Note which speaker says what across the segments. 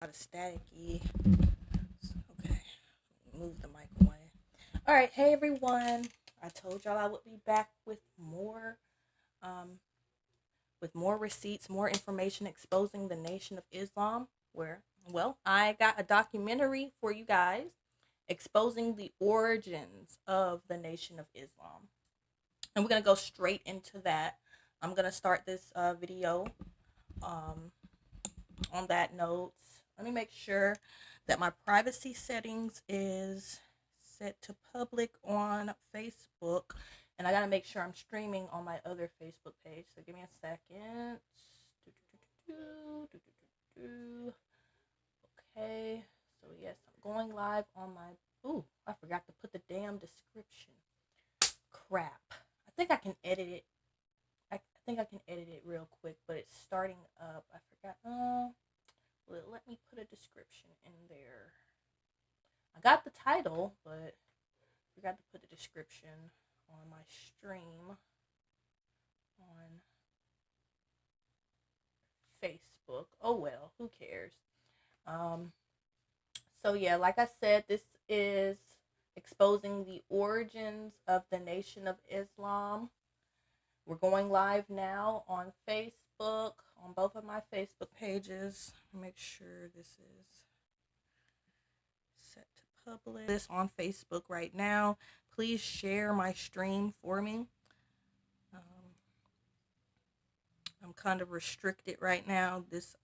Speaker 1: Lot of staticky. Okay, move the mic away. All right, hey everyone. I told y'all I would be back um, with more receipts, more information exposing the Nation of Islam. I got a documentary for you guys exposing the origins of the Nation of Islam, and we're gonna go straight into that. I'm gonna start this video um, on that note. Let me make sure that my privacy settings is set to public on Facebook. And I gotta make sure I'm streaming on my other Facebook page. So give me a second. Okay. So yes, I'm going live on my. Ooh, I forgot to put the damn description. Crap. I think I can edit it. I think I can edit it real quick, but it's starting up. I forgot. Well, let me put a description in there. I got the title, but forgot to put the description on my stream on Facebook. Oh well, who cares? So yeah, like I said, this is exposing the origins of the Nation of Islam. We're going live now on Facebook, on both of my Facebook pages. Make sure this is set to public. This on Facebook right now. Please share my stream for me. I'm kind of restricted right now. This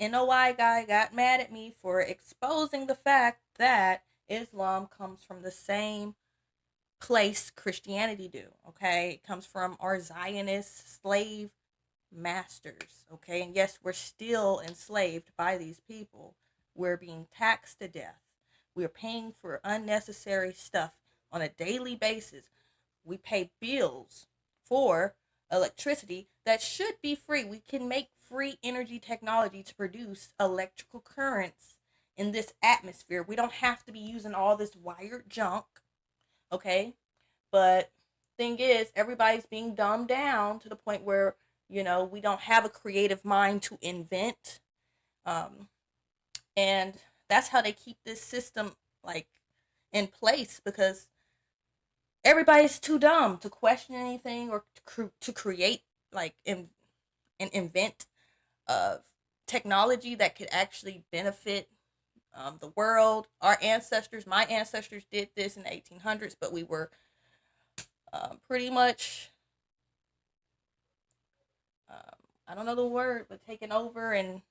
Speaker 1: NOI guy got mad at me for exposing the fact that Islam comes from the same place Christianity do. Okay, it comes from our Zionist slave masters. Okay, and yes, we're still enslaved by these people. We're being taxed to death. We're paying for unnecessary stuff on a daily basis. We pay bills for electricity that should be free. We can make free energy technology to produce electrical currents in this atmosphere. We don't have to be using all this wired junk. Okay, but thing is, everybody's being dumbed down to the point where we don't have a creative mind to invent, and that's how they keep this system like in place, because everybody's too dumb to question anything or to create like and invent technology that could actually benefit the world. Our ancestors, my ancestors, did this in the 1800s, but we were pretty much, I don't know the word, but taken over, and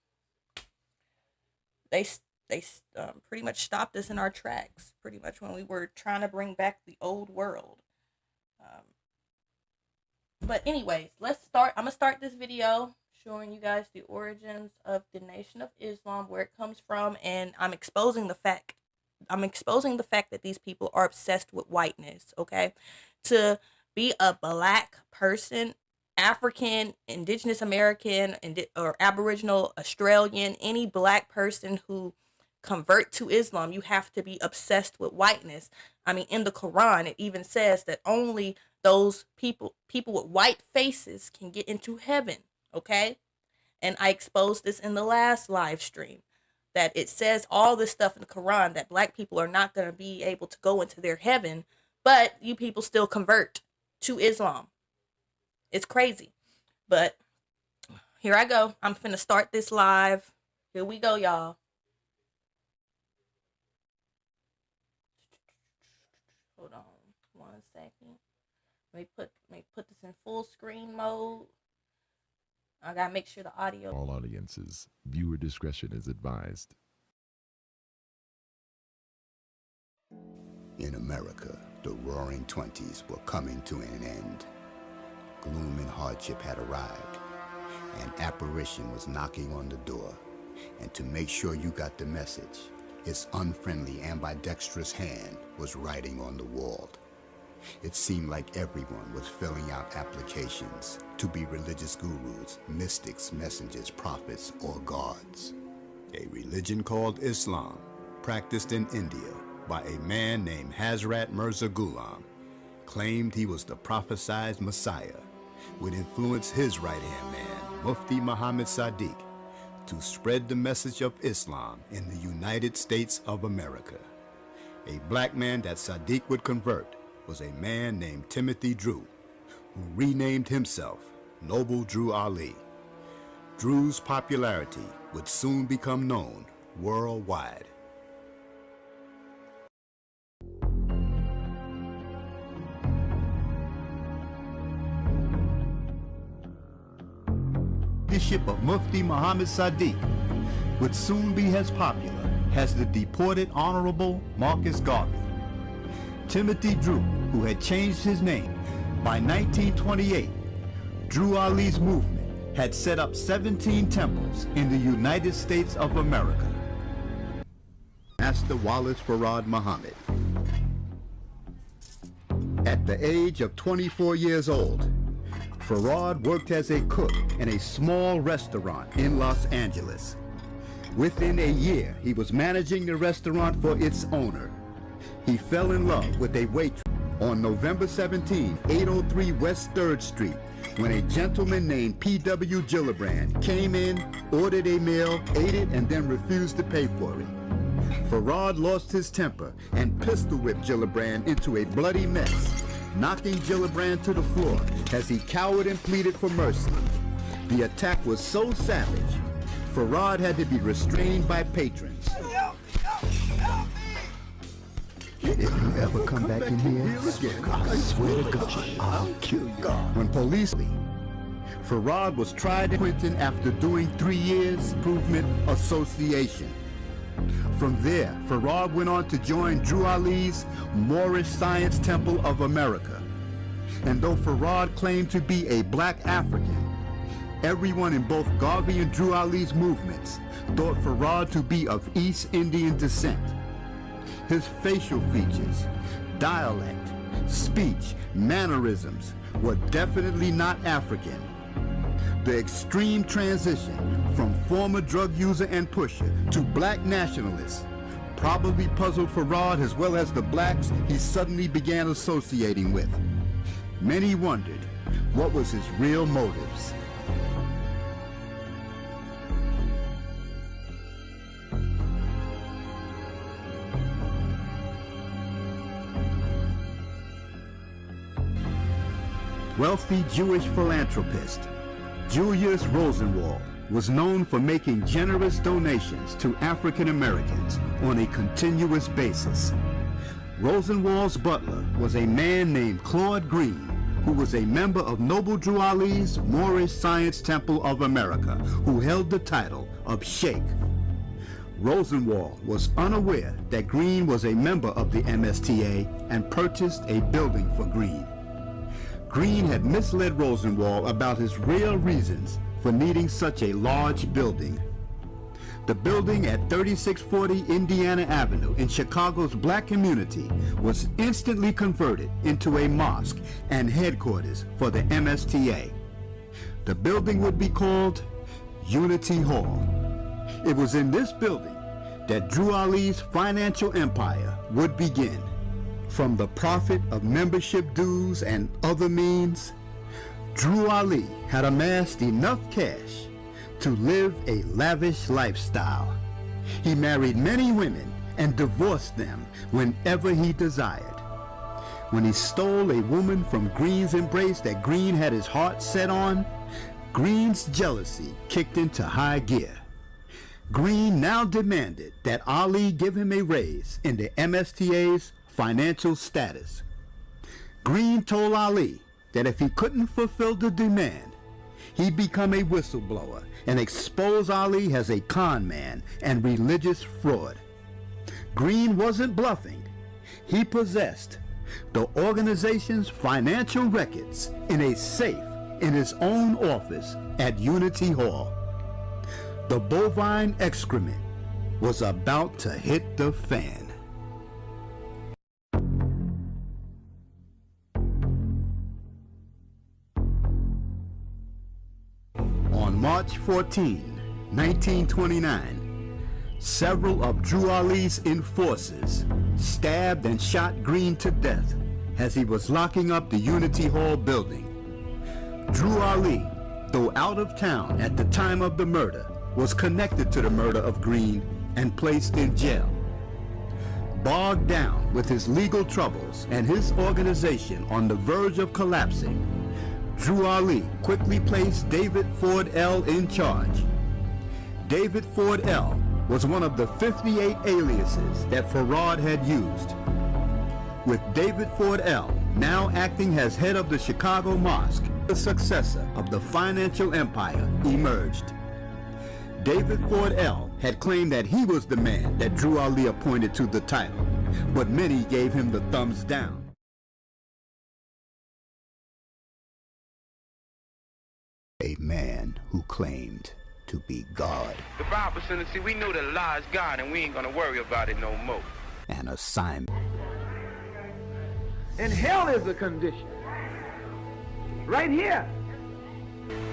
Speaker 1: they they pretty much stopped us in our tracks. Pretty much when we were trying to bring back the old world. Um, but anyways, let's start. I'm gonna start this video showing you guys the origins of the Nation of Islam, where it comes from, and I'm exposing the fact. I'm exposing the fact that these people are obsessed with whiteness. Okay, to be a black person, African, Indigenous American, or Aboriginal, Australian, any black person who convert to Islam, you have to be obsessed with whiteness. I mean, in the Quran, it even says that only those people with white faces can get into heaven. Okay, and I exposed this in the last live stream, that it says all this stuff in the Quran that black people are not going to be able to go into their heaven, but you people still convert to Islam. It's crazy. But here I go. I'm finna start this live. Here we go, y'all. Hold on 1 second. Let me put this in full screen mode. I gotta make sure the audio.
Speaker 2: All audiences, viewer discretion is advised.
Speaker 3: In America, the roaring 20s were coming to an end. Gloom and hardship had arrived. An apparition was knocking on the door. And to make sure you got the message, its unfriendly ambidextrous hand was writing on the wall. It seemed like everyone was filling out applications to be religious gurus, mystics, messengers, prophets, or gods. A religion called Islam, practiced in India by a man named Hazrat Mirza Ghulam, claimed he was the prophesied Messiah, would influence his right-hand man, Mufti Muhammad Sadiq, to spread the message of Islam in the United States of America. A black man that Sadiq would convert was a man named Timothy Drew, who renamed himself Noble Drew Ali. Drew's popularity would soon become known worldwide. The leadership of Mufti Muhammad Sadiq would soon be as popular as the deported Honorable Marcus Garvey. Timothy Drew, who had changed his name, by 1928, Drew Ali's movement had set up 17 temples in the United States of America. Master Wallace Farad Muhammad. At the age of 24 years old, Farad worked as a cook in a small restaurant in Los Angeles. Within a year, he was managing the restaurant for its owner. He fell in love with a waitress on November 17, 803 West 3rd Street, when a gentleman named P.W. Gillibrand came in, ordered a meal, ate it, and then refused to pay for it. Farad lost his temper and pistol-whipped Gillibrand into a bloody mess, knocking Gillibrand to the floor as he cowered and pleaded for mercy. The attack was so savage, Farad had to be restrained by patrons. If you ever come back in here, I swear to God, I'll kill you. When police, Farad was tried in Quinton after doing 3 years improvement association. From there, Farad went on to join Drew Ali's Moorish Science Temple of America. And though Farad claimed to be a black African, everyone in both Garvey and Drew Ali's movements thought Farad to be of East Indian descent. His facial features, dialect, speech, mannerisms were definitely not African. The extreme transition from former drug user and pusher to black nationalist probably puzzled Farad as well as the blacks he suddenly began associating with. Many wondered what was his real motives. Wealthy Jewish philanthropist Julius Rosenwald was known for making generous donations to African Americans on a continuous basis. Rosenwald's butler was a man named Claude Green, who was a member of Noble Drew Ali's Moorish Science Temple of America, who held the title of Sheikh. Rosenwald was unaware that Green was a member of the MSTA and purchased a building for Green. Green had misled Rosenwald about his real reasons for needing such a large building. The building at 3640 Indiana Avenue in Chicago's black community was instantly converted into a mosque and headquarters for the MSTA. The building would be called Unity Hall. It was in this building that Drew Ali's financial empire would begin. From the profit of membership dues and other means, Drew Ali had amassed enough cash to live a lavish lifestyle. He married many women and divorced them whenever he desired. When he stole a woman from Green's embrace that Green had his heart set on, Green's jealousy kicked into high gear. Green now demanded that Ali give him a raise in the MSTA's financial status. Green told Ali that if he couldn't fulfill the demand, he'd become a whistleblower and expose Ali as a con man and religious fraud. Green wasn't bluffing. He possessed the organization's financial records in a safe in his own office at Unity Hall. The bovine excrement was about to hit the fan. On March 14, 1929, several of Drew Ali's enforcers stabbed and shot Green to death as he was locking up the Unity Hall building. Drew Ali, though out of town at the time of the murder, was connected to the murder of Green and placed in jail. Bogged down with his legal troubles and his organization on the verge of collapsing, Drew Ali quickly placed David Ford L. in charge. David Ford L. was one of the 58 aliases that Farad had used. With David Ford L. now acting as head of the Chicago Mosque, the successor of the financial empire emerged. David Ford L. had claimed that he was the man that Drew Ali appointed to the title, but many gave him the thumbs down. A man who claimed to be God.
Speaker 4: The Bible says, see, we know that Allah is God and we ain't gonna worry about it no more.
Speaker 3: An assignment.
Speaker 5: And hell is a condition. Right here.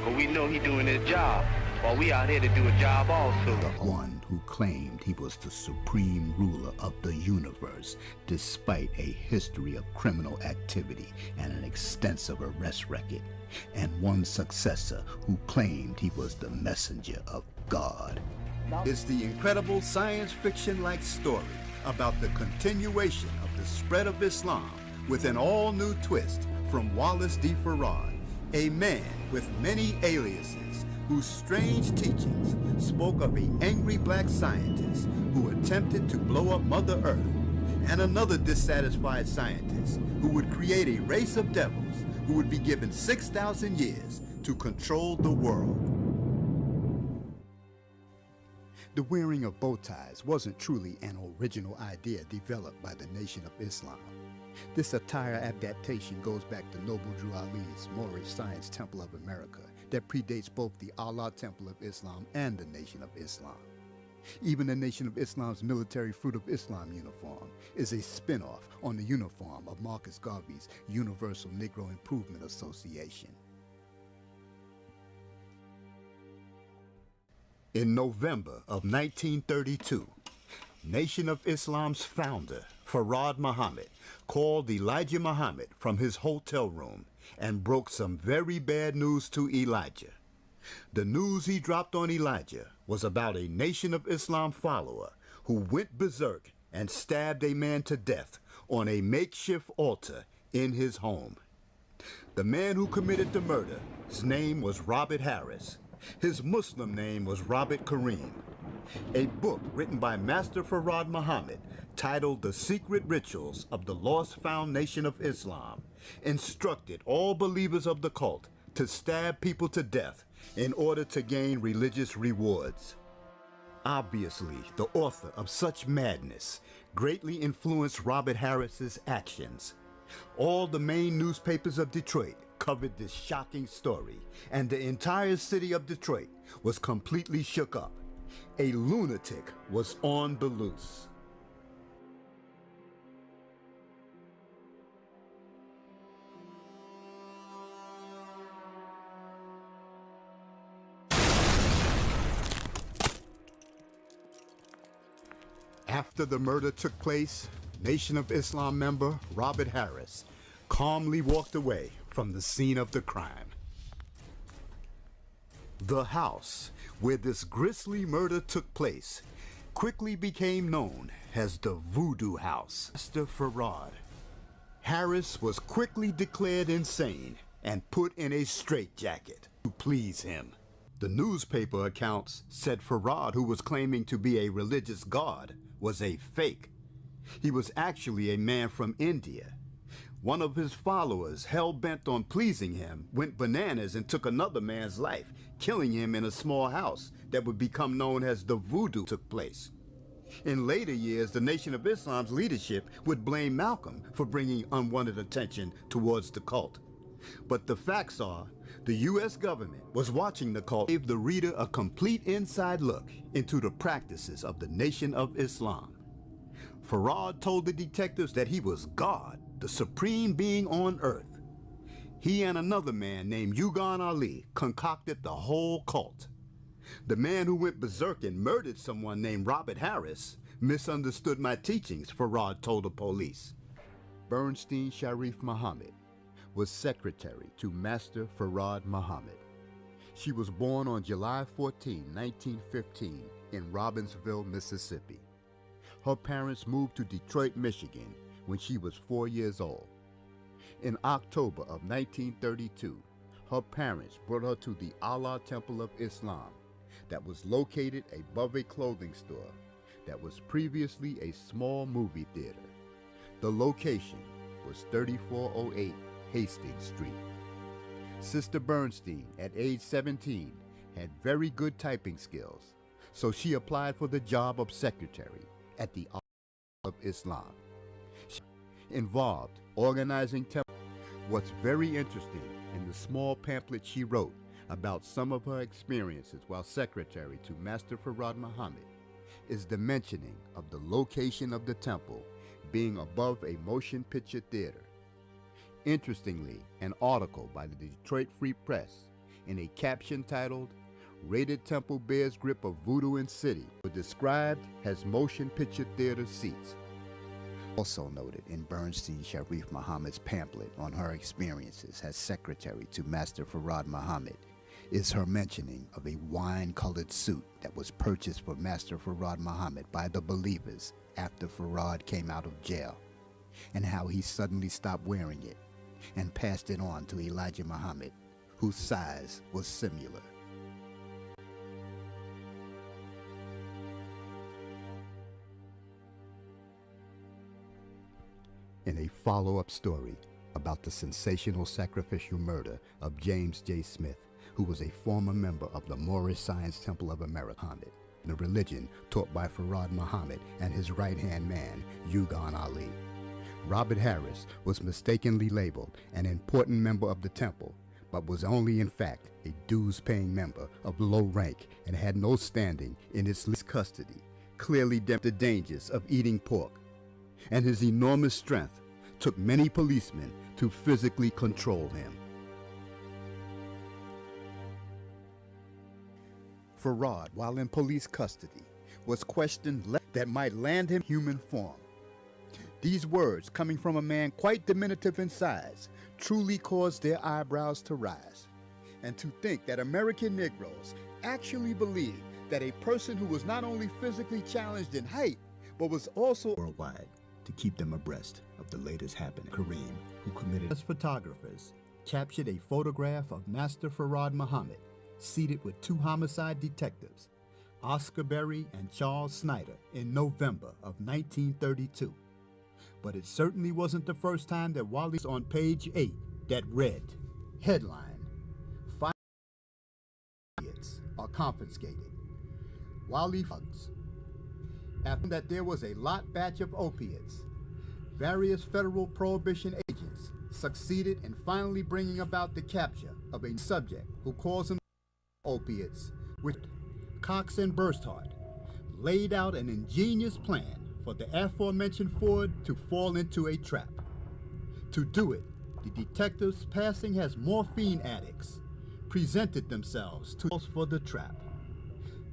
Speaker 4: But we know he doing his job, while we out here to do a job also.
Speaker 3: The one who claimed he was the supreme ruler of the universe, despite a history of criminal activity and an extensive arrest record. And one successor who claimed he was the messenger of God. It's the incredible science fiction-like story about the continuation of the spread of Islam with an all-new twist from Wallace D. Farad, a man with many aliases whose strange teachings spoke of an angry black scientist who attempted to blow up Mother Earth, and another dissatisfied scientist who would create a race of devils who would be given 6,000 years to control the world. The wearing of bow ties wasn't truly an original idea developed by the Nation of Islam. This attire adaptation goes back to Noble Drew Ali's Moorish Science Temple of America that predates both the Allah Temple of Islam and the Nation of Islam. Even the Nation of Islam's military Fruit of Islam uniform is a spin-off on the uniform of Marcus Garvey's Universal Negro Improvement Association. In November of 1932, Nation of Islam's founder, Farad Muhammad, called Elijah Muhammad from his hotel room and broke some very bad news to Elijah. The news he dropped on Elijah was about a Nation of Islam follower who went berserk and stabbed a man to death on a makeshift altar in his home. The man who committed the murder, his name was Robert Harris. His Muslim name was Robert Kareem. A book written by Master Farad Muhammad titled The Secret Rituals of the Lost Found Nation of Islam instructed all believers of the cult to stab people to death in order to gain religious rewards. Obviously, the author of such madness greatly influenced Robert Harris's actions. All the main newspapers of Detroit covered this shocking story, and the entire city of Detroit was completely shook up. A lunatic was on the loose. After the murder took place, Nation of Islam member Robert Harris calmly walked away from the scene of the crime. The house where this grisly murder took place quickly became known as the Voodoo House. Master Farad Harris was quickly declared insane and put in a straitjacket to please him. The newspaper accounts said Farad, who was claiming to be a religious god, was a fake. He was actually a man from India. One of his followers, hell-bent on pleasing him, went bananas and took another man's life, killing him in a small house that would become known as the Voodoo took place. In later years, the Nation of Islam's leadership would blame Malcolm for bringing unwanted attention towards the cult. But the facts are, the U.S. government was watching the cult, gave the reader a complete inside look into the practices of the Nation of Islam. Farad told the detectives that he was God, the supreme being on earth. He and another man named Yugan Ali concocted the whole cult. The man who went berserk and murdered someone named Robert Harris misunderstood my teachings, Farad told the police. Bernstein Sharif Muhammad was secretary to Master Farad Muhammad. She was born on July 14, 1915, in Robbinsville, Mississippi. Her parents moved to Detroit, Michigan when she was 4 years old. In October of 1932, her parents brought her to the Allah Temple of Islam that was located above a clothing store that was previously a small movie theater. The location was 3408 Hastings Street. Sister Bernstein, at age 17, had very good typing skills, so she applied for the job of secretary at the Allah of Islam. She involved organizing temple. What's very interesting in the small pamphlet she wrote about some of her experiences while secretary to Master Farad Muhammad is the mentioning of the location of the temple being above a motion picture theater. Interestingly, an article by the Detroit Free Press in a caption titled, "Raided Temple Bears Grip of Voodoo in City," was described as motion picture theater seats. Also noted in Bernstein Sharif Muhammad's pamphlet on her experiences as secretary to Master Farad Muhammad is her mentioning of a wine-colored suit that was purchased for Master Farad Muhammad by the believers after Farad came out of jail, and how he suddenly stopped wearing it and passed it on to Elijah Muhammad, whose size was similar. In a follow-up story about the sensational sacrificial murder of James J. Smith, who was a former member of the Moorish Science Temple of America, the religion taught by Farad Muhammad and his right-hand man, Yugan Ali. Robert Harris was mistakenly labeled an important member of the temple, but was only in fact a dues-paying member of low rank and had no standing in its custody, clearly the dangers of eating pork, and his enormous strength took many policemen to physically control him. Farad, while in police custody, was questioned that might land him human form. These words, coming from a man quite diminutive in size, truly caused their eyebrows to rise. And to think that American Negroes actually believed that a person who was not only physically challenged in height, but was also worldwide, to keep them abreast of the latest happening. Kareem, who committed as photographers, captured a photograph of Master Farad Muhammad seated with two homicide detectives, Oscar Berry and Charles Snyder, in November of 1932. But it certainly wasn't the first time that Wali's on page 8 that read, headline, "5 idiots are confiscated. Wali thugs." After that, there was a lot batch of opiates. Various federal prohibition agents succeeded in finally bringing about the capture of a subject who calls him opiates, with Cox and Bursthardt laid out an ingenious plan for the aforementioned Ford to fall into a trap. To do it, the detectives passing as morphine addicts presented themselves to for the trap.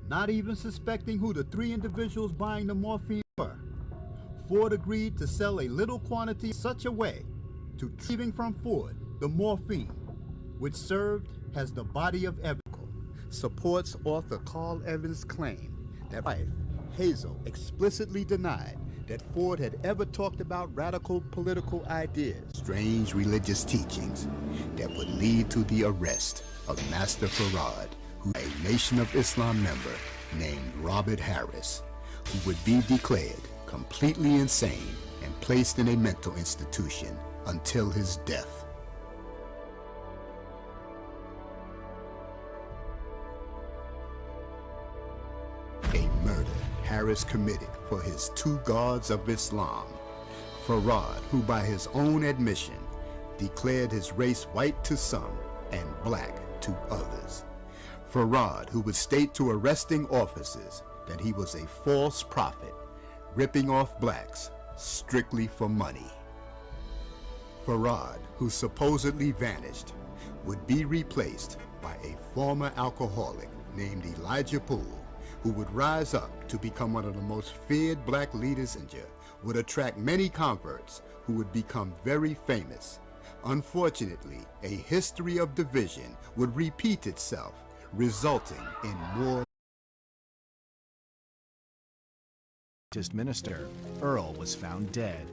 Speaker 3: Not even suspecting who the three individuals buying the morphine were, Ford agreed to sell a little quantity such a way to retrieving from Ford the morphine, which served as the body of evidence, supports author Carl Evans' claim that wife, Hazel, explicitly denied that Ford had ever talked about radical political ideas, strange religious teachings that would lead to the arrest of Master Farad, who was a Nation of Islam member named Robert Harris, who would be declared completely insane and placed in a mental institution until his death. A murder Harris committed for his two gods of Islam, Farad, who by his own admission declared his race white to some and black to others. Farad, who would state to arresting officers that he was a false prophet, ripping off blacks strictly for money. Farad, who supposedly vanished, would be replaced by a former alcoholic named Elijah Poole, who would rise up to become one of the most feared black leaders in Georgia, would attract many converts who would become very famous. Unfortunately, a history of division would repeat itself resulting in more.
Speaker 6: Minister, Earl, was found dead.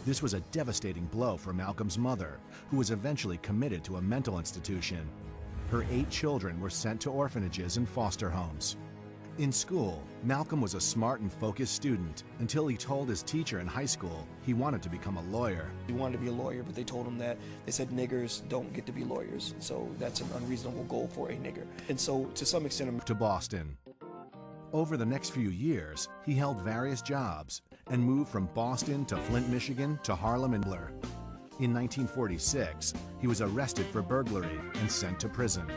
Speaker 6: This was a devastating blow for Malcolm's mother, who was eventually committed to a mental institution. Her 8 children were sent to orphanages and foster homes. In school, Malcolm was a smart and focused student until he told his teacher in high school he wanted to become a lawyer.
Speaker 7: He wanted to be a lawyer, but they told him that they said niggers don't get to be lawyers, so that's an unreasonable goal for a nigger. And so, to some extent,
Speaker 6: to Boston. Over the next few years, he held various jobs and moved from Boston to Flint, Michigan to Harlem and Blair. In 1946, he was arrested for burglary and sent to prison.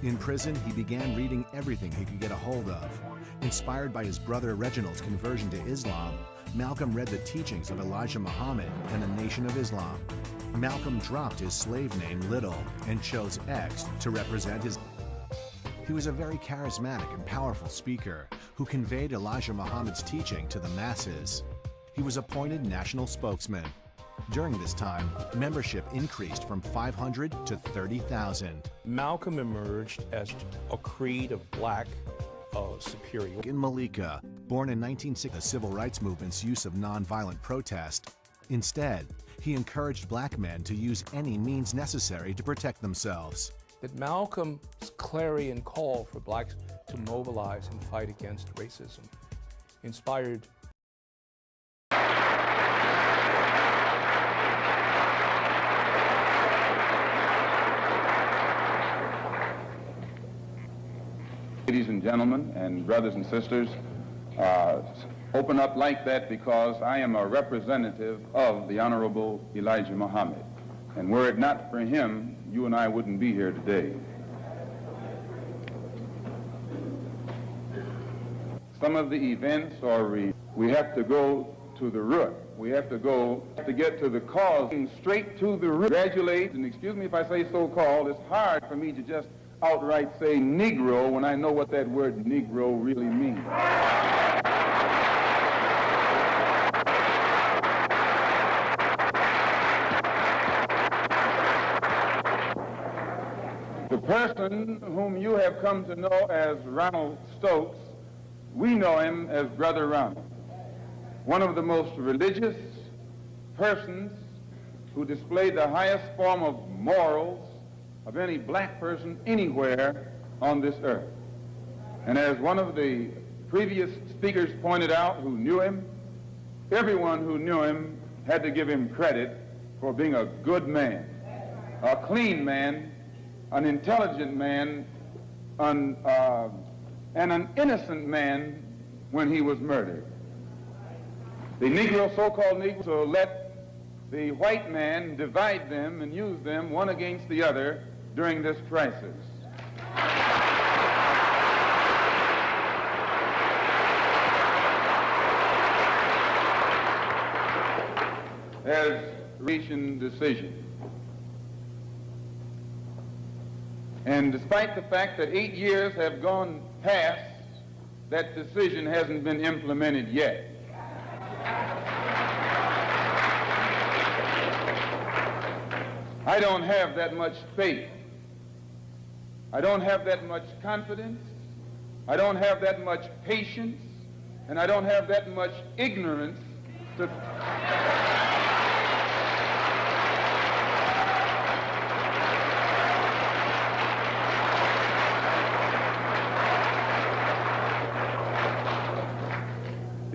Speaker 6: In prison, he began reading everything he could get a hold of. Inspired by his brother Reginald's conversion to Islam, Malcolm read the teachings of Elijah Muhammad and the Nation of Islam. Malcolm dropped his slave name Little and chose X to represent his. He was a very charismatic and powerful speaker who conveyed Elijah Muhammad's teaching to the masses. He was appointed national spokesman. During this time, membership increased from 500 to 30,000.
Speaker 8: Malcolm emerged as a creed of black superior.
Speaker 6: In Malika, born in 1960, the civil rights movement's use of nonviolent protest. Instead, he encouraged black men to use any means necessary to protect themselves.
Speaker 8: That Malcolm's clarion call for blacks to mobilize and fight against racism inspired
Speaker 9: Ladies and gentlemen and brothers and sisters, open up like that because I am a representative of the Honorable Elijah Muhammad. And were it not for him, you and I wouldn't be here today. Some of the events we have to go to the root. We have to get to the cause, straight to the root. Congratulate, and excuse me if I say so-called, it's hard for me to just outright say Negro when I know what that word Negro really means. The person whom you have come to know as Ronald Stokes, we know him as Brother Ronald, one of the most religious persons who displayed the highest form of morals of any black person anywhere on this earth. And as one of the previous speakers pointed out who knew him, everyone who knew him had to give him credit for being a good man, a clean man, an intelligent man, and an innocent man when he was murdered. The Negro, so-called Negro, so let the white man divide them and use them one against the other during this crisis. As reaching decision. And despite the fact that 8 years have gone past, that decision hasn't been implemented yet. I don't have that much faith. I don't have that much confidence. I don't have that much patience. And I don't have that much ignorance to...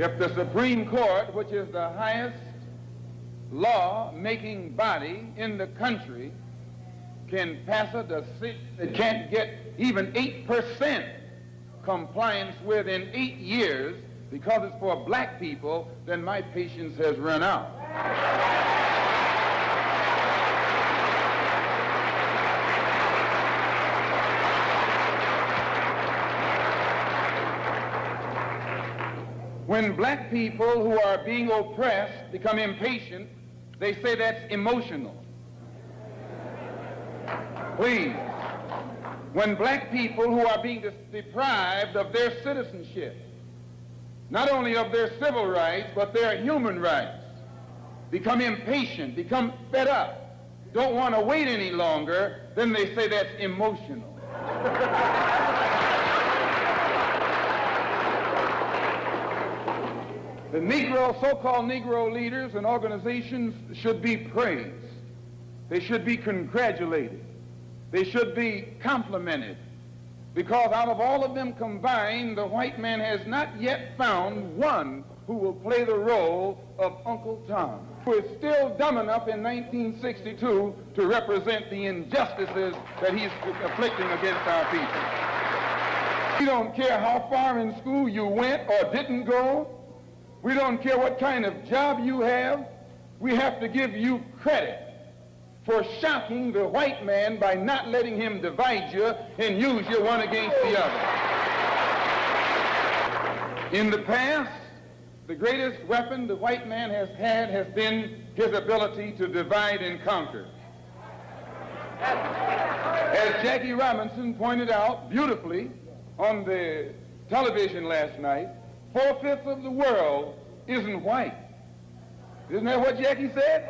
Speaker 9: If the Supreme Court, which is the highest law-making body in the country, can pass a decision that can't get even 8% compliance within 8 years because it's for black people, then my patience has run out. When black people who are being oppressed become impatient, they say that's emotional. Please, when black people who are being deprived of their citizenship, not only of their civil rights, but their human rights, become impatient, become fed up, don't want to wait any longer, then they say that's emotional. The Negro, so-called Negro leaders and organizations should be praised. They should be congratulated. They should be complimented. Because out of all of them combined, the white man has not yet found one who will play the role of Uncle Tom, who is still dumb enough in 1962 to represent the injustices that he's afflicting against our people. We don't care how far in school you went or didn't go. We don't care what kind of job you have. We have to give you credit for shocking the white man by not letting him divide you and use you one against the other. In the past, the greatest weapon the white man has had has been his ability to divide and conquer. As Jackie Robinson pointed out beautifully on the television last night, 4/5 of the world isn't white. Isn't that what Jackie said?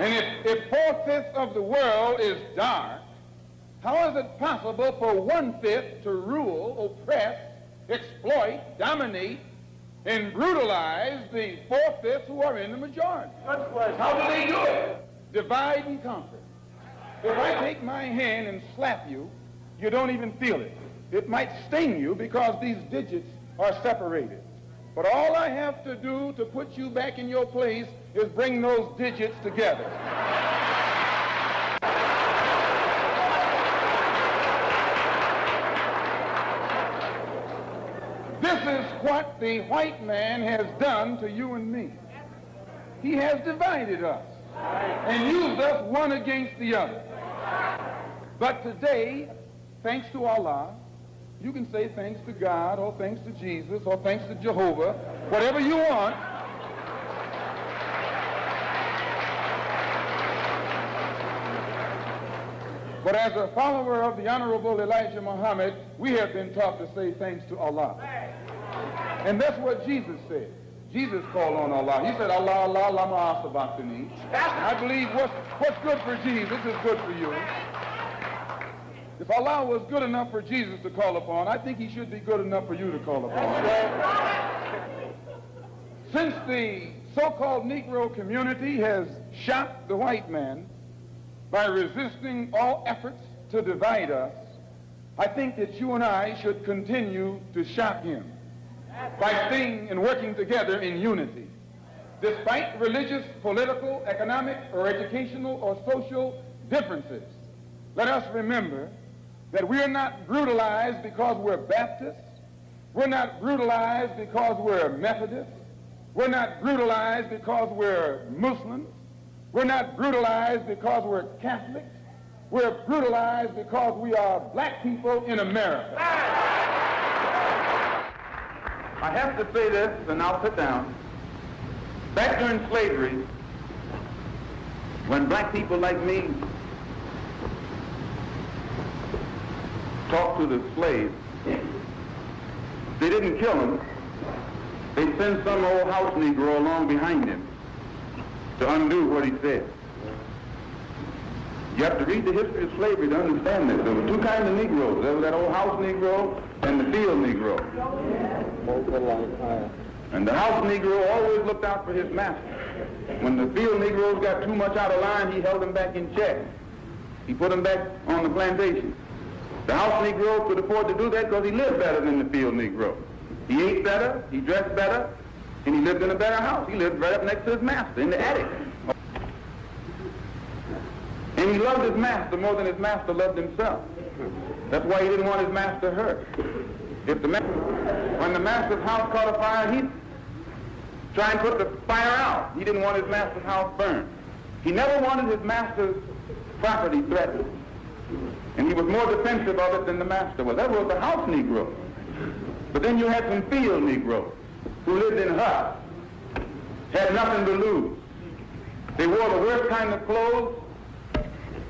Speaker 9: And if 4/5 of the world is dark, how is it possible for 1/5 to rule, oppress, exploit, dominate, and brutalize the 4/5 who are in the majority? How do they do it? Divide and conquer. If I take my hand and slap you, you don't even feel it. It might sting you because these digits are separated. But all I have to do to put you back in your place is bring those digits together. This is what the white man has done to you and me. He has divided us and used us one against the other. But today, thanks to Allah, you can say thanks to God or thanks to Jesus or thanks to Jehovah, whatever you want. But as a follower of the Honorable Elijah Muhammad, we have been taught to say thanks to Allah. And that's what Jesus said. Jesus called on Allah. He said, Allah, Allah, lama asabaqtani. I believe what's good for Jesus is good for you. If Allah was good enough for Jesus to call upon, I think he should be good enough for you to call upon. Since the so-called Negro community has shocked the white man by resisting all efforts to divide us, I think that you and I should continue to shock him by staying and working together in unity. Despite religious, political, economic, or educational or social differences, let us remember that we are not brutalized because we're Baptists. We're not brutalized because we're Methodists. We're not brutalized because we're Muslims. We're not brutalized because we're Catholics. We're brutalized because we are black people in America. I have to say this, and I'll sit down. Back during slavery, when black people like me talked to the slaves, they didn't kill him. They sent some old house Negro along behind him to undo what he said. You have to read the history of slavery to understand this. There were two kinds of Negroes. There was that old house Negro and the field Negro. And the house Negro always looked out for his master. When the field Negroes got too much out of line, he held them back in check. He put them back on the plantation. The house Negro could afford to do that because he lived better than the field Negro. He ate better, he dressed better, and he lived in a better house. He lived right up next to his master in the attic. And he loved his master more than his master loved himself. That's why he didn't want his master hurt. When the master's house caught a fire, he'd try and put the fire out. He didn't want his master's house burned. He never wanted his master's property threatened. And he was more defensive of it than the master was. That was the house Negro. But then you had some field Negroes who lived in huts, had nothing to lose. They wore the worst kind of clothes.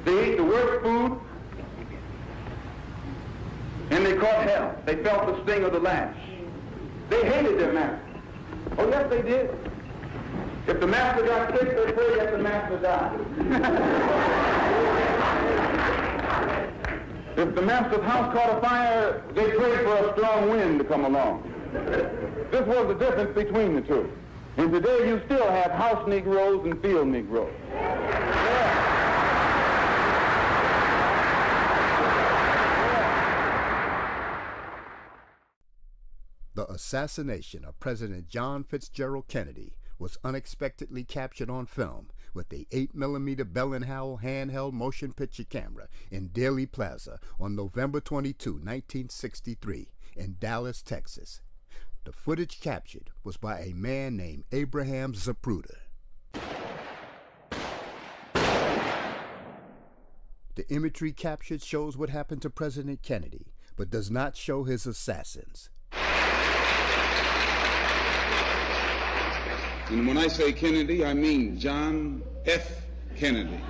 Speaker 9: They ate the worst food. And they caught hell. They felt the sting of the lash. They hated their master. Oh, yes, they did. If the master got sick, they pray that the master died. If the master's house caught a fire, they prayed for a strong wind to come along. This was the difference between the two. And today you still have house Negroes and field Negroes.
Speaker 3: The assassination of President John Fitzgerald Kennedy was unexpectedly captured on film with a 8mm Bell & Howell handheld motion picture camera in Dealey Plaza on November 22, 1963 in Dallas, Texas. The footage captured was by a man named Abraham Zapruder. The imagery captured shows what happened to President Kennedy, but does not show his assassins.
Speaker 9: And when I say Kennedy, I mean John F. Kennedy.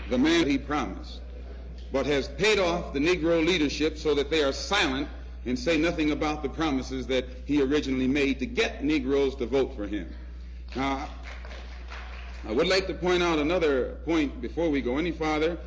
Speaker 9: The man he promised, but has paid off the Negro leadership so that they are silent and say nothing about the promises that he originally made to get Negroes to vote for him. Now, I would like to point out another point before we go any farther.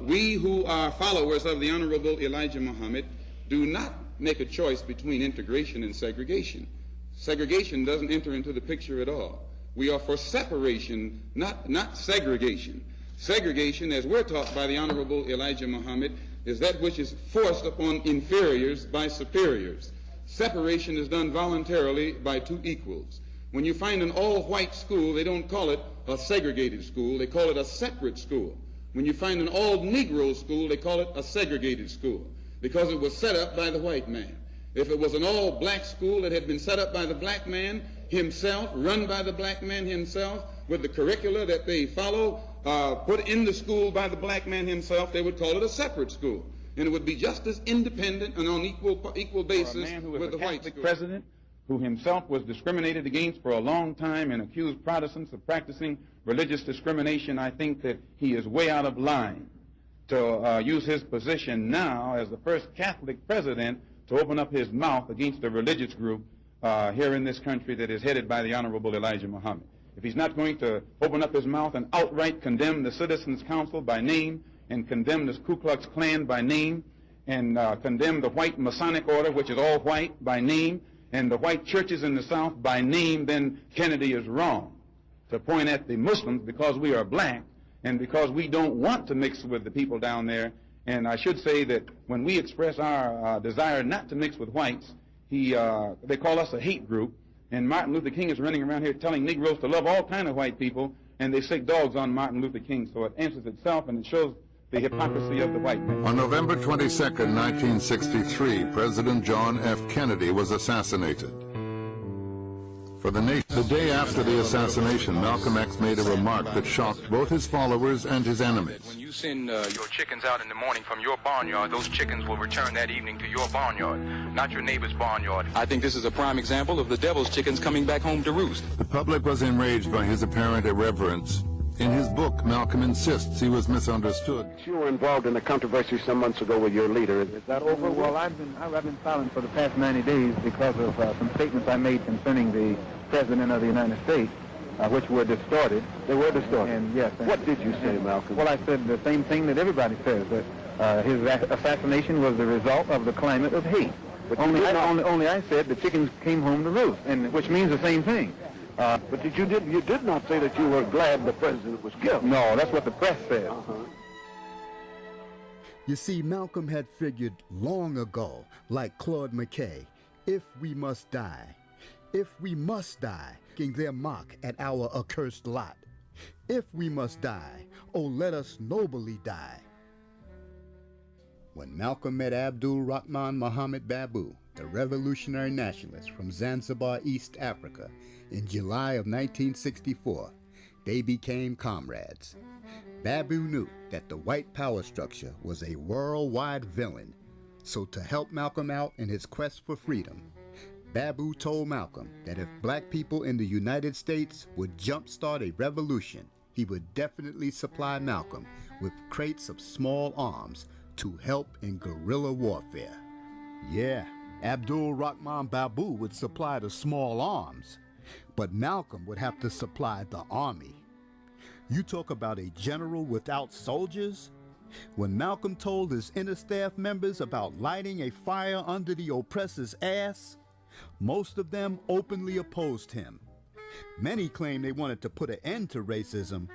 Speaker 9: We who are followers of the Honorable Elijah Muhammad do not make a choice between integration and segregation. Segregation doesn't enter into the picture at all. We are for separation, not segregation. Segregation, as we're taught by the Honorable Elijah Muhammad, is that which is forced upon inferiors by superiors. Separation is done voluntarily by two equals. When you find an all-white school, they don't call it a segregated school, they call it a separate school. When you find an all-Negro school, they call it a segregated school, because it was set up by the white man. If it was an all-black school that had been set up by the black man himself, run by the black man himself, with the curricula that they follow, put in the school by the black man himself, they would call it a separate school. And it would be just as independent and on equal basis with the white school. President who himself was discriminated against for a long time and accused Protestants of practicing religious discrimination, I think that he is way out of line to use his position now as the first Catholic president to open up his mouth against a religious group here in this country that is headed by the Honorable Elijah Muhammad. If he's not going to open up his mouth and outright condemn the Citizens Council by name, and condemn the Ku Klux Klan by name, and condemn the white Masonic order, which is all white, by name, and the white churches in the South by name, then Kennedy is wrong to point at the Muslims because we are black and because we don't want to mix with the people down there. And I should say that when we express our desire not to mix with whites, they call us a hate group. And Martin Luther King is running around here telling Negroes to love all kind of white people, and they sick dogs on Martin Luther King. So it answers itself, and it shows the hypocrisy of the white man.
Speaker 10: On November 22nd, 1963, President John F. Kennedy was assassinated. For the nation, the day after the assassination, Malcolm X made a remark that shocked both his followers and his enemies.
Speaker 11: When you send your chickens out in the morning from your barnyard, those chickens will return that evening to your barnyard, not your neighbor's barnyard. I think this is a prime example of the devil's chickens coming back home to roost.
Speaker 10: The public was enraged by his apparent irreverence. In his book, Malcolm insists he was misunderstood.
Speaker 5: You were involved in a controversy some months ago with your leader. Is that over?
Speaker 12: Well, I've been silent for the past 90 days because of some statements I made concerning the President of the United States, which were distorted.
Speaker 5: They were distorted?
Speaker 12: And yes.
Speaker 5: What did you say, Malcolm?
Speaker 12: Well, I said the same thing that everybody says, that his assassination was the result of the climate of hate. But only I said the chickens came home to roost, and which means the same thing.
Speaker 5: But you did not say that you were glad the president was killed.
Speaker 12: No, that's what the press said.
Speaker 3: You see, Malcolm had figured long ago, like Claude McKay, if we must die, making their mock at our accursed lot. If we must die, oh, let us nobly die. When Malcolm met Abdul Rahman Muhammad Babu, the revolutionary nationalist from Zanzibar, East Africa, in July of 1964, they became comrades. Babu knew that the white power structure was a worldwide villain, so to help Malcolm out in his quest for freedom, Babu told Malcolm that if black people in the United States would jumpstart a revolution, he would definitely supply Malcolm with crates of small arms to help in guerrilla warfare. Yeah, Abdul Rahman Babu would supply the small arms, but Malcolm would have to supply the army. You talk about a general without soldiers? When Malcolm told his inner staff members about lighting a fire under the oppressor's ass, most of them openly opposed him. Many claimed they wanted to put an end to racism,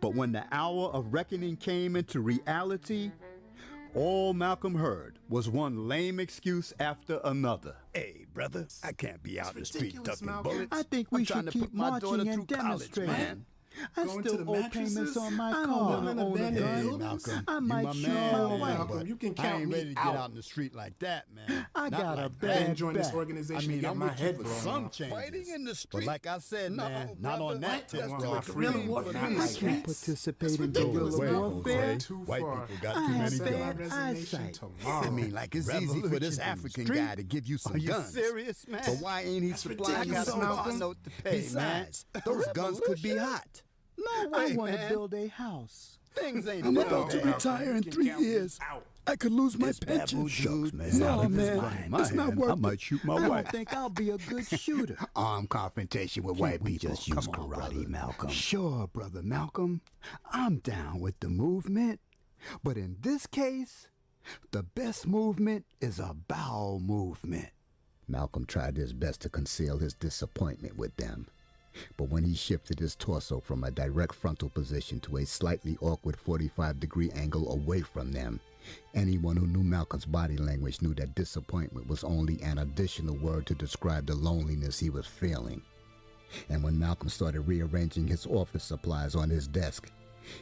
Speaker 3: but when the hour of reckoning came into reality, all Malcolm heard was one lame excuse after another. Hey, brother, I can't be out in the street ducking bullets. I think we should keep marching and demonstrating. I still owe payments on my car. Hey, Malcolm, I might shoot my wife.
Speaker 13: Malcolm, you can count
Speaker 3: I ain't
Speaker 13: me
Speaker 3: ready to
Speaker 13: out.
Speaker 3: get out in the street like that, man.
Speaker 13: I
Speaker 3: got a bad
Speaker 13: I didn't join this
Speaker 3: back.
Speaker 13: organization to get
Speaker 3: I'm
Speaker 13: my
Speaker 3: with you
Speaker 13: head
Speaker 3: for
Speaker 13: blown
Speaker 3: some
Speaker 13: off.
Speaker 3: changes.
Speaker 13: Fighting in the street.
Speaker 3: But like I said, man, not on that tip.
Speaker 13: I
Speaker 3: can't participate in guerrilla warfare.
Speaker 13: White people got too many guns.
Speaker 3: I mean, like it's easy for this African guy to give you some guns. Are you serious, man? But why ain't he supplying us a note to pay, man? Those guns could be hot. No way, I want to build a house. Things ain't
Speaker 13: I'm about to retire in 3 years. I could lose my pension.
Speaker 3: Shucks, man.
Speaker 13: No, man, it's not worth it.
Speaker 3: I might shoot my
Speaker 6: I
Speaker 3: wife.
Speaker 6: don't think I'll be a good shooter.
Speaker 3: Armed confrontation with white people. Just use karate, Malcolm. Sure, brother Malcolm. I'm down with the movement. But in this case, the best movement is a bowel movement. Malcolm tried his best to conceal his disappointment with them. But when he shifted his torso from a direct frontal position to a slightly awkward 45-degree angle away from them, anyone who knew Malcolm's body language knew that disappointment was only an additional word to describe the loneliness he was feeling. And when Malcolm started rearranging his office supplies on his desk,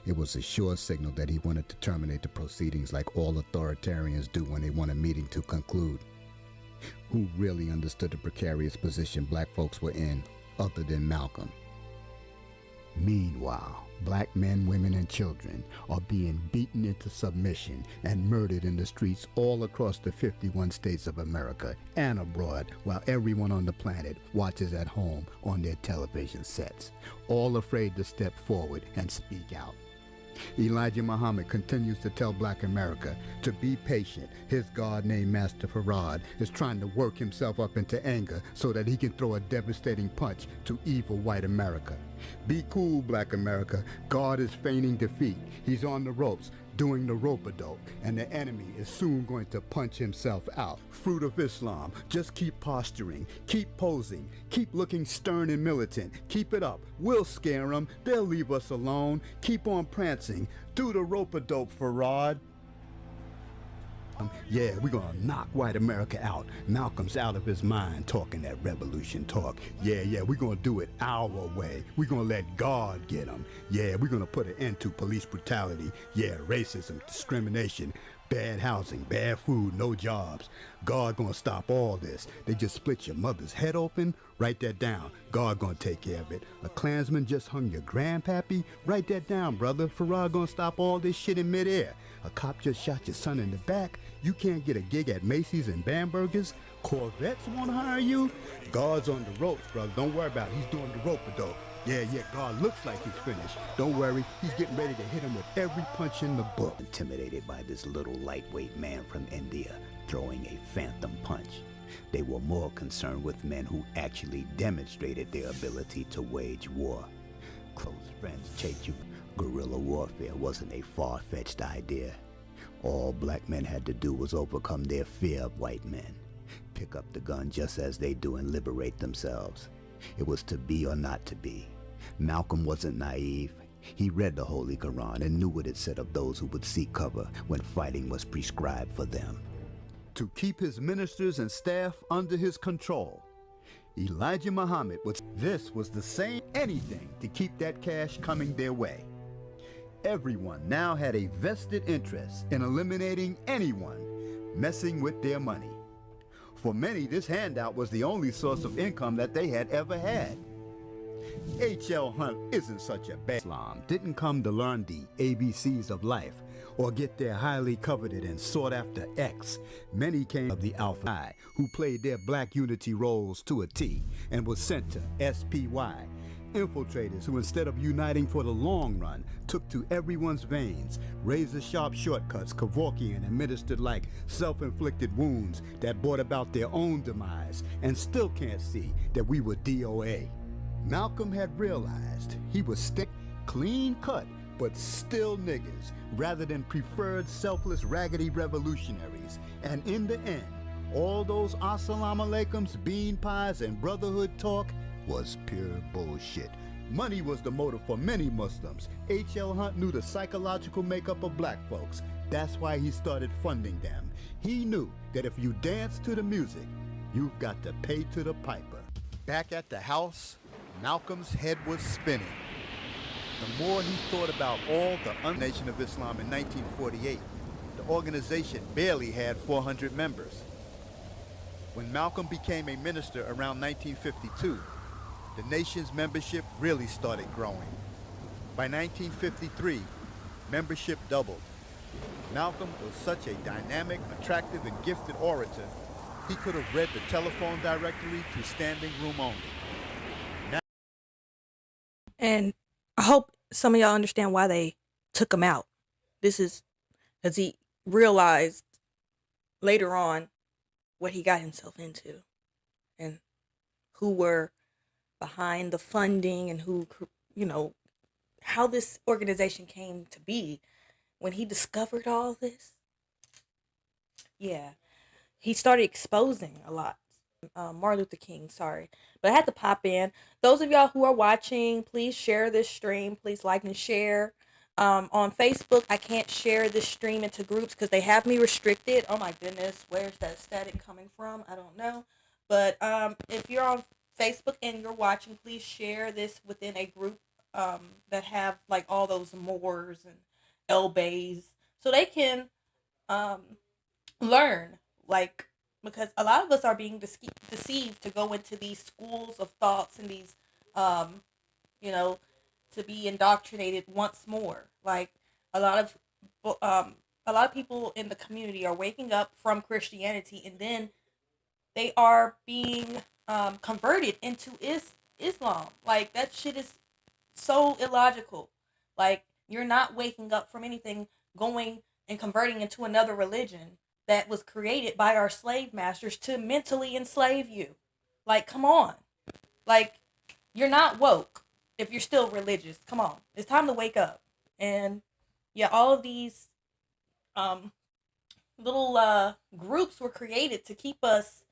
Speaker 3: it was a sure signal that he wanted to terminate the proceedings like all authoritarians do when they want a meeting to conclude. Who really understood the precarious position black folks were in other than Malcolm? Meanwhile, black men, women, and children are being beaten into submission and murdered in the streets all across the 51 states of America and abroad, while everyone on the planet watches at home on their television sets, all afraid to step forward and speak out. Elijah Muhammad continues to tell black America to be patient. His God named Master Farad is trying to work himself up into anger so that he can throw a devastating punch to evil white America. Be cool, black America. God is feigning defeat. He's on the ropes, doing the rope-a-dope, and the enemy is soon going to punch himself out. Fruit of Islam, just keep posturing, keep posing, keep looking stern and militant. Keep it up. We'll scare them. They'll leave us alone. Keep on prancing. Do the rope-a-dope, Farad. Yeah, we're gonna knock white America out. Malcolm's out of his mind talking that revolution talk. Yeah, we're gonna do it our way. We're gonna let God get him. Yeah, we're gonna put an end to police brutality. Yeah, racism, discrimination, bad housing, bad food, no jobs. God gonna stop all this. They just split your mother's head open. Write that down. God gonna take care of it. A Klansman just hung your grandpappy. Write that down, brother. Farad gonna stop all this shit in midair. A cop just shot your son in the back. You can't get a gig at Macy's and Bamberger's. Corvettes won't hire you. God's on the ropes, brother. Don't worry about it. He's doing the rope-a-dope. Yeah, God looks like he's finished. Don't worry, he's getting ready to hit him with every punch in the book. Intimidated by this little lightweight man from India throwing a phantom punch, they were more concerned with men who actually demonstrated their ability to wage war. Close friends Chechu. Guerrilla warfare wasn't a far-fetched idea. All black men had to do was overcome their fear of white men, pick up the gun just as they do and liberate themselves. It was to be or not to be. Malcolm wasn't naive. He read the Holy Quran and knew what it said of those who would seek cover when fighting was prescribed for them. To keep his ministers and staff under his control, Elijah Muhammad this was the same anything to keep that cash coming their way. Everyone now had a vested interest in eliminating anyone messing with their money. For many, this handout was the only source of income that they had ever had. H.L. Hunt isn't such a bad Islam, didn't come to learn the ABCs of life or get their highly coveted and sought after X. Many came of the Alpha I, who played their black unity roles to a T and was sent to SPY, Infiltrators who, instead of uniting for the long run, took to everyone's veins, razor-sharp shortcuts Kevorkian administered like self-inflicted wounds that brought about their own demise, and still can't see that we were DOA. Malcolm had realized he was stick, clean-cut, but still niggas, rather than preferred selfless raggedy revolutionaries. And in the end, all those assalamu alaikums, bean pies, and brotherhood talk was pure bullshit. Money was the motive for many Muslims. H.L. Hunt knew the psychological makeup of black folks. That's why he started funding them. He knew that if you dance to the music, you've got to pay to the piper. Back at the house, Malcolm's head was spinning. The more he thought about all the Nation of Islam in 1948, the organization barely had 400 members. When Malcolm became a minister around 1952, the nation's membership really started growing. By 1953, membership doubled. Malcolm was such a dynamic, attractive, and gifted orator, he could have read the telephone directory to standing room only.
Speaker 1: And I hope some of y'all understand why they took him out. This is because he realized later on what he got himself into and who were behind the funding and who, you know, how this organization came to be. When he discovered all this, yeah, he started exposing a lot. Martin Luther King, sorry. But I had to pop in. Those of y'all who are watching, please share this stream. Please like and share. On Facebook, I can't share this stream into groups because they have me restricted. Oh my goodness, where's that static coming from? I don't know. But if you're on Facebook and you're watching, please share this within a group that have like all those Moors and El-Bays, so they can learn, like, because a lot of us are being deceived to go into these schools of thoughts and these, you know, to be indoctrinated once more. Like a lot of people in the community are waking up from Christianity and then they are being converted into Islam. Like that shit is so illogical. Like you're not waking up from anything, going and converting into another religion that was created by our slave masters to mentally enslave you. Like, come on. Like, you're not woke if you're still religious. Come on. It's time to wake up. And yeah, all of these little groups were created to keep us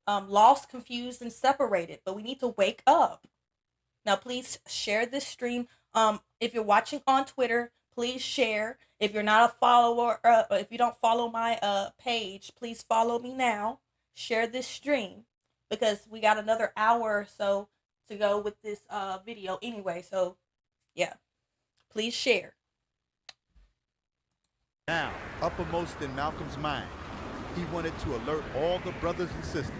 Speaker 1: lost, confused, and separated. But we need to wake up. Now, please share this stream. If you're watching on Twitter, please share. If you're not a follower, if you don't follow my page, please follow me now. Share this stream because we got another hour or so to go with this video anyway. So, yeah, please share.
Speaker 3: Now, uppermost in Malcolm's mind, he wanted to alert all the brothers and sisters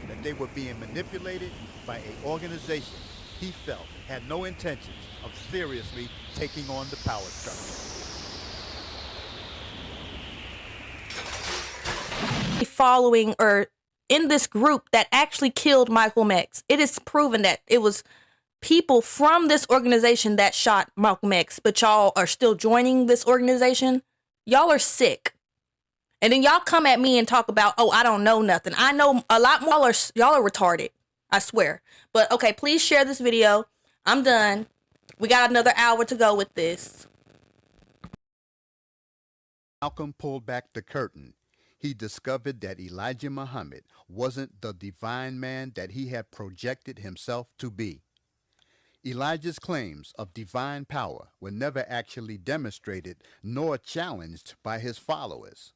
Speaker 3: that they were being manipulated by an organization he felt had no intentions of seriously taking on the power structure.
Speaker 1: Following or in this group that actually killed Malcolm X. It is proven that it was people from this organization that shot Malcolm X, but y'all are still joining this organization. Y'all are sick. And then y'all come at me and talk about, oh, I don't know nothing. I know a lot more. Y'all are retarded. I swear. But okay, please share this video. I'm done. We got another hour to go with this.
Speaker 3: Malcolm pulled back the curtain. He discovered that Elijah Muhammad wasn't the divine man that he had projected himself to be. Elijah's claims of divine power were never actually demonstrated nor challenged by his followers.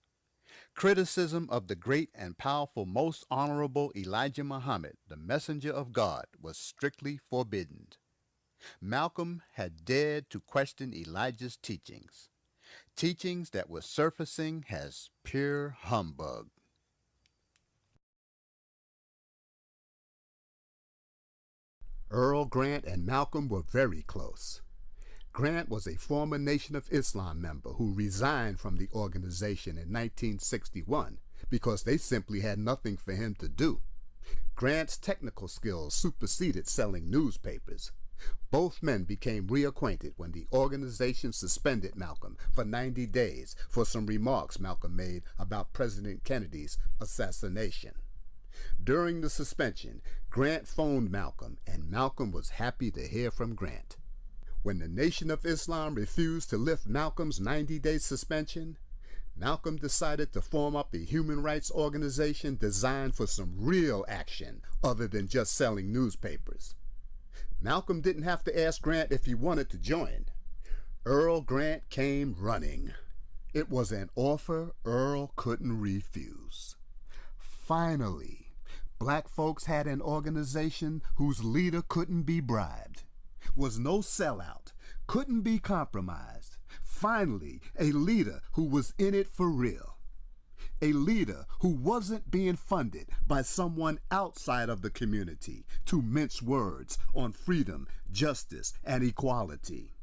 Speaker 3: Criticism of the great and powerful, most honorable Elijah Muhammad, the messenger of God, was strictly forbidden. Malcolm had dared to question Elijah's teachings that were surfacing as pure humbug. Earl Grant and Malcolm were very close. Grant was a former Nation of Islam member who resigned from the organization in 1961 because they simply had nothing for him to do. Grant's technical skills superseded selling newspapers. Both men became reacquainted when the organization suspended Malcolm for 90 days for some remarks Malcolm made about President Kennedy's assassination. During the suspension, Grant phoned Malcolm, and Malcolm was happy to hear from Grant. When the Nation of Islam refused to lift Malcolm's 90-day suspension, Malcolm decided to form up a human rights organization designed for some real action other than just selling newspapers. Malcolm didn't have to ask Grant if he wanted to join. Earl Grant came running. It was an offer Earl couldn't refuse. Finally, black folks had an organization whose leader couldn't be bribed, was no sellout, couldn't be compromised. Finally, a leader who was in it for real. A leader who wasn't being funded by someone outside of the community to mince words on freedom, justice, and equality.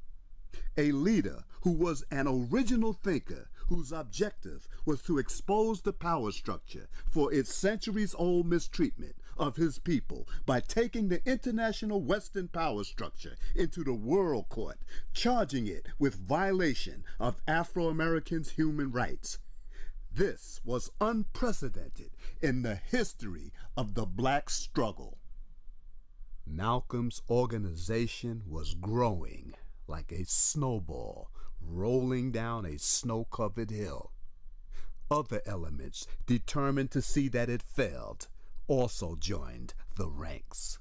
Speaker 3: A leader who was an original thinker whose objective was to expose the power structure for its centuries-old mistreatment of his people by taking the international Western power structure into the world court, charging it with violation of Afro-Americans' human rights. This was unprecedented in the history of the black struggle. Malcolm's organization was growing like a snowball rolling down a snow-covered hill. Other elements, determined to see that it failed, also joined the ranks.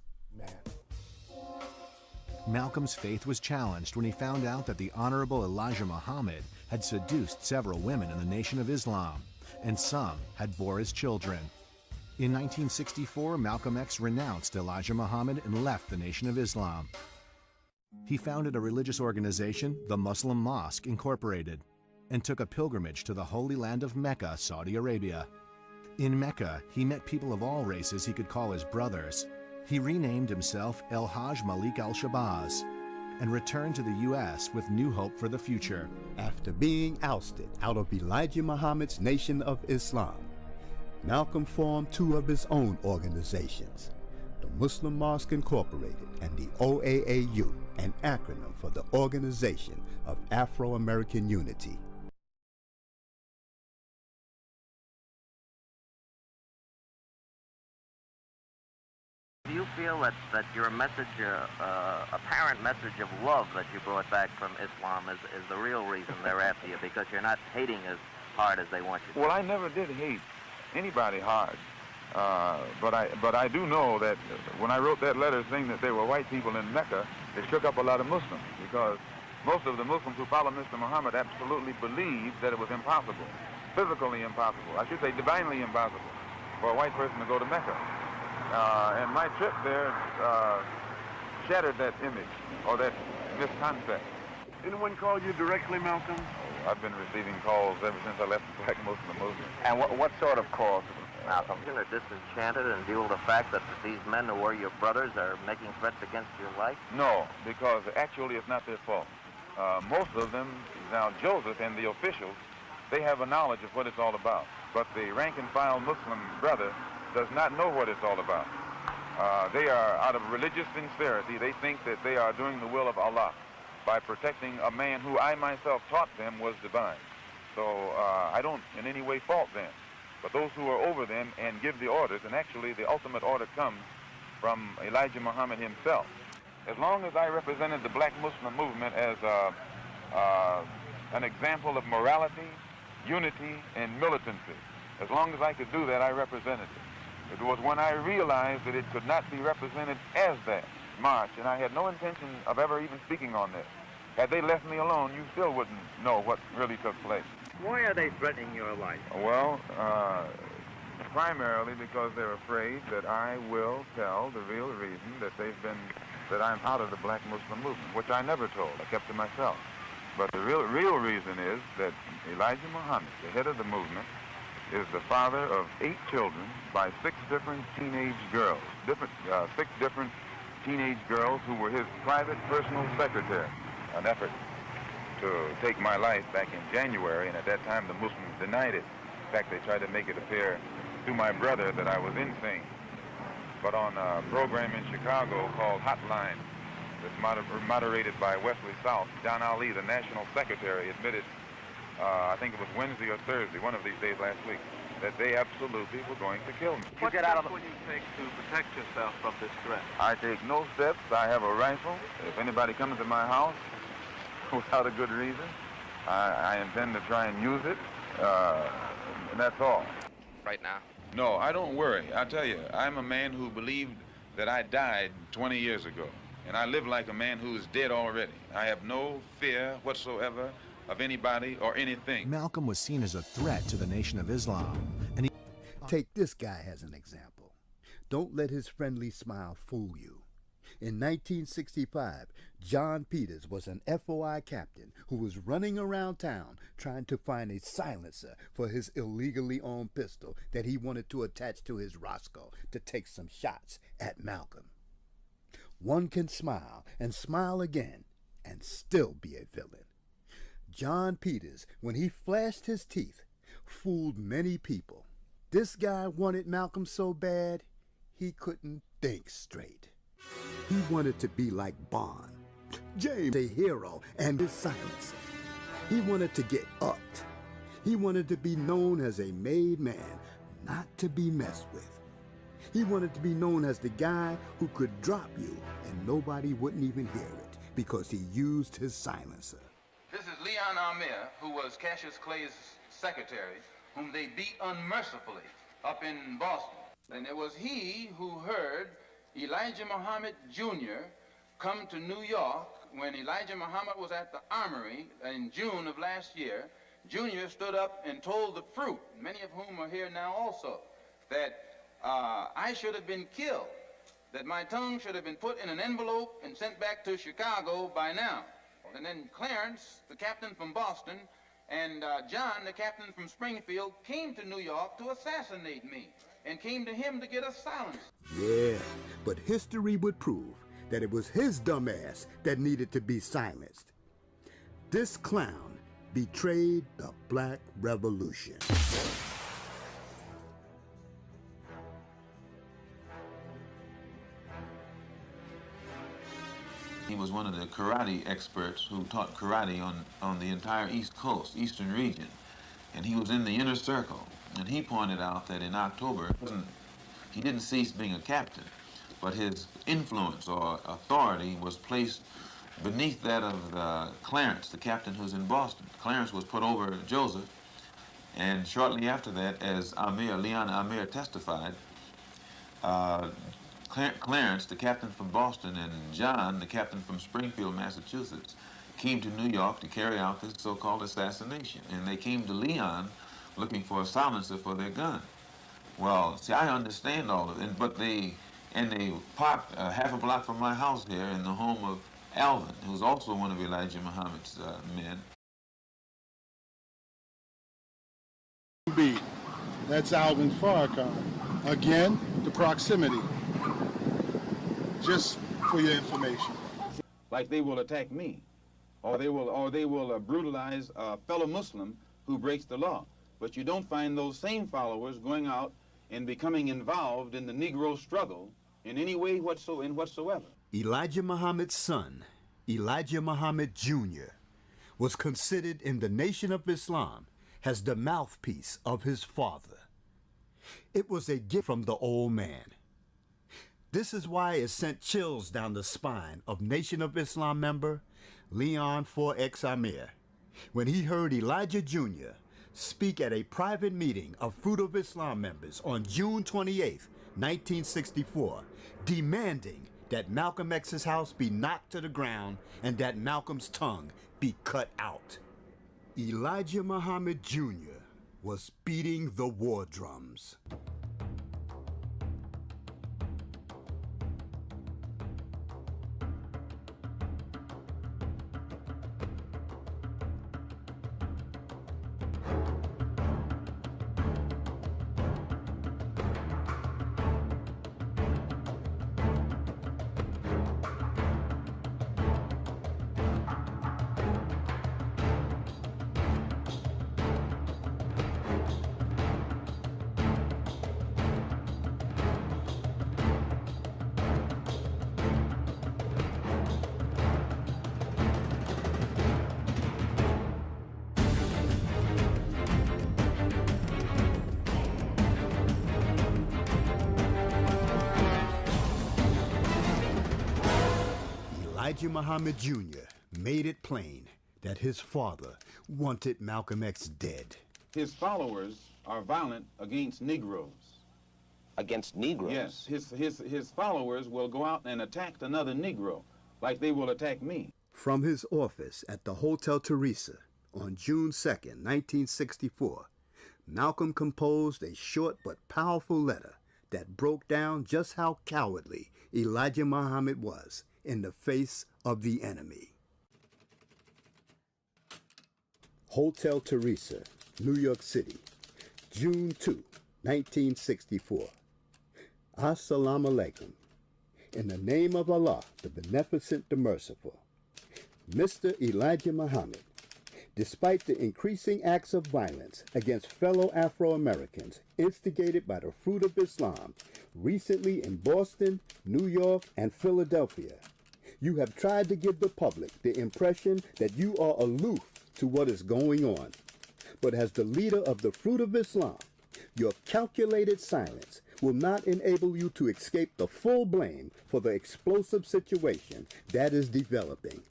Speaker 6: Malcolm's faith was challenged when he found out that the Honorable Elijah Muhammad had seduced several women in the Nation of Islam, and some had bore his children. In 1964, Malcolm X renounced Elijah Muhammad and left the Nation of Islam. He founded a religious organization, the Muslim Mosque Incorporated, and took a pilgrimage to the Holy Land of Mecca, Saudi Arabia. In Mecca, he met people of all races he could call his brothers. He renamed himself El Hajj Malik al-Shabazz and returned to the U.S. with new hope for the future.
Speaker 3: After being ousted out of Elijah Muhammad's Nation of Islam, Malcolm formed two of his own organizations, the Muslim Mosque Incorporated and the OAAU, an acronym for the Organization of Afro-American Unity.
Speaker 14: Do you feel that your message, apparent message of love that you brought back from Islam is the real reason they're after you, because you're not hating as hard as they want you to?
Speaker 9: Well, I never did hate anybody hard. But I do know that when I wrote that letter saying that there were white people in Mecca, it shook up a lot of Muslims, because most of the Muslims who follow Mr. Muhammad absolutely believed that it was impossible, physically impossible, I should say divinely impossible, for a white person to go to Mecca. And my trip there shattered that image, or that misconcept.
Speaker 5: Anyone call you directly, Malcolm?
Speaker 9: Oh, I've been receiving calls ever since I left the Black Muslim movement.
Speaker 14: And what sort of calls, Malcolm? You're disenchanted in view of the fact that these men who were your brothers are making threats against your life?
Speaker 9: No, because actually it's not their fault. Most of them, now Joseph and the officials, they have a knowledge of what it's all about. But the rank-and-file Muslim brother does not know what it's all about. They are, out of religious sincerity, they think that they are doing the will of Allah by protecting a man who I myself taught them was divine. So I don't in any way fault them. But those who are over them and give the orders, and actually the ultimate order comes from Elijah Muhammad himself. As long as I represented the Black Muslim movement as an example of morality, unity, and militancy, as long as I could do that, I represented it. It was when I realized that it could not be represented as that march, and I had no intention of ever even speaking on this. Had they left me alone, you still wouldn't know what really took place.
Speaker 14: Why are they threatening your life?
Speaker 9: Well, primarily because they're afraid that I will tell the real reason that I'm out of the Black Muslim movement, which I never told. I kept to myself. But the real reason is that Elijah Muhammad, the head of the movement, is the father of 8 children by 6 different teenage girls, 6 different teenage girls who were his private personal secretary. An effort to take my life back in January, and at that time the Muslims denied it. In fact, they tried to make it appear to my brother that I was insane. But on a program in Chicago called Hotline,
Speaker 15: that's moderated by Wesley South. John Ali, the national secretary, admitted, I think it was Wednesday or Thursday, one of these days last week, that they absolutely were going to kill me.
Speaker 4: What steps will you take to protect yourself from this threat?
Speaker 15: I take no steps. I have a rifle. If anybody comes to my house without a good reason, I intend to try and use it. And that's all.
Speaker 11: Right now?
Speaker 15: No, I don't worry. I tell you, I'm a man who believed that I died 20 years ago. And I live like a man who is dead already. I have no fear whatsoever of anybody or anything.
Speaker 6: Malcolm was seen as a threat to the Nation of Islam, and he...
Speaker 16: Take this guy as an example. Don't let his friendly smile fool you. In 1965, John Peters was an FOI captain who was running around town trying to find a silencer for his illegally owned pistol that he wanted to attach to his Roscoe to take some shots at Malcolm. One can smile and smile again and still be a villain. John Peters, when he flashed his teeth, fooled many people. This guy wanted Malcolm so bad, he couldn't think straight. He wanted to be like Bond, James, a hero, and his silencer. He wanted to get upped. He wanted to be known as a made man, not to be messed with. He wanted to be known as the guy who could drop you and nobody wouldn't even hear it because he used his silencer.
Speaker 17: This is Leon Amir, who was Cassius Clay's secretary, whom they beat unmercifully up in Boston. And it was he who heard Elijah Muhammad Jr. come to New York when Elijah Muhammad was at the Armory in June of last year. Jr. stood up and told the fruit, many of whom are here now also, that I should have been killed, that my tongue should have been put in an envelope and sent back to Chicago by now. And then Clarence, the captain from Boston, and John, the captain from Springfield, came to New York to assassinate me and came to him to get us silenced.
Speaker 16: Yeah, but history would prove that it was his dumb ass that needed to be silenced. This clown betrayed the Black Revolution.
Speaker 18: He was one of the karate experts who taught karate on the entire East Coast, Eastern region. And he was in the inner circle. And he pointed out that in October, he didn't cease being a captain, but his influence or authority was placed beneath that of Clarence, the captain who's in Boston. Clarence was put over Joseph, and shortly after that, as Leon Amir testified, Clarence, the captain from Boston, and John, the captain from Springfield, Massachusetts, came to New York to carry out this so-called assassination. And they came to Leon looking for a silencer for their gun. Well, see, I understand all of it, but they parked half a block from my house here in the home of Alvin, who's also one of Elijah Muhammad's men.
Speaker 19: Beat. That's Alvin Farrakhan. Again, the proximity. Just for your information.
Speaker 15: Like they will attack me, or they will brutalize a fellow Muslim who breaks the law. But you don't find those same followers going out and becoming involved in the Negro struggle in any way whatsoever.
Speaker 16: Elijah Muhammad's son, Elijah Muhammad Jr., was considered in the Nation of Islam as the mouthpiece of his father. It was a gift from the old man. This is why it sent chills down the spine of Nation of Islam member Leon 4X Amir when he heard Elijah Jr. speak at a private meeting of Fruit of Islam members on June 28, 1964, demanding that Malcolm X's house be knocked to the ground and that Malcolm's tongue be cut out. Elijah Muhammad Jr. was beating the war drums. Elijah Muhammad Jr. made it plain that his father wanted Malcolm X dead.
Speaker 15: His followers are violent against Negroes.
Speaker 20: Against Negroes?
Speaker 15: Yes, his followers will go out and attack another Negro, like they will attack me.
Speaker 16: From his office at the Hotel Teresa on June 2nd, 1964, Malcolm composed a short but powerful letter that broke down just how cowardly Elijah Muhammad was in the face of the enemy. Hotel Teresa, New York City, June 2, 1964. Assalamu alaikum. In the name of Allah, the Beneficent, the Merciful. Mr. Elijah Muhammad, despite the increasing acts of violence against fellow Afro-Americans instigated by the Fruit of Islam recently in Boston, New York, and Philadelphia, you have tried to give the public the impression that you are aloof to what is going on. But as the leader of the Fruit of Islam, your calculated silence will not enable you to escape the full blame for the explosive situation that is developing.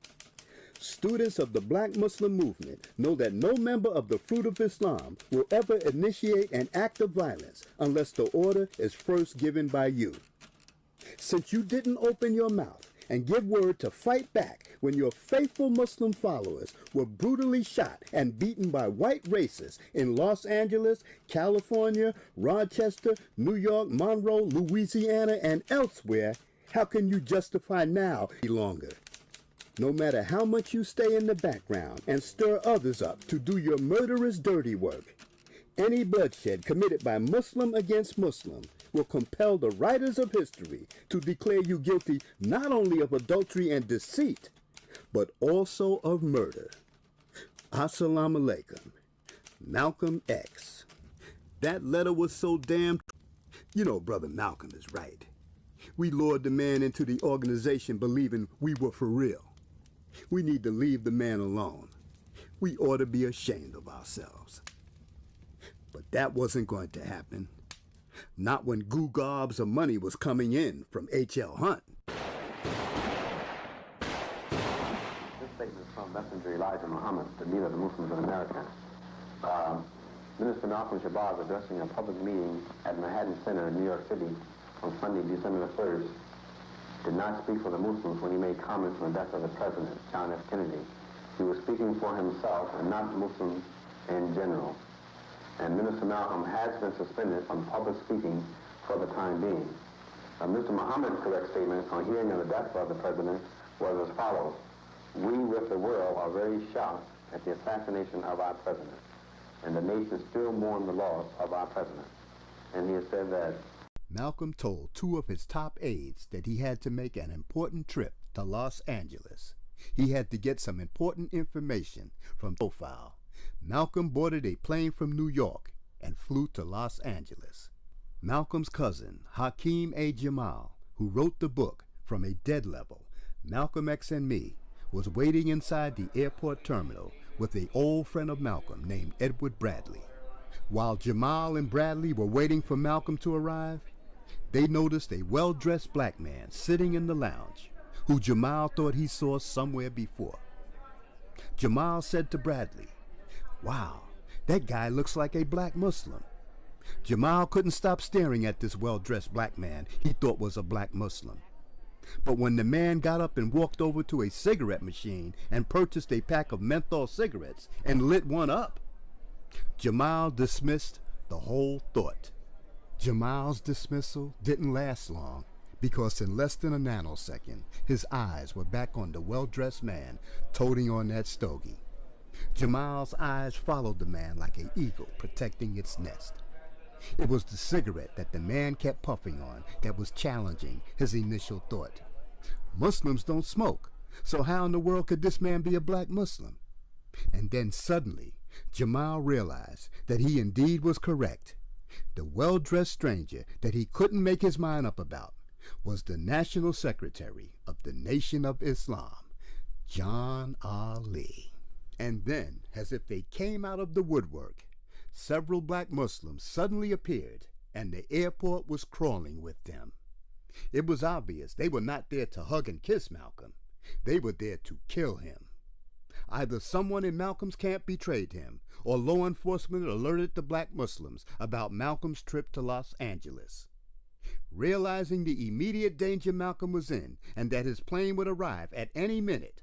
Speaker 16: Students of the Black Muslim movement know that no member of the Fruit of Islam will ever initiate an act of violence unless the order is first given by you. Since you didn't open your mouth and give word to fight back when your faithful Muslim followers were brutally shot and beaten by white racists in Los Angeles, California, Rochester, New York, Monroe, Louisiana, and elsewhere, how can you justify now any longer? No matter how much you stay in the background and stir others up to do your murderous dirty work, any bloodshed committed by Muslim against Muslim will compel the writers of history to declare you guilty not only of adultery and deceit, but also of murder. Assalamu alaikum. Malcolm X. That letter was so damn... You know, Brother Malcolm is right. We lured the man into the organization believing we were for real. We need to leave the man alone. We ought to be ashamed of ourselves. But that wasn't going to happen. Not when goo gobs of money was coming in from H.L. Hunt.
Speaker 21: This statement is from Messenger Elijah Muhammad, the leader of the Muslims in America. Minister Malcolm Shabazz, addressing a public meeting at Manhattan Center in New York City on Sunday, December the 1st, did not speak for the Muslims when he made comments on the death of the President, John F. Kennedy. He was speaking for himself and not Muslims in general. And Minister Malcolm has been suspended from public speaking for the time being. Mr. Muhammad's correct statement on hearing of the death of the President was as follows. We with the world are very shocked at the assassination of our President, and the nation still mourn the loss of our President. And he has said that
Speaker 16: Malcolm told two of his top aides that he had to make an important trip to Los Angeles. He had to get some important information from profile. Malcolm boarded a plane from New York and flew to Los Angeles. Malcolm's cousin, Hakeem A. Jamal, who wrote the book From a Dead Level, Malcolm X and Me, was waiting inside the airport terminal with an old friend of Malcolm named Edward Bradley. While Jamal and Bradley were waiting for Malcolm to arrive, they noticed a well-dressed black man sitting in the lounge, who Jamal thought he saw somewhere before. Jamal said to Bradley, "Wow, that guy looks like a black Muslim." Jamal couldn't stop staring at this well-dressed black man he thought was a black Muslim. But when the man got up and walked over to a cigarette machine and purchased a pack of menthol cigarettes and lit one up, Jamal dismissed the whole thought. Jamal's dismissal didn't last long, because in less than a nanosecond, his eyes were back on the well-dressed man toting on that stogie. Jamal's eyes followed the man like an eagle protecting its nest. It was the cigarette that the man kept puffing on that was challenging his initial thought. Muslims don't smoke, so how in the world could this man be a black Muslim? And then suddenly, Jamal realized that he indeed was correct. The well-dressed stranger that he couldn't make his mind up about was the National Secretary of the Nation of Islam, John Ali. And then, as if they came out of the woodwork, several black Muslims suddenly appeared, and the airport was crawling with them. It was obvious they were not there to hug and kiss Malcolm. They were there to kill him. Either someone in Malcolm's camp betrayed him, or law enforcement alerted the black Muslims about Malcolm's trip to Los Angeles. Realizing the immediate danger Malcolm was in and that his plane would arrive at any minute,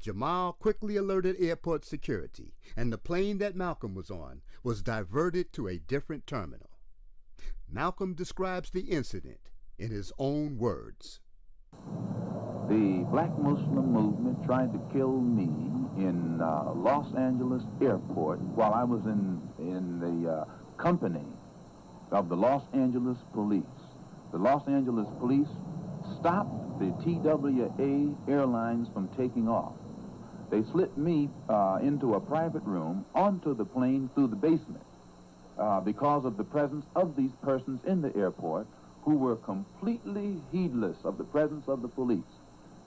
Speaker 16: Jamal quickly alerted airport security, and the plane that Malcolm was on was diverted to a different terminal. Malcolm describes the incident in his own words.
Speaker 2: The black Muslim movement tried to kill me in Los Angeles airport while I was in the company of the Los Angeles police. The Los Angeles police stopped the TWA Airlines from taking off. They slipped me into a private room onto the plane through the basement because of the presence of these persons in the airport who were completely heedless of the presence of the police.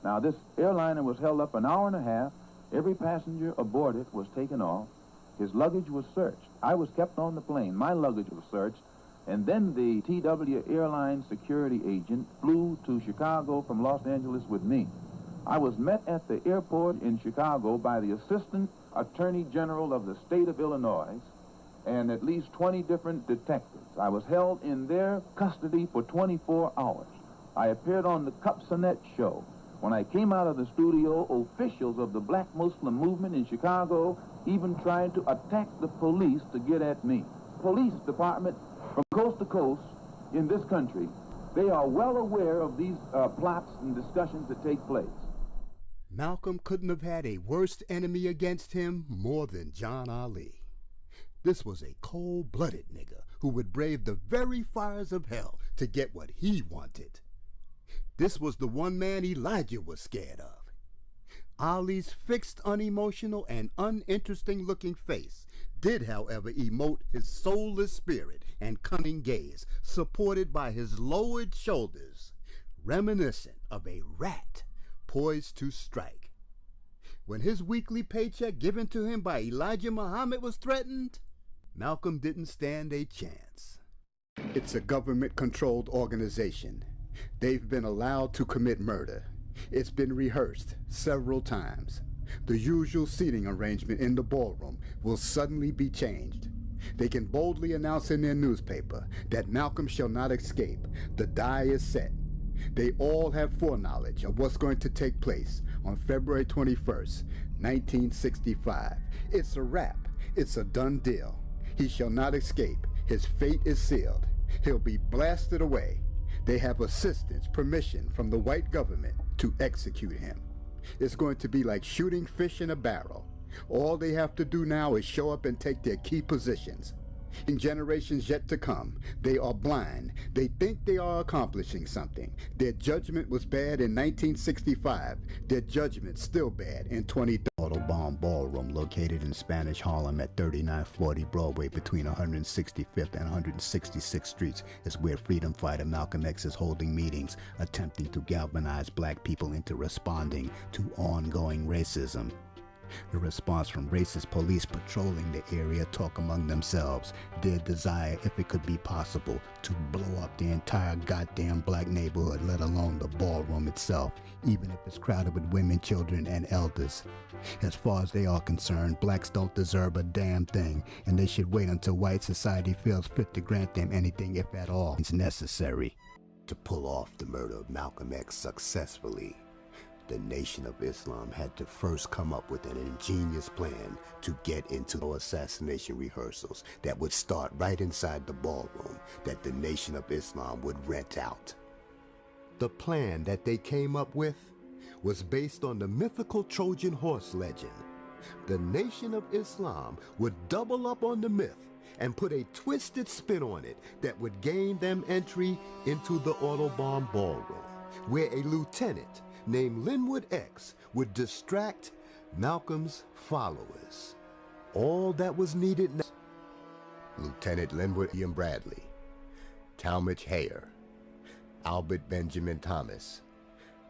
Speaker 2: Now, this airliner was held up an hour and a half. Every passenger aboard it was taken off. His luggage was searched. I was kept on the plane. My luggage was searched. And then the TW Airlines security agent flew to Chicago from Los Angeles with me. I was met at the airport in Chicago by the Assistant Attorney General of the state of Illinois and at least 20 different detectives. I was held in their custody for 24 hours. I appeared on the Cupsonet show. When I came out of the studio, officials of the black Muslim movement in Chicago even tried to attack the police to get at me. Police department from coast to coast in this country, they are well aware of these plots and discussions that take place.
Speaker 16: Malcolm couldn't have had a worse enemy against him more than John Ali. This was a cold-blooded nigga who would brave the very fires of hell to get what he wanted. This was the one man Elijah was scared of. Ali's fixed, unemotional, and uninteresting-looking face did, however, emote his soulless spirit and cunning gaze, supported by his lowered shoulders, reminiscent of a rat poised to strike. When his weekly paycheck given to him by Elijah Muhammad was threatened, Malcolm didn't stand a chance. It's a government-controlled organization. They've been allowed to commit murder. It's been rehearsed several times. The usual seating arrangement in the ballroom will suddenly be changed. They can boldly announce in their newspaper that Malcolm shall not escape. The die is set. They all have foreknowledge of what's going to take place on February 21st, 1965. It's a wrap. It's a done deal. He shall not escape. His fate is sealed. He'll be blasted away. They have assistance, permission from the white government to execute him. It's going to be like shooting fish in a barrel. All they have to do now is show up and take their key positions. In generations yet to come, they are blind. They think they are accomplishing something. Their judgment was bad in 1965. Their judgment's still bad in 2030. Autobahn Ballroom, located in Spanish Harlem at 3940 Broadway between 165th and 166th Streets, is where freedom fighter Malcolm X is holding meetings, attempting to galvanize black people into responding to ongoing racism. The response from racist police patrolling the area talk among themselves, their desire, if it could be possible, to blow up the entire goddamn black neighborhood, let alone the ballroom itself, even if it's crowded with women, children, and elders. As far as they are concerned, blacks don't deserve a damn thing, and they should wait until white society feels fit to grant them anything, if at all, is necessary. To pull off the murder of Malcolm X successfully, the Nation of Islam had to first come up with an ingenious plan to get into assassination rehearsals that would start right inside the ballroom that the Nation of Islam would rent out. The plan that they came up with was based on the mythical Trojan horse legend. The Nation of Islam would double up on the myth and put a twisted spin on it that would gain them entry into the Autobahn Ballroom, where a lieutenant named Linwood X would distract Malcolm's followers. All that was needed now: Lieutenant Linwood Ian Bradley, Talmadge Hayer, Albert Benjamin Thomas,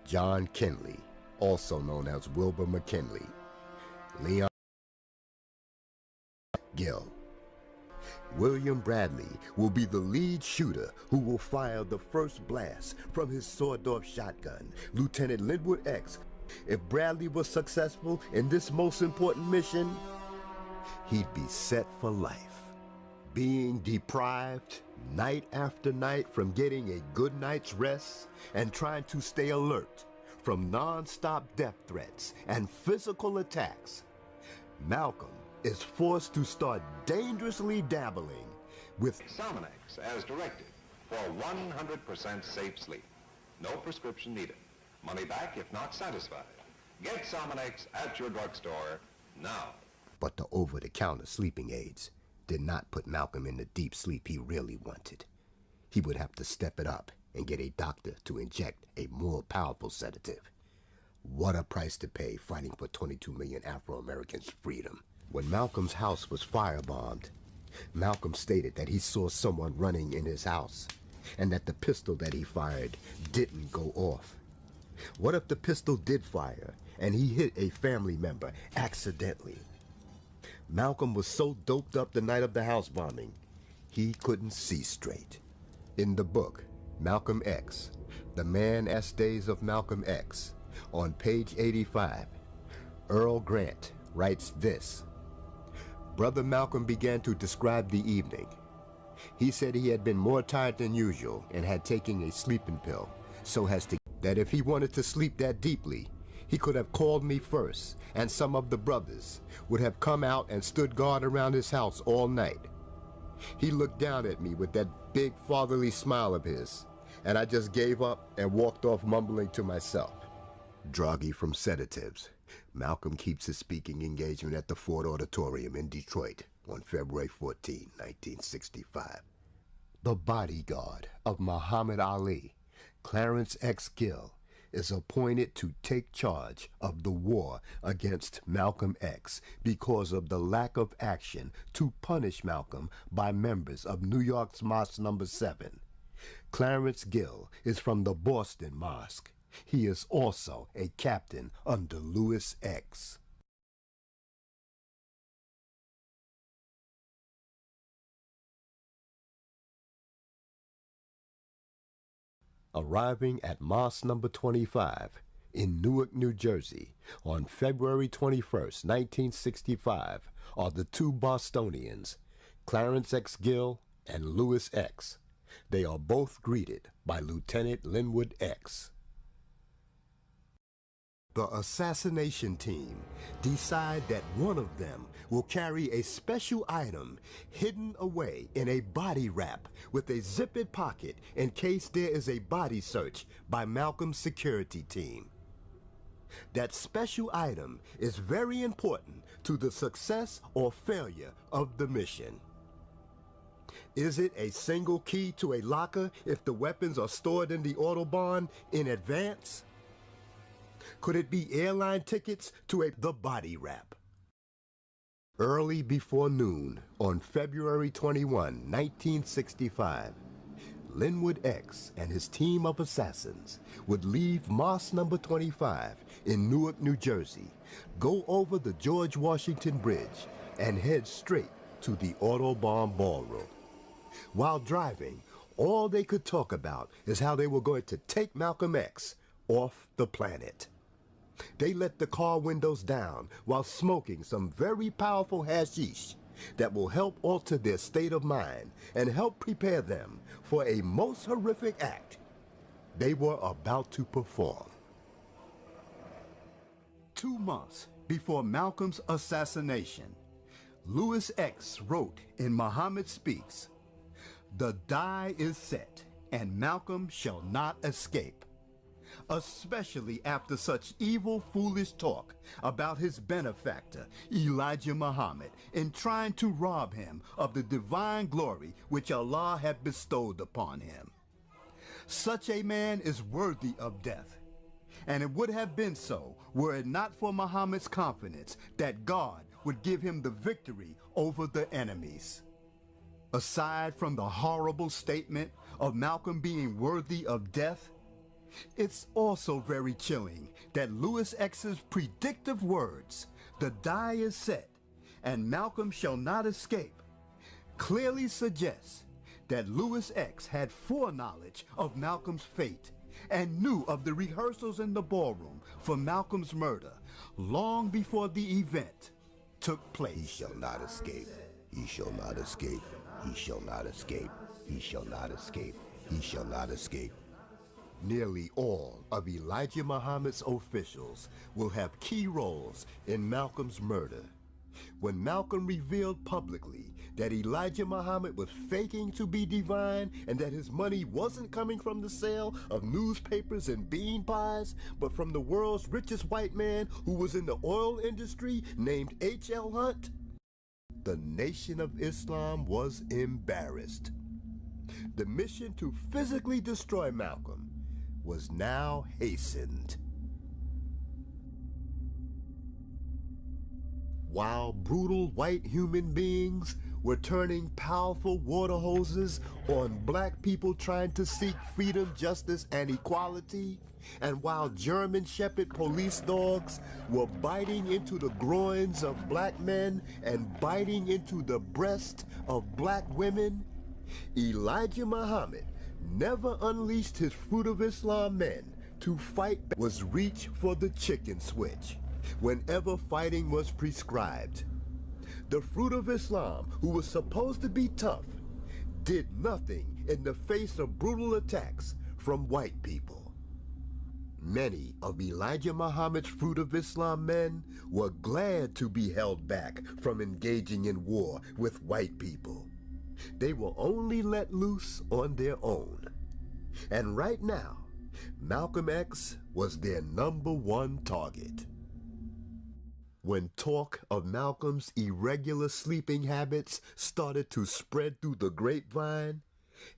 Speaker 16: John Kinley, also known as Wilbur McKinley, Leon Gill. William Bradley will be the lead shooter who will fire the first blast from his sawed-off shotgun. Lieutenant Linwood X If Bradley was successful in this most important mission, he'd be set for life. Being deprived night after night from getting a good night's rest and trying to stay alert from non-stop death threats and physical attacks, Malcolm is forced to start dangerously dabbling with
Speaker 7: Sominex as directed for 100% safe sleep. No prescription needed. Money back if not satisfied. Get Sominex at your drugstore now.
Speaker 16: But the over-the-counter sleeping aids did not put Malcolm in the deep sleep he really wanted. He would have to step it up and get a doctor to inject a more powerful sedative. What a price to pay fighting for 22 million Afro-Americans' freedom. When Malcolm's house was firebombed, Malcolm stated that he saw someone running in his house and that the pistol that he fired didn't go off. What if the pistol did fire and he hit a family member accidentally? Malcolm was so doped up the night of the house bombing, he couldn't see straight. In the book, Malcolm X, The Man Essays of Malcolm X, on page 85, Earl Grant writes this: Brother Malcolm began to describe the evening. He said he had been more tired than usual and had taken a sleeping pill, so as to that if he wanted to sleep that deeply, he could have called me first, and some of the brothers would have come out and stood guard around his house all night. He looked down at me with that big fatherly smile of his, and I just gave up and walked off mumbling to myself. Druggy from sedatives, Malcolm keeps his speaking engagement at the Ford Auditorium in Detroit on February 14, 1965. The bodyguard of Muhammad Ali, Clarence X. Gill, is appointed to take charge of the war against Malcolm X because of the lack of action to punish Malcolm by members of New York's Mosque No. 7. Clarence Gill is from the Boston Mosque. He is also a captain under Lewis X. Arriving at Mosque No. 25 in Newark, New Jersey on February 21st, 1965 are the two Bostonians, Clarence X. Gill and Lewis X. They are both greeted by Lieutenant Linwood X. The assassination team decide that one of them will carry a special item hidden away in a body wrap with a zippered pocket in case there is a body search by Malcolm's security team. That special item is very important to the success or failure of the mission. Is it a single key to a locker if the weapons are stored in the Autobahn in advance? Could it be airline tickets to the body wrap? Early before noon on February 21, 1965, Linwood X and his team of assassins would leave Mosque No. 25 in Newark, New Jersey, go over the George Washington Bridge, and head straight to the Autobahn Ballroom. While driving, all they could talk about is how they were going to take Malcolm X off the planet. They let the car windows down while smoking some very powerful hashish that will help alter their state of mind and help prepare them for a most horrific act they were about to perform. 2 months before Malcolm's assassination, Lewis X wrote in Muhammad Speaks, "The die is set, and Malcolm shall not escape," especially after such evil, foolish talk about his benefactor, Elijah Muhammad, in trying to rob him of the divine glory which Allah had bestowed upon him. Such a man is worthy of death, and it would have been so were it not for Muhammad's confidence that God would give him the victory over the enemies. Aside from the horrible statement of Malcolm being worthy of death, it's also very chilling that Lewis X's predictive words, "The die is set, and Malcolm shall not escape," clearly suggests that Lewis X had foreknowledge of Malcolm's fate and knew of the rehearsals in the ballroom for Malcolm's murder long before the event took place.
Speaker 3: He shall not escape. He shall not escape. He shall not escape. He shall not escape. He shall not escape.
Speaker 16: Nearly all of Elijah Muhammad's officials will have key roles in Malcolm's murder. When Malcolm revealed publicly that Elijah Muhammad was faking to be divine and that his money wasn't coming from the sale of newspapers and bean pies, but from the world's richest white man who was in the oil industry named H.L. Hunt, the Nation of Islam was embarrassed. The mission to physically destroy Malcolm was now hastened. While brutal white human beings were turning powerful water hoses on black people trying to seek freedom, justice, and equality, and while German Shepherd police dogs were biting into the groins of black men and biting into the breast of black women, Elijah Muhammad never unleashed his Fruit of Islam men to fight back. Was reach for the chicken switch whenever fighting was prescribed. The Fruit of Islam, who was supposed to be tough, did nothing in the face of brutal attacks from white people. Many of Elijah Muhammad's Fruit of Islam men were glad to be held back from engaging in war with white people. They were only let loose on their own. And right now, Malcolm X was their #1 target. When talk of Malcolm's irregular sleeping habits started to spread through the grapevine,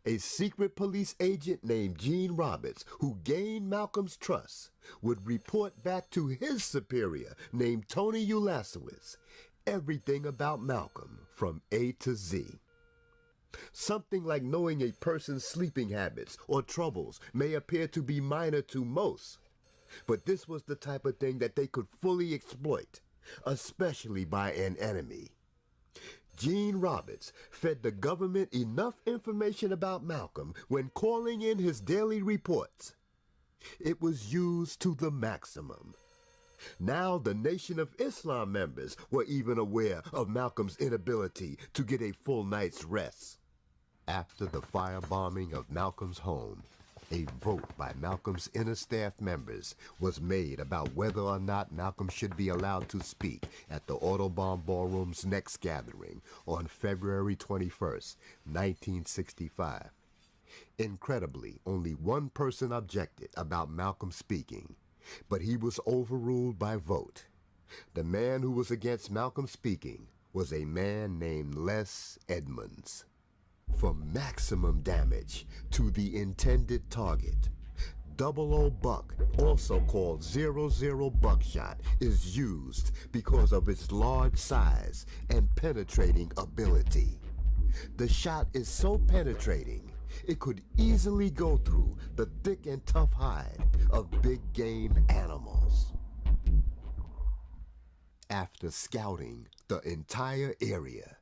Speaker 16: a secret police agent named Gene Roberts, who gained Malcolm's trust, would report back to his superior named Tony Ulasewicz everything about Malcolm from A to Z. Something like knowing a person's sleeping habits or troubles may appear to be minor to most, but this was the type of thing that they could fully exploit, especially by an enemy. Gene Roberts fed the government enough information about Malcolm when calling in his daily reports. It was used to the maximum. Now the Nation of Islam members were even aware of Malcolm's inability to get a full night's rest. After the firebombing of Malcolm's home, a vote by Malcolm's inner staff members was made about whether or not Malcolm should be allowed to speak at the Autobahn Ballroom's next gathering on February 21st, 1965. Incredibly, only one person objected about Malcolm speaking, but he was overruled by vote. The man who was against Malcolm speaking was a man named Les Edmonds. For maximum damage to the intended target, 00 buck, also called 00 buckshot, is used because of its large size and penetrating ability. The shot is so penetrating, it could easily go through the thick and tough hide of big game animals. After scouting the entire area,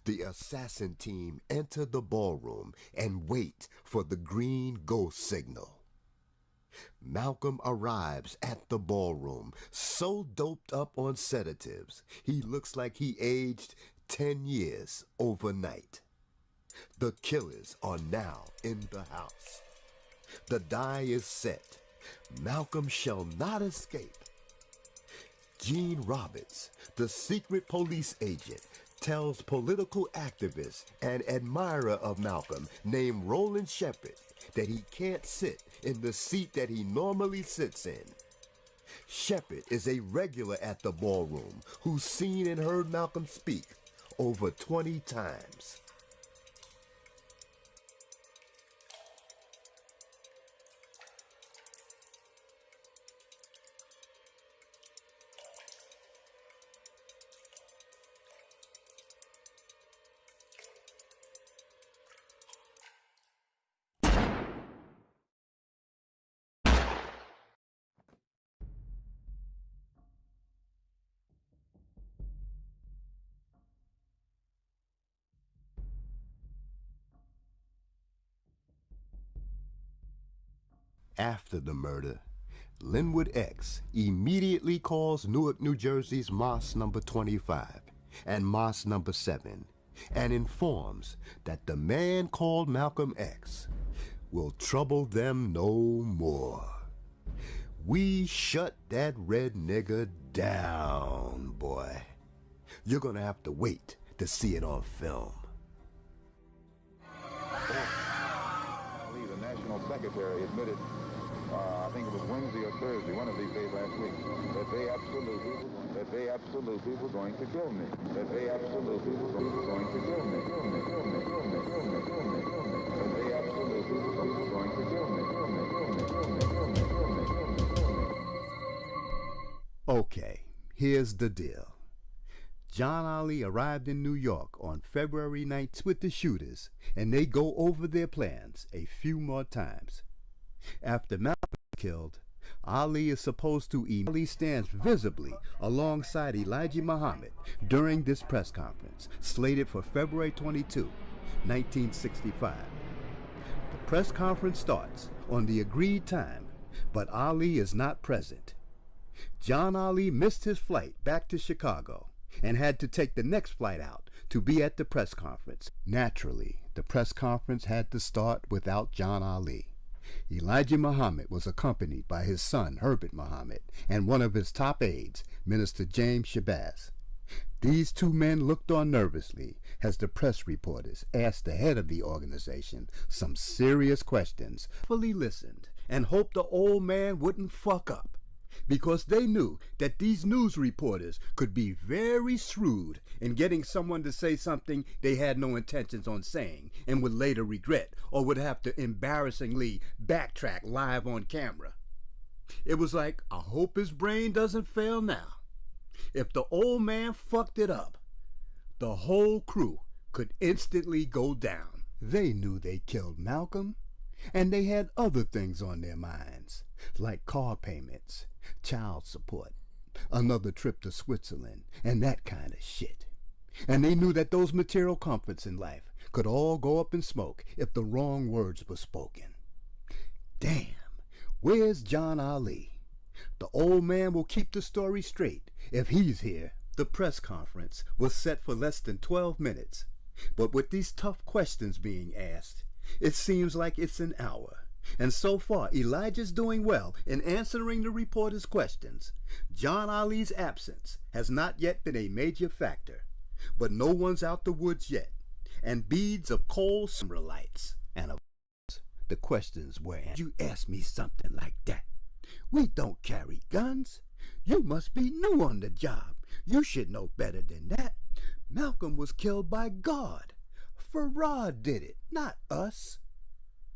Speaker 16: the assassin team enter the ballroom and wait for the green ghost signal. Malcolm arrives at the ballroom so doped up on sedatives, he looks like he aged 10 years overnight. The killers are now in the house. The die is set. Malcolm shall not escape. Gene Roberts, the secret police agent, tells political activist and admirer of Malcolm named Roland Shepherd that he can't sit in the seat that he normally sits in. Shepherd is a regular at the ballroom who's seen and heard Malcolm speak over 20 times. After the murder, Linwood X immediately calls Newark, New Jersey's Mosque number 25 and Mosque number 7 and informs that the man called Malcolm X will trouble them no more. We shut that red nigga down, boy. You're gonna have to wait to see it on film.
Speaker 2: The National Secretary admitted, I think it was Wednesday or Thursday, one of these days last week, that they absolutely were going to kill me. That they absolutely were going to kill me. That they absolutely were going to kill me.
Speaker 16: Okay, here's the deal. John Ali arrived in New York on February 9th with the shooters, and they go over their plans a few more times. After Malcolm is killed, Ali is supposed to Ali stands visibly alongside Elijah Muhammad during this press conference, slated for February 22, 1965. The press conference starts on the agreed time, but Ali is not present. John Ali missed his flight back to Chicago and had to take the next flight out to be at the press conference. Naturally, the press conference had to start without John Ali. Elijah Muhammad was accompanied by his son, Herbert Muhammad, and one of his top aides, Minister James Shabazz. These two men looked on nervously as the press reporters asked the head of the organization some serious questions. Fully listened and hoped the old man wouldn't fuck up, because they knew that these news reporters could be very shrewd in getting someone to say something they had no intentions on saying and would later regret, or would have to embarrassingly backtrack live on camera. It was like, I hope his brain doesn't fail now. If the old man fucked it up, the whole crew could instantly go down. They knew they killed Malcolm, and they had other things on their minds, like car payments, child support, another trip to Switzerland, and that kind of shit. And they knew that those material comforts in life could all go up in smoke if the wrong words were spoken. Damn, where's John Ali? The old man will keep the story straight if he's here. The press conference was set for less than 12 minutes, but with these tough questions being asked, it seems like it's an hour. And so far, Elijah's doing well in answering the reporters' questions. John Ali's absence has not yet been a major factor, but no one's out the woods yet, and beads of coal summer lights and the questions were, you ask me something like that? We don't carry guns. You must be new on the job. You should know better than that. Malcolm was killed by God. Farad did it, not us.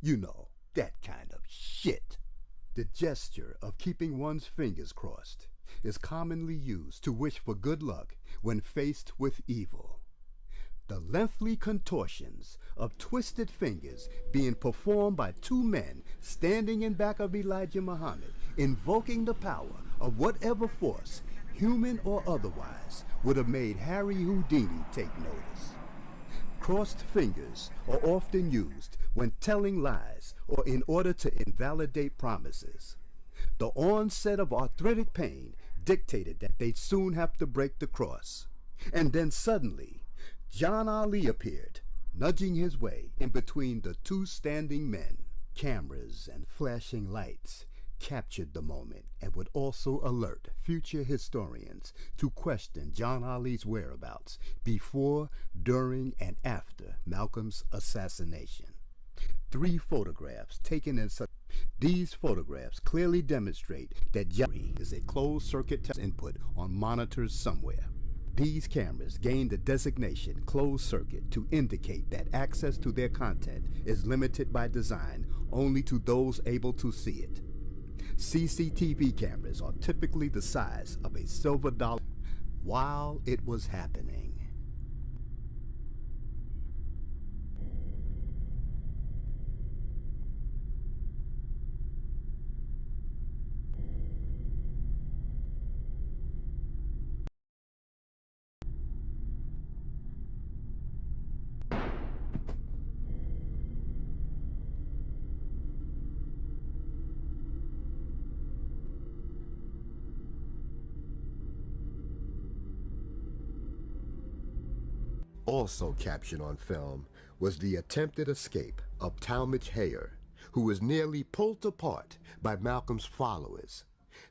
Speaker 16: You know, that kind of shit. The gesture of keeping one's fingers crossed is commonly used to wish for good luck when faced with evil. The lengthy contortions of twisted fingers being performed by two men standing in back of Elijah Muhammad, invoking the power of whatever force, human or otherwise, would have made Harry Houdini take notice. Crossed fingers are often used when telling lies or in order to invalidate promises. The onset of arthritic pain dictated that they'd soon have to break the cross. And then suddenly, John Ali appeared, nudging his way in between the two standing men. Cameras and flashing lights captured the moment and would also alert future historians to question John Ali's whereabouts before, during, and after Malcolm's assassination. 3 photographs taken in such. These photographs clearly demonstrate that Jerry is a closed-circuit input on monitors somewhere. These cameras gained the designation closed circuit to indicate that access to their content is limited by design only to those able to see it. CCTV cameras are typically the size of a silver dollar. While it was happening, Also captured on film was the attempted escape of Talmadge Hayer, who was nearly pulled apart by Malcolm's followers.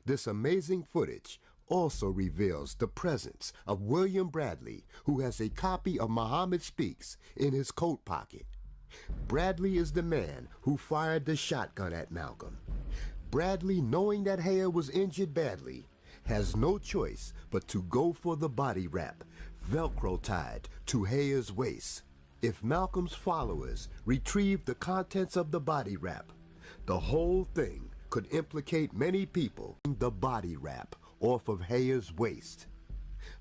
Speaker 16: This amazing footage also reveals the presence of William Bradley, who has a copy of Muhammad Speaks in his coat pocket. Bradley is the man who fired the shotgun at Malcolm. Bradley, knowing that Hayer was injured badly, has no choice but to go for the body wrap, Velcro tied to Hayer's waist. If Malcolm's followers retrieved the contents of the body wrap, the whole thing could implicate many people. The body wrap off of Hayer's waist.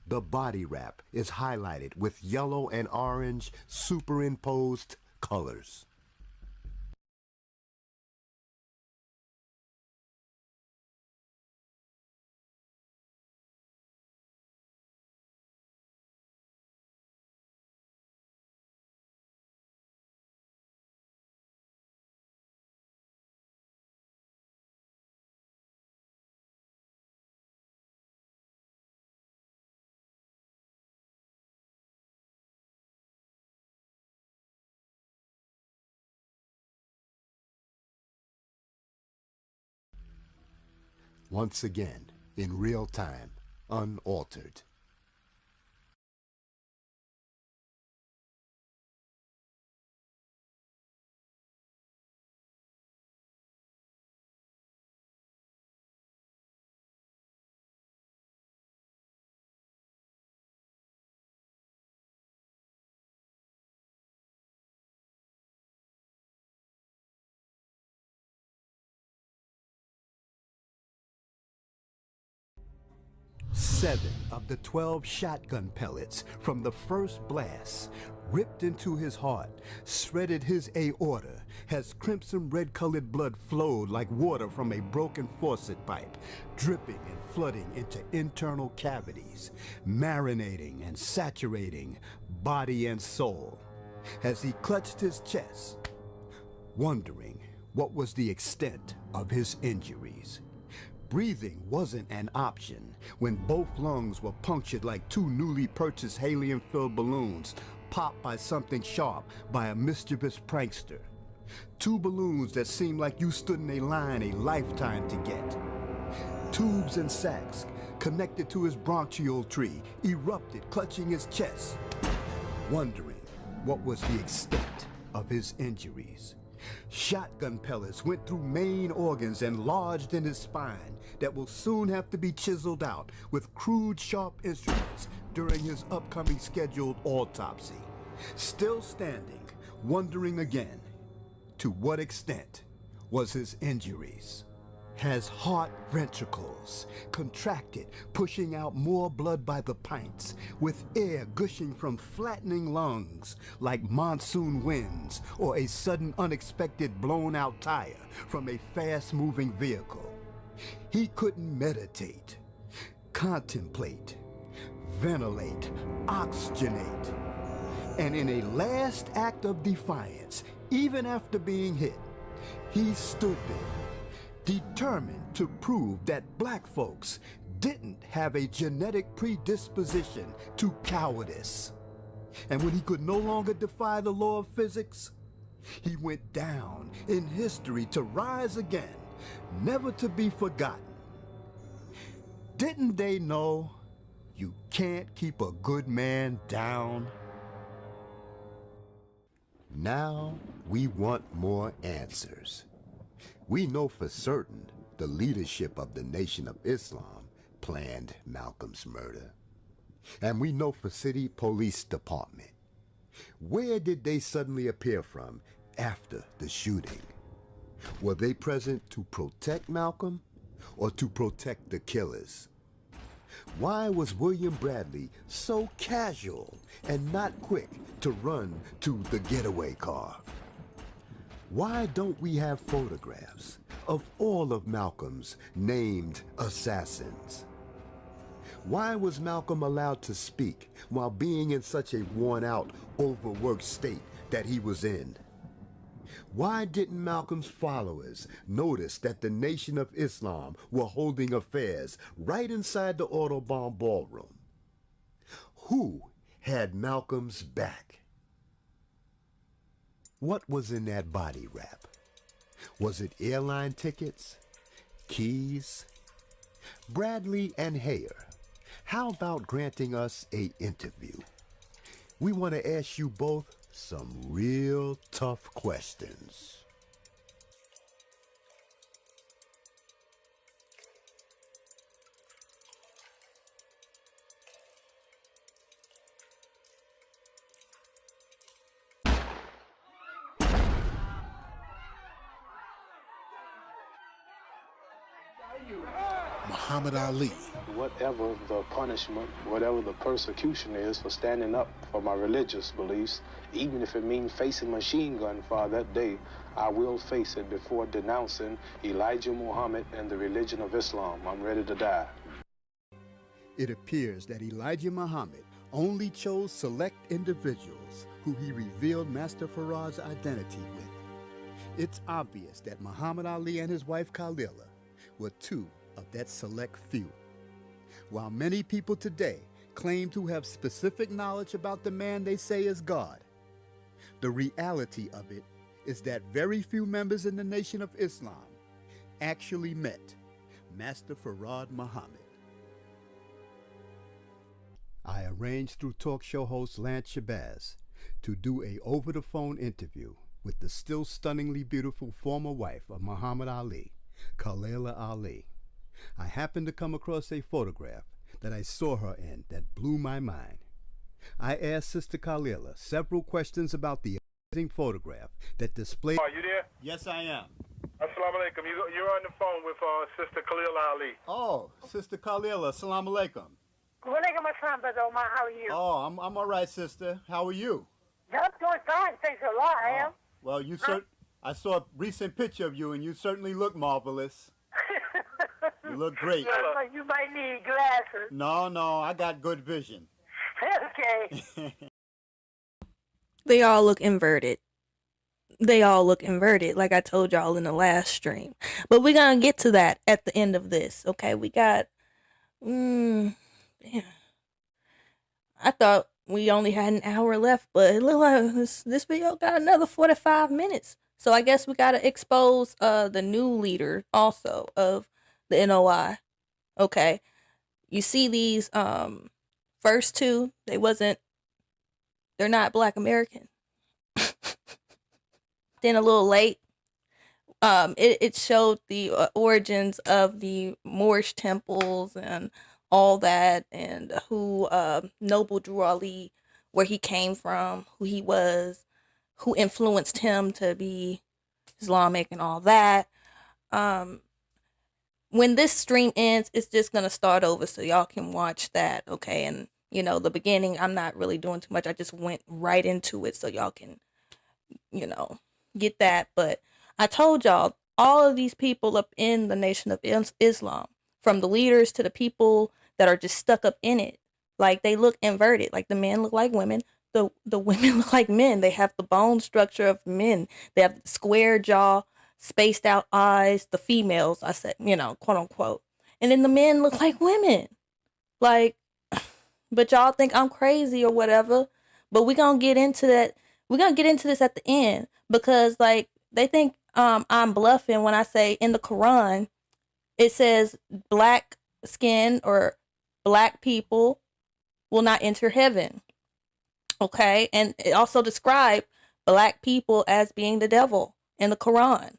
Speaker 16: The body wrap is highlighted with yellow and orange superimposed colors. Once again, in real time, unaltered. Seven of the 12 shotgun pellets from the first blast ripped into his heart, shredded his aorta, as crimson red-colored blood flowed like water from a broken faucet pipe, dripping and flooding into internal cavities, marinating and saturating body and soul. As he clutched his chest, wondering what was the extent of his injuries. Breathing wasn't an option when both lungs were punctured like two newly purchased helium-filled balloons popped by something sharp by a mischievous prankster. Two balloons that seemed like you stood in a line a lifetime to get. Tubes and sacs connected to his bronchial tree erupted, clutching his chest, wondering what was the extent of his injuries. Shotgun pellets went through main organs and lodged in his spine that will soon have to be chiseled out with crude, sharp instruments during his upcoming scheduled autopsy. Still standing, wondering again, to what extent was his injuries? Has heart ventricles contracted, pushing out more blood by the pints, with air gushing from flattening lungs like monsoon winds or a sudden unexpected blown-out tire from a fast-moving vehicle. He couldn't meditate, contemplate, ventilate, oxygenate. And in a last act of defiance, even after being hit, he stood there, determined to prove that black folks didn't have a genetic predisposition to cowardice. And when he could no longer defy the law of physics, he went down in history to rise again, never to be forgotten. Didn't they know you can't keep a good man down? Now we want more answers. We know for certain the leadership of the Nation of Islam planned Malcolm's murder. And we know for City Police Department. Where did they suddenly appear from after the shooting? Were they present to protect Malcolm or to protect the killers? Why was William Bradley so casual and not quick to run to the getaway car? Why don't we have photographs of all of Malcolm's named assassins? Why was Malcolm allowed to speak while being in such a worn-out, overworked state that he was in? Why didn't Malcolm's followers notice that the Nation of Islam were holding affairs right inside the Audubon ballroom? Who had Malcolm's back. What was in that body wrap? Was it airline tickets? Keys? Bradley and Hayer, how about granting us an interview? We want to ask you both some real tough questions.
Speaker 13: Muhammad Ali.
Speaker 8: Whatever the punishment, whatever the persecution is for standing up for my religious beliefs, even if it means facing machine gun fire that day, I will face it before denouncing Elijah Muhammad and the religion of Islam. I'm ready to die.
Speaker 16: It appears that Elijah Muhammad only chose select individuals who he revealed Master Farad's identity with. It's obvious that Muhammad Ali and his wife Khalila were two of that select few. While many people today claim to have specific knowledge about the man they say is God, the reality of it is that very few members in the Nation of Islam actually met Master Farad Muhammad. I arranged through talk show host Lance Shabazz to do a over-the-phone interview with the still stunningly beautiful former wife of Muhammad Ali, Khalila Ali. I happened to come across a photograph that I saw her in that blew my mind. I asked Sister Khalila several questions about the amazing photograph that displayed...
Speaker 22: Are you there?
Speaker 16: Yes, I am.
Speaker 22: Assalamu alaikum. You're on the phone with Sister Khalil Ali.
Speaker 16: Oh, Sister Khalila, assalamu alaikum.
Speaker 23: Walaikum assalam, Brother Omar. How are you?
Speaker 16: Oh, I'm all right, sister. How are you?
Speaker 23: I'm doing fine. Thanks a lot. I am.
Speaker 16: Well, I saw a recent picture of you, and you certainly look marvelous. You look great.
Speaker 23: You might need glasses.
Speaker 16: No, I got good vision.
Speaker 23: Okay.
Speaker 1: They all look inverted. Like I told y'all in the last stream. But we're going to get to that at the end of this. Okay, we got... damn. I thought we only had an hour left, but it looked like this video got another 45 minutes. So I guess we got to expose the new leader also of the NOI. Okay. You see these first two, they're not Black American. Then a little late. It showed the origins of the Moorish temples and all that, and who Noble Drew Ali, where he came from, who he was, who influenced him to be Islamic and all that. When this stream ends, it's just gonna start over so y'all can watch that, okay? And the beginning, I'm not really doing too much. I just went right into it so y'all can, get that. But I told y'all, all of these people up in the Nation of Islam, from the leaders to the people that are just stuck up in it, like they look inverted. Like the men look like women, the women look like men. They have the bone structure of men. They have square jaw, spaced out eyes. The females, I said, quote unquote. And then the men look like women. Like, but y'all think I'm crazy or whatever. But we're gonna get into that. We're gonna get into this at the end, because like they think I'm bluffing when I say in the Quran it says black skin or black people will not enter heaven. Okay, and it also described black people as being the devil in the Quran.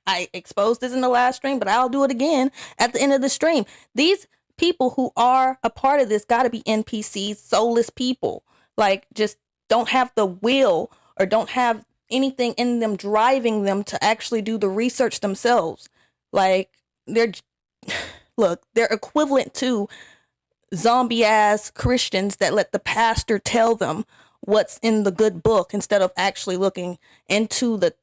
Speaker 1: I exposed this in the last stream, but I'll do it again at the end of the stream. These people who are a part of this got to be NPCs, soulless people, like just don't have the will or don't have anything in them driving them to actually do the research themselves. Like they're equivalent to zombie ass Christians that let the pastor tell them what's in the good book instead of actually looking into the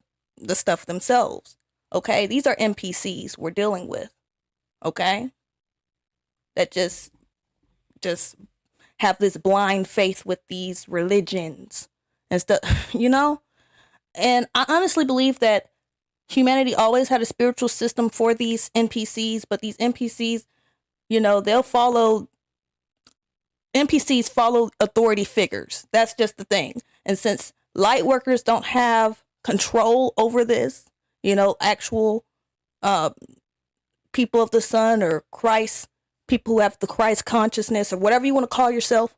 Speaker 1: stuff themselves. Okay, these are NPCs we're dealing with. Okay, that just have this blind faith with these religions and stuff, And I honestly believe that humanity always had a spiritual system for these NPCs, but these NPCs, they'll follow NPCs follow authority figures. That's just the thing. And since light workers don't have control over this, actual people of the sun or Christ, people who have the Christ consciousness or whatever you want to call yourself,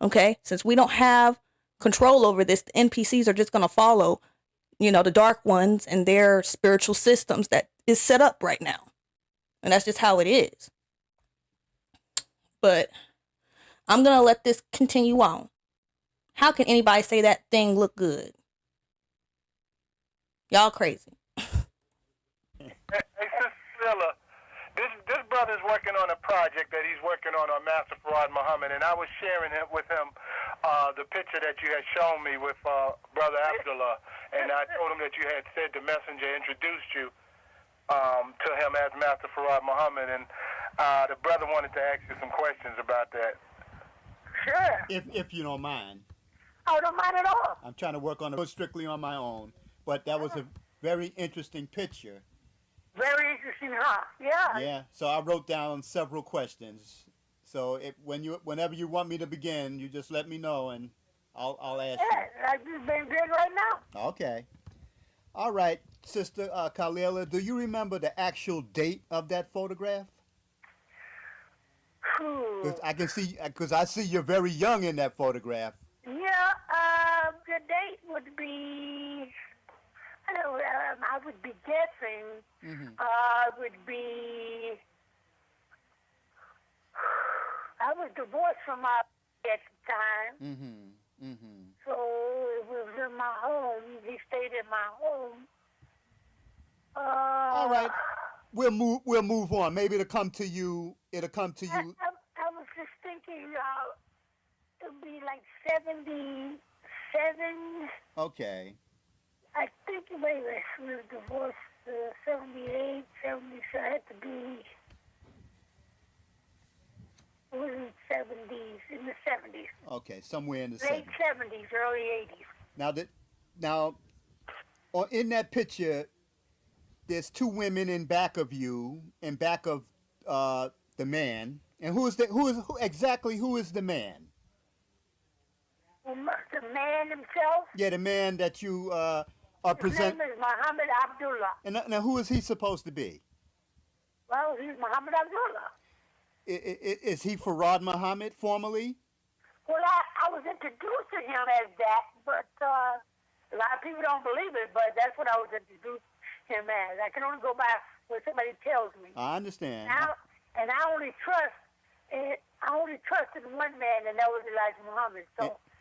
Speaker 1: okay? Since we don't have control over this, the NPCs are just going to follow, the dark ones and their spiritual systems that is set up right now. And that's just how it is. But I'm going to let this continue on. How can anybody say that thing look good? Y'all crazy.
Speaker 22: Hey, Sister Cilla, this brother's working on a project that he's working on Master Farad Muhammad, and I was sharing it with him the picture that you had shown me with Brother Abdullah, and I told him that you had said the messenger introduced you to him as Master Farad Muhammad, and the brother wanted to ask you some questions about that.
Speaker 23: Sure.
Speaker 16: If you don't mind.
Speaker 23: I don't mind at all.
Speaker 16: I'm trying to work on it strictly on my own, but that was a very interesting picture.
Speaker 23: Very interesting, huh? Yeah.
Speaker 16: Yeah. So I wrote down several questions. So whenever you want me to begin, you just let me know and I'll ask you.
Speaker 23: Yeah, I've just been good right now.
Speaker 16: Okay. All right, Sister Khalila, do you remember the actual date of that photograph? I can see, because I see you're very young in that photograph.
Speaker 23: Yeah, the date would be, I would be guessing, I was divorced from my at the time. So it was in my home. He stayed in my home.
Speaker 16: All right. We'll move on. Maybe it'll come to you.
Speaker 23: I was just thinking it would be like 77.
Speaker 16: Okay.
Speaker 23: I think maybe we were divorced 78, 70, so it had to be it was in the 70s.
Speaker 16: Okay, somewhere in the
Speaker 23: late 70s, early 80s.
Speaker 16: Now, in that picture, there's two women in back of you, in back of the man. And who is the man?
Speaker 23: The man himself?
Speaker 16: Yeah, the man that you are presenting.
Speaker 23: His name is Muhammad Abdullah.
Speaker 16: And now, who is he supposed to be?
Speaker 23: Well, he's Muhammad Abdullah.
Speaker 16: Is he Farad Muhammad formally?
Speaker 23: Well, I was introduced to him as that, but a lot of people don't believe it, but that's what I was introduced to him as. I can only go by what somebody tells me.
Speaker 16: I understand.
Speaker 23: And I only trusted one man, and that was Elijah Muhammad.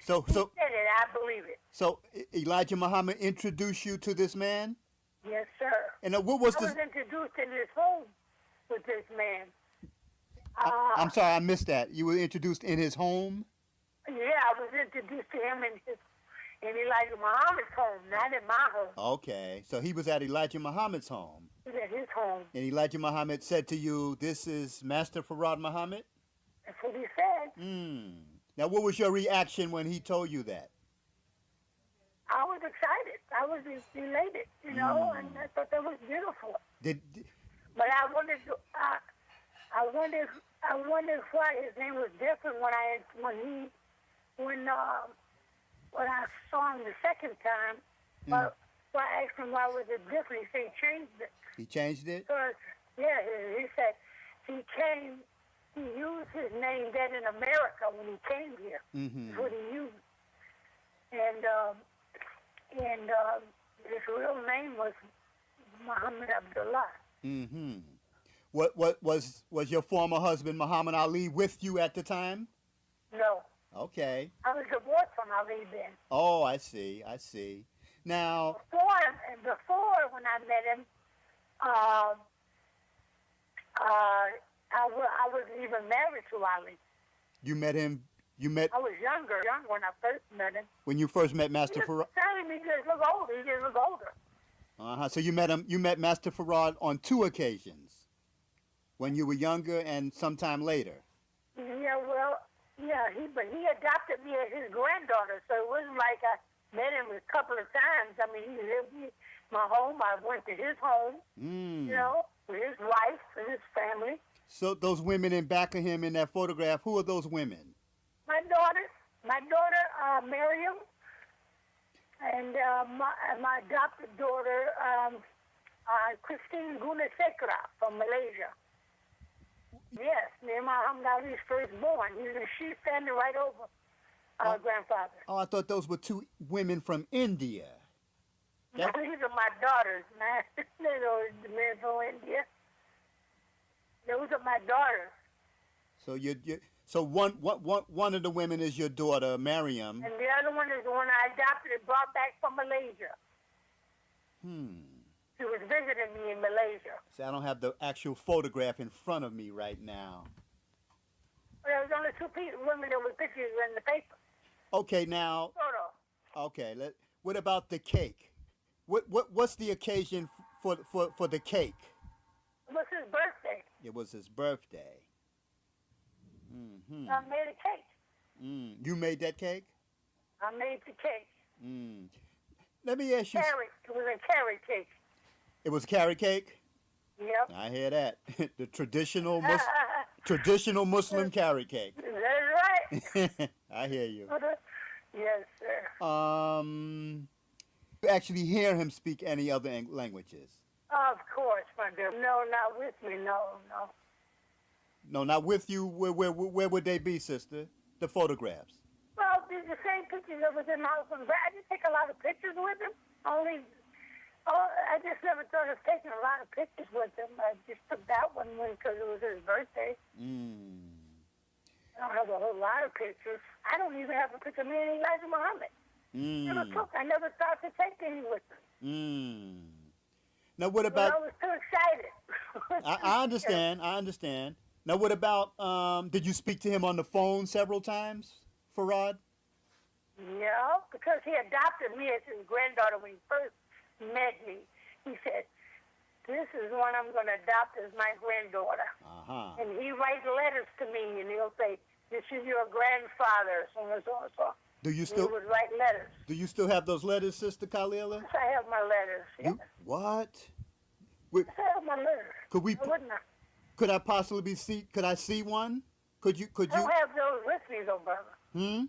Speaker 23: So he said it, I believe it.
Speaker 16: So Elijah Muhammad introduced you to this man?
Speaker 23: Yes, sir.
Speaker 16: And what was
Speaker 23: I was introduced in his home with this man.
Speaker 16: I'm sorry, I missed that. You were introduced in his home?
Speaker 23: Yeah, I was introduced to him in Elijah Muhammad's home, not in my home.
Speaker 16: Okay, so he was at Elijah Muhammad's home.
Speaker 23: He was at his home.
Speaker 16: And Elijah Muhammad said to you, "This is Master Farad Muhammad?"
Speaker 23: That's what he said.
Speaker 16: Now, what was your reaction when he told you that?
Speaker 23: I was excited. I was elated, and I thought that was beautiful. But I wondered why his name was different when I saw him the second time. But I asked him why was it different. He said he changed it.
Speaker 16: He changed it?
Speaker 23: Yeah, he said he used his name then in America when he came here. That's what he used. And his real name was Muhammad Abdullah.
Speaker 16: What was your former husband Muhammad Ali with you at the time?
Speaker 23: No.
Speaker 16: Okay.
Speaker 23: I was divorced from Ali then.
Speaker 16: Oh, I see. Now.
Speaker 23: Before when I met him, I wasn't even married to Ali.
Speaker 16: You met him.
Speaker 23: I was younger when I first met him.
Speaker 16: When you first met Master Farad.
Speaker 23: He just looked older. He just looked older.
Speaker 16: So you met Master Farad on 2 occasions. When you were younger and sometime later.
Speaker 23: Yeah, but he adopted me as his granddaughter, so it wasn't like I met him a couple of times. I mean, he lived in my home. I went to his home, with his wife and his family.
Speaker 16: So those women in back of him in that photograph, who are those women?
Speaker 23: daughters. My daughter, Miriam, and my adopted daughter, Christine Gunasekara from Malaysia. Yes, near Muhammad Ali's firstborn. She's standing right over our grandfather.
Speaker 16: Oh, I thought those were two women from India.
Speaker 23: These are my daughters, man. They're the men from India. Those are my daughters.
Speaker 16: So one of the women is your daughter, Miriam.
Speaker 23: And the other one is the one I adopted and brought back from Malaysia. She was visiting me in Malaysia.
Speaker 16: See, I don't have the actual photograph in front of me right now.
Speaker 23: There was only two women that were pictures in the paper.
Speaker 16: Okay, now.
Speaker 23: Photo.
Speaker 16: Okay, what about the cake? What's the occasion for the cake?
Speaker 23: It was his birthday.
Speaker 16: It was his birthday.
Speaker 23: I made a cake.
Speaker 16: You made that cake?
Speaker 23: I made the cake.
Speaker 16: Let me ask you.
Speaker 23: Carrot. It was a carrot cake.
Speaker 16: It was carrot cake?
Speaker 23: Yep.
Speaker 16: I hear that. The traditional Muslim carrot cake.
Speaker 23: That's right.
Speaker 16: I hear you.
Speaker 23: Yes, sir.
Speaker 16: You actually hear him speak any other languages?
Speaker 23: Of course, my dear. No, not with me. No.
Speaker 16: No, not with you. Where would they be, sister? The photographs.
Speaker 23: Well, these are the same pictures that was in my house. I didn't take a lot of pictures with him. I just never thought of taking a lot of pictures with him. I just took that one because it was his birthday. I don't have a whole lot of pictures. I don't even have a picture of me and Elijah Muhammad. I never thought to take any with him.
Speaker 16: Now, what about?
Speaker 23: I was too excited.
Speaker 16: I understand. Now, what about? Did you speak to him on the phone several times, Farad?
Speaker 23: No, because he adopted me as his granddaughter when he first met me. He said, "This is one I'm going to adopt as my granddaughter." And he writes letters to me, and he'll say, "This is your grandfather," so and so and so.
Speaker 16: Do you still?
Speaker 23: He would write letters.
Speaker 16: Do you still have those letters, Sister Khalila?
Speaker 23: Yes, I have my letters. Yes.
Speaker 16: What?
Speaker 23: I have my letters.
Speaker 16: Could I possibly see? Could I see one? Could you?
Speaker 23: I don't have those with me, though, brother. I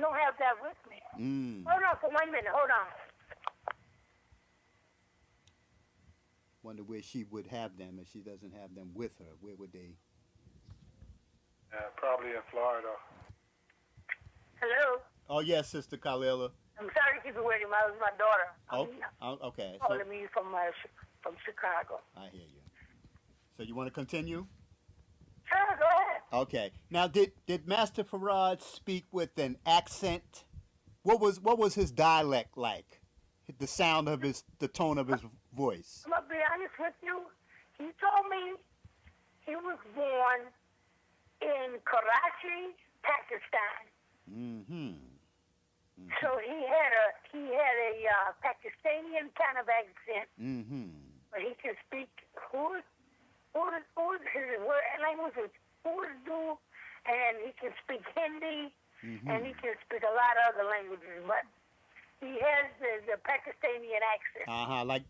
Speaker 23: don't have that with me. Hold on for 1 minute. Hold on.
Speaker 16: Wonder where she would have them if she doesn't have them with her. Where would they?
Speaker 22: Probably in Florida.
Speaker 23: Hello?
Speaker 16: Oh, yes, Sister Khalila.
Speaker 23: I'm sorry to keep you waiting. That was my daughter.
Speaker 16: Okay.
Speaker 23: Calling me from Chicago.
Speaker 16: I hear you. So you want to continue?
Speaker 23: Sure, go ahead.
Speaker 16: Okay. Now, did Master Farad speak with an accent? What was his dialect like? The sound of the tone of his voice.
Speaker 23: I'm gonna be honest with you. He told me he was born in Karachi, Pakistan. So he had a Pakistani kind of accent. But he can speak his language is Urdu, and he can speak Hindi, and he can speak a lot of other languages. But he has the Pakistani accent.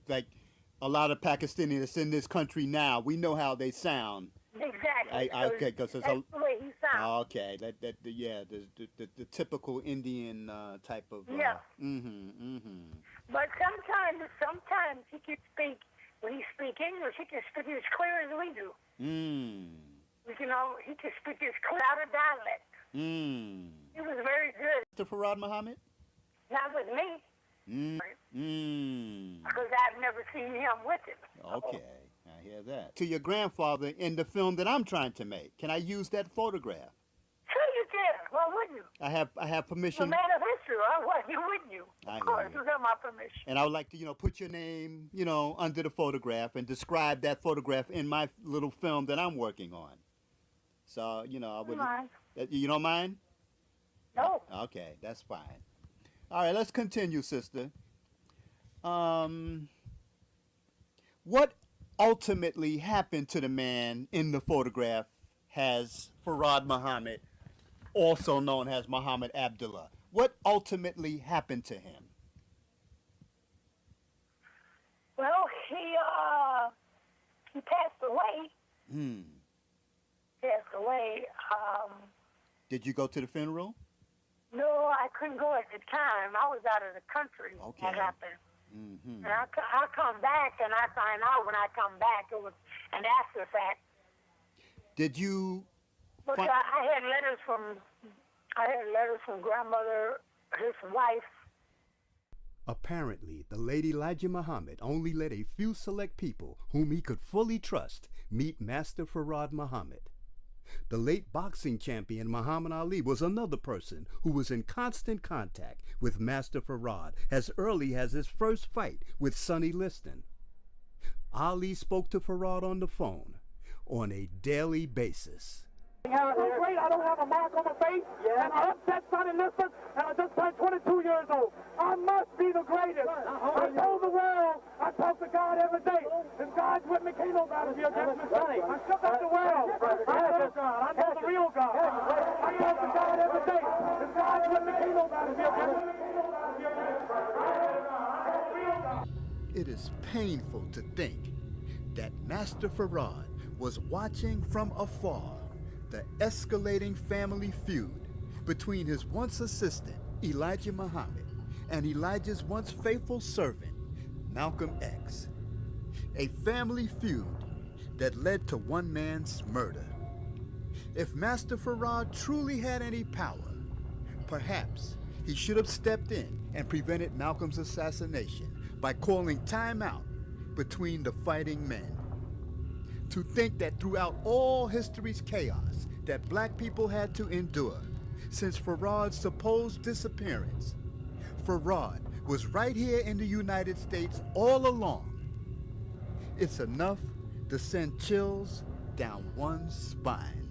Speaker 16: Like a lot of Pakistanis that's in this country now. We know how they sound.
Speaker 23: Exactly.
Speaker 16: Okay, because
Speaker 23: that's the way he sounds.
Speaker 16: Okay, the typical Indian type of.
Speaker 23: Yeah. But sometimes he can speak. When he speaks English, he can speak as clear as we do. He can speak as clear out of dialect. He was very good.
Speaker 16: Mr. Farad Muhammad?
Speaker 23: Not with me. Because I've never seen him with him.
Speaker 16: Okay, I hear that. To your grandfather in the film that I'm trying to make. Can I use that photograph?
Speaker 23: Sure you can. Why wouldn't you?
Speaker 16: I have permission.
Speaker 23: You're a man of history. Why wouldn't you? Of course, you have my permission.
Speaker 16: And I would like to, put your name, under the photograph and describe that photograph in my little film that I'm working on. So, I would.
Speaker 23: Mind.
Speaker 16: You don't mind?
Speaker 23: No.
Speaker 16: Okay, that's fine. All right, let's continue, sister. What ultimately happened to the man in the photograph has Farad Muhammad, also known as Muhammad Abdullah? What ultimately happened to him?
Speaker 23: Well, he passed away. Passed away.
Speaker 16: Did you go to the funeral?
Speaker 23: No, I couldn't go at the time. I was out of the country.
Speaker 16: Okay.
Speaker 23: That happened.
Speaker 16: Mm-hmm.
Speaker 23: And I come back, and I find out when I come back it was an after fact.
Speaker 16: Did you?
Speaker 23: But I had letters from grandmother, his wife.
Speaker 16: Apparently, the late Elijah Muhammad only let a few select people whom he could fully trust meet Master Farad Muhammad. The late boxing champion Muhammad Ali was another person who was in constant contact with Master Farad as early as his first fight with Sonny Liston. Ali spoke to Farad on the phone on a daily basis.
Speaker 5: I'm great. I don't have a mark on my face. And I upset Sonny Liston, and I just turned 22 years old. I must be the greatest. I told the world I talk to God every day. If God's with me, can't nobody be against me. I shook up the world. I know God. I know the real God. I talk to God every day. If God's with me, can't nobody be against me.
Speaker 16: It is painful to think that Master Farad was watching from afar the escalating family feud between his once assistant, Elijah Muhammad, and Elijah's once faithful servant, Malcolm X. A family feud that led to one man's murder. If Master Farad truly had any power, perhaps he should have stepped in and prevented Malcolm's assassination by calling time out between the fighting men. To think that throughout all history's chaos that black people had to endure since Farad's supposed disappearance, Farad was right here in the United States all along. It's enough to send chills down one's spine.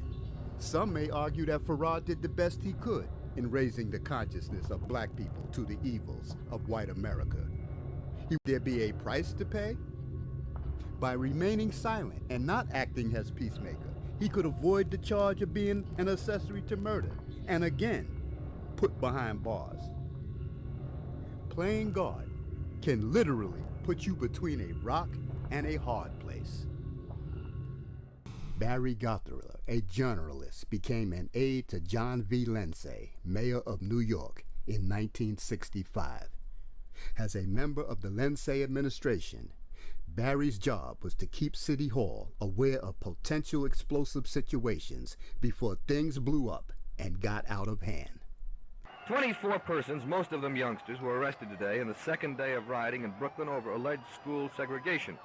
Speaker 16: Some may argue that Farad did the best he could in raising the consciousness of black people to the evils of white America. Would there be a price to pay? By remaining silent and not acting as peacemaker, he could avoid the charge of being an accessory to murder and again put behind bars. Playing God can literally put you between a rock and a hard place. Barry Gothard, a journalist, became an aide to John V. Lindsay, mayor of New York, in 1965. As a member of the Lindsay administration, Barry's job was to keep City Hall aware of potential explosive situations before things blew up and got out of hand.
Speaker 10: 24 persons, most of them youngsters, were arrested today in the second day of rioting in Brooklyn over alleged school segregation.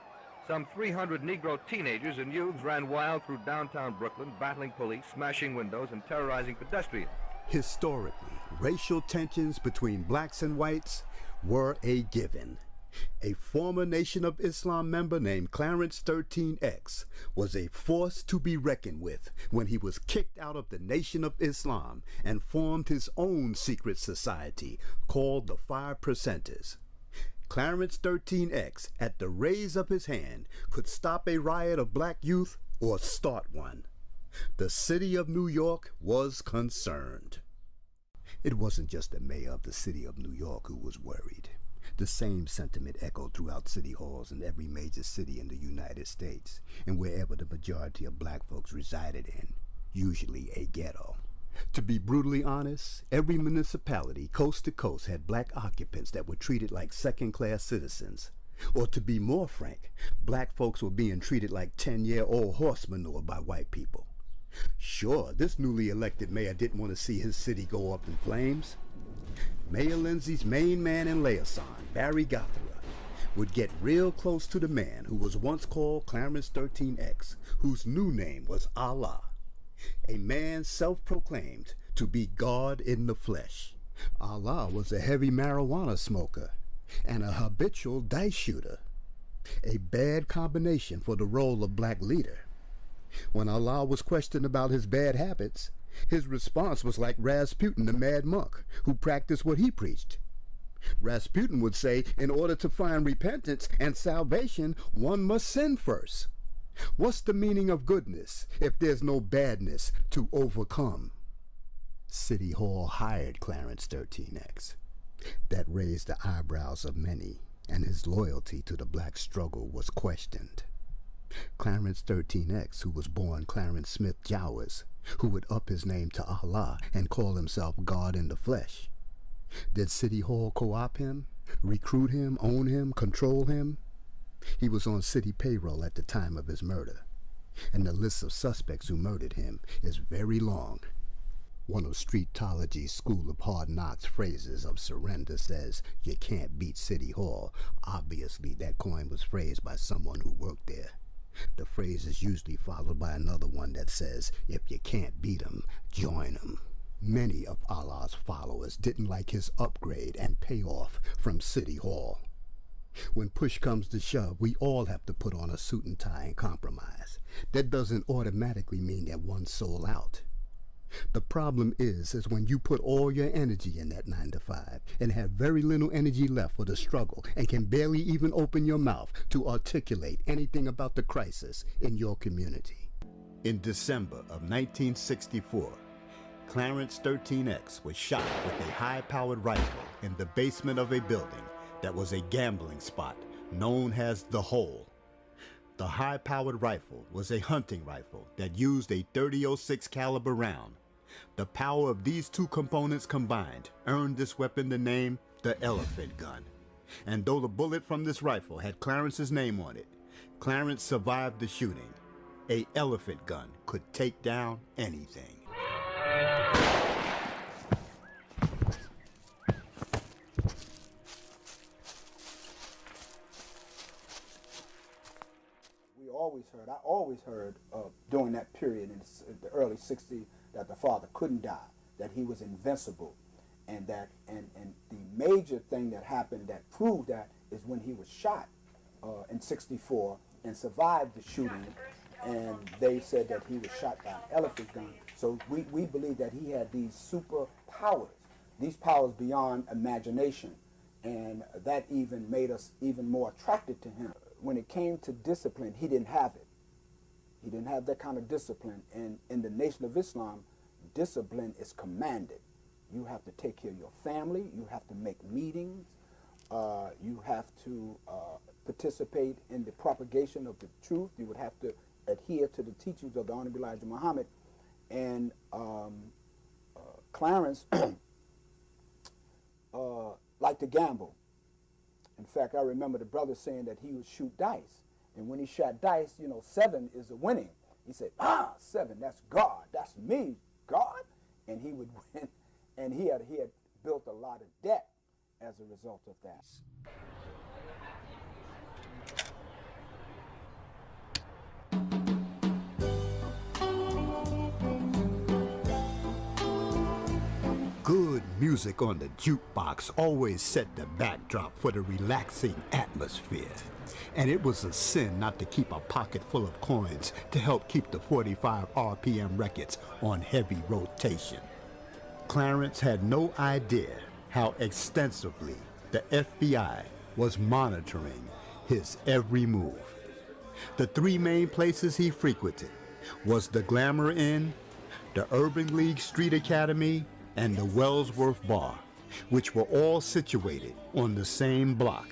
Speaker 10: Some 300 Negro teenagers and youths ran wild through downtown Brooklyn, battling police, smashing windows, and terrorizing pedestrians.
Speaker 16: Historically, racial tensions between blacks and whites were a given. A former Nation of Islam member named Clarence 13X was a force to be reckoned with when he was kicked out of the Nation of Islam and formed his own secret society called the 5%ers. Clarence 13X, at the raise of his hand, could stop a riot of black youth or start one. The city of New York was concerned. It wasn't just the mayor of the city of New York who was worried. The same sentiment echoed throughout city halls in every major city in the United States, and wherever the majority of black folks resided in, usually a ghetto. To be brutally honest, every municipality coast to coast had black occupants that were treated like second-class citizens. Or to be more frank, black folks were being treated like 10-year-old horse manure by white people. Sure, this newly elected mayor didn't want to see his city go up in flames. Mayor Lindsay's main man in liaison, Barry Gothard, would get real close to the man who was once called Clarence 13X, whose new name was Allah, a man self-proclaimed to be God in the flesh. Allah was a heavy marijuana smoker and a habitual dice shooter, a bad combination for the role of black leader. When Allah was questioned about his bad habits, his response was like Rasputin, the mad monk, who practiced what he preached. Rasputin would say, in order to find repentance and salvation, one must sin first. What's the meaning of goodness if there's no badness to overcome? City Hall hired Clarence 13X. That raised the eyebrows of many, and his loyalty to the black struggle was questioned. Clarence 13X, who was born Clarence Smith Jowers, who would up his name to Allah and call himself God in the flesh. Did City Hall co-op him, recruit him, own him, control him? He was on city payroll at the time of his murder, and the list of suspects who murdered him is very long. One of Streetology's School of Hard Knocks phrases of surrender says, "You can't beat City Hall." Obviously, that coin was phrased by someone who worked there. The phrase is usually followed by another one that says, "If you can't beat 'em, join 'em." Many of Allah's followers didn't like his upgrade and payoff from City Hall. When push comes to shove, we all have to put on a suit and tie and compromise. That doesn't automatically mean that one's sold out. The problem is when you put all your energy in that 9 to 5 and have very little energy left for the struggle and can barely even open your mouth to articulate anything about the crisis in your community. In December of 1964, Clarence 13X was shot with a high-powered rifle in the basement of a building that was a gambling spot known as The Hole. The high-powered rifle was a hunting rifle that used a .30-06 caliber round. The power of these two components combined earned this weapon the name the Elephant Gun. And though the bullet from this rifle had Clarence's name on it, Clarence survived the shooting. A elephant gun could take down anything.
Speaker 9: I always heard during that period in the early 60s that the father couldn't die, that he was invincible, and that and the major thing that happened that proved that is when he was shot in 64 and survived the shooting, and they said that he was shot by an elephant gun. So we believe that he had these super powers, these powers beyond imagination, and that even made us even more attracted to him. When it came to discipline, he didn't have it. He didn't have that kind of discipline. And in the Nation of Islam, discipline is commanded. You have to take care of your family. You have to make meetings. You have to participate in the propagation of the truth. You would have to adhere to the teachings of the Honorable Elijah Muhammad. And Clarence liked to gamble. In fact, I remember the brother saying that he would shoot dice. And when he shot dice, 7 is a winning. He said, 7, that's God. That's me, God. And he would win. And he had built a lot of debt as a result of that.
Speaker 16: Good music on the jukebox always set the backdrop for the relaxing atmosphere. And it was a sin not to keep a pocket full of coins to help keep the 45 RPM records on heavy rotation. Clarence had no idea how extensively the FBI was monitoring his every move. The 3 main places he frequented was the Glamour Inn, the Urban League Street Academy, and the Wellsworth Bar, which were all situated on the same block.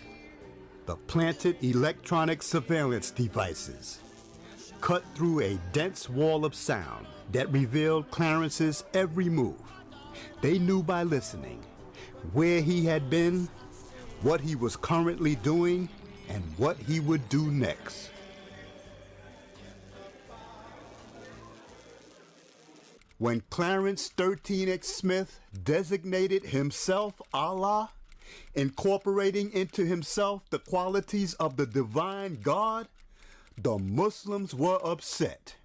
Speaker 16: The planted electronic surveillance devices cut through a dense wall of sound that revealed Clarence's every move. They knew by listening where he had been, what he was currently doing, and what he would do next. When Clarence 13X Smith designated himself Allah, incorporating into himself the qualities of the divine God, the Muslims were upset.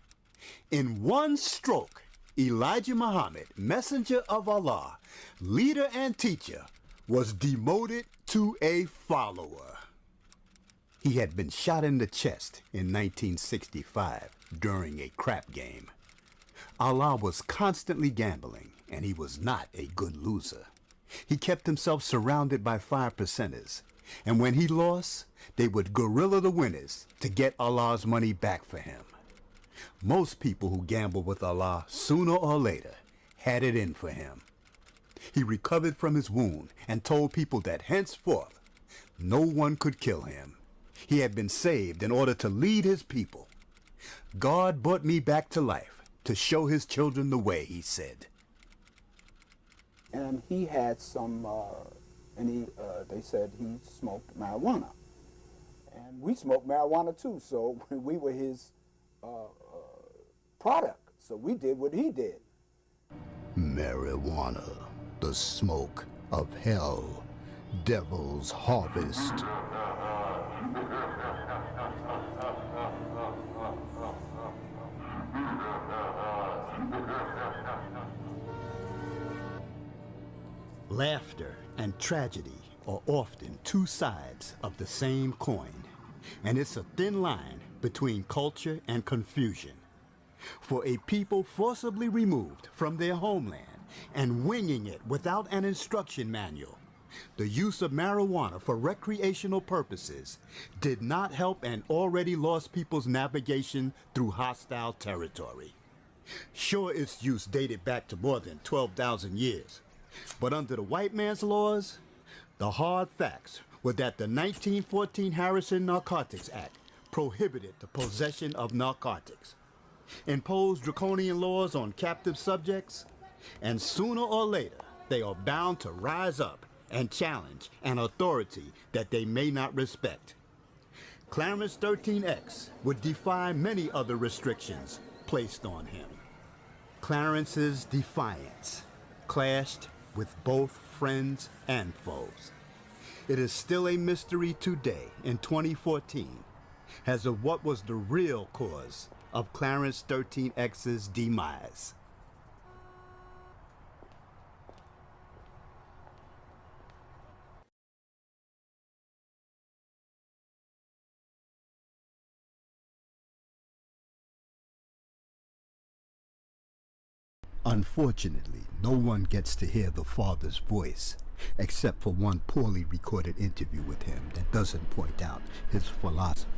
Speaker 16: In one stroke, Elijah Muhammad, messenger of Allah, leader and teacher, was demoted to a follower. He had been shot in the chest in 1965 during a crap game. Allah was constantly gambling, and he was not a good loser. He kept himself surrounded by 5%ers, and when he lost, they would guerrilla the winners to get Allah's money back for him. Most people who gamble with Allah, sooner or later, had it in for him. He recovered from his wound and told people that henceforth, no one could kill him. He had been saved in order to lead his people. God brought me back to life to show his children the way, he said.
Speaker 9: And he had some, they said he smoked marijuana. And we smoked marijuana too, so we were his product. So we did what he did.
Speaker 3: Marijuana, the smoke of hell, devil's harvest. Laughter and tragedy are often two sides of the same coin, and it's a thin line between culture and confusion. For a people forcibly removed from their homeland and winging it without an instruction manual, the use of marijuana for recreational purposes did not help an already lost people's navigation through hostile territory. Sure, its use dated back to more than 12,000 years, but under the white man's laws, the hard facts were that the 1914 Harrison Narcotics Act prohibited the possession of narcotics, imposed draconian laws on captive subjects, and sooner or later they are bound to rise up and challenge an authority that they may not respect. Clarence 13X would defy many other restrictions placed on him. Clarence's defiance clashed with both friends and foes. It is still a mystery today in 2014 as of what was the real cause of Clarence 13X's demise. Unfortunately, no one gets to hear the father's voice, except for one poorly recorded interview with him that doesn't point out his philosophy.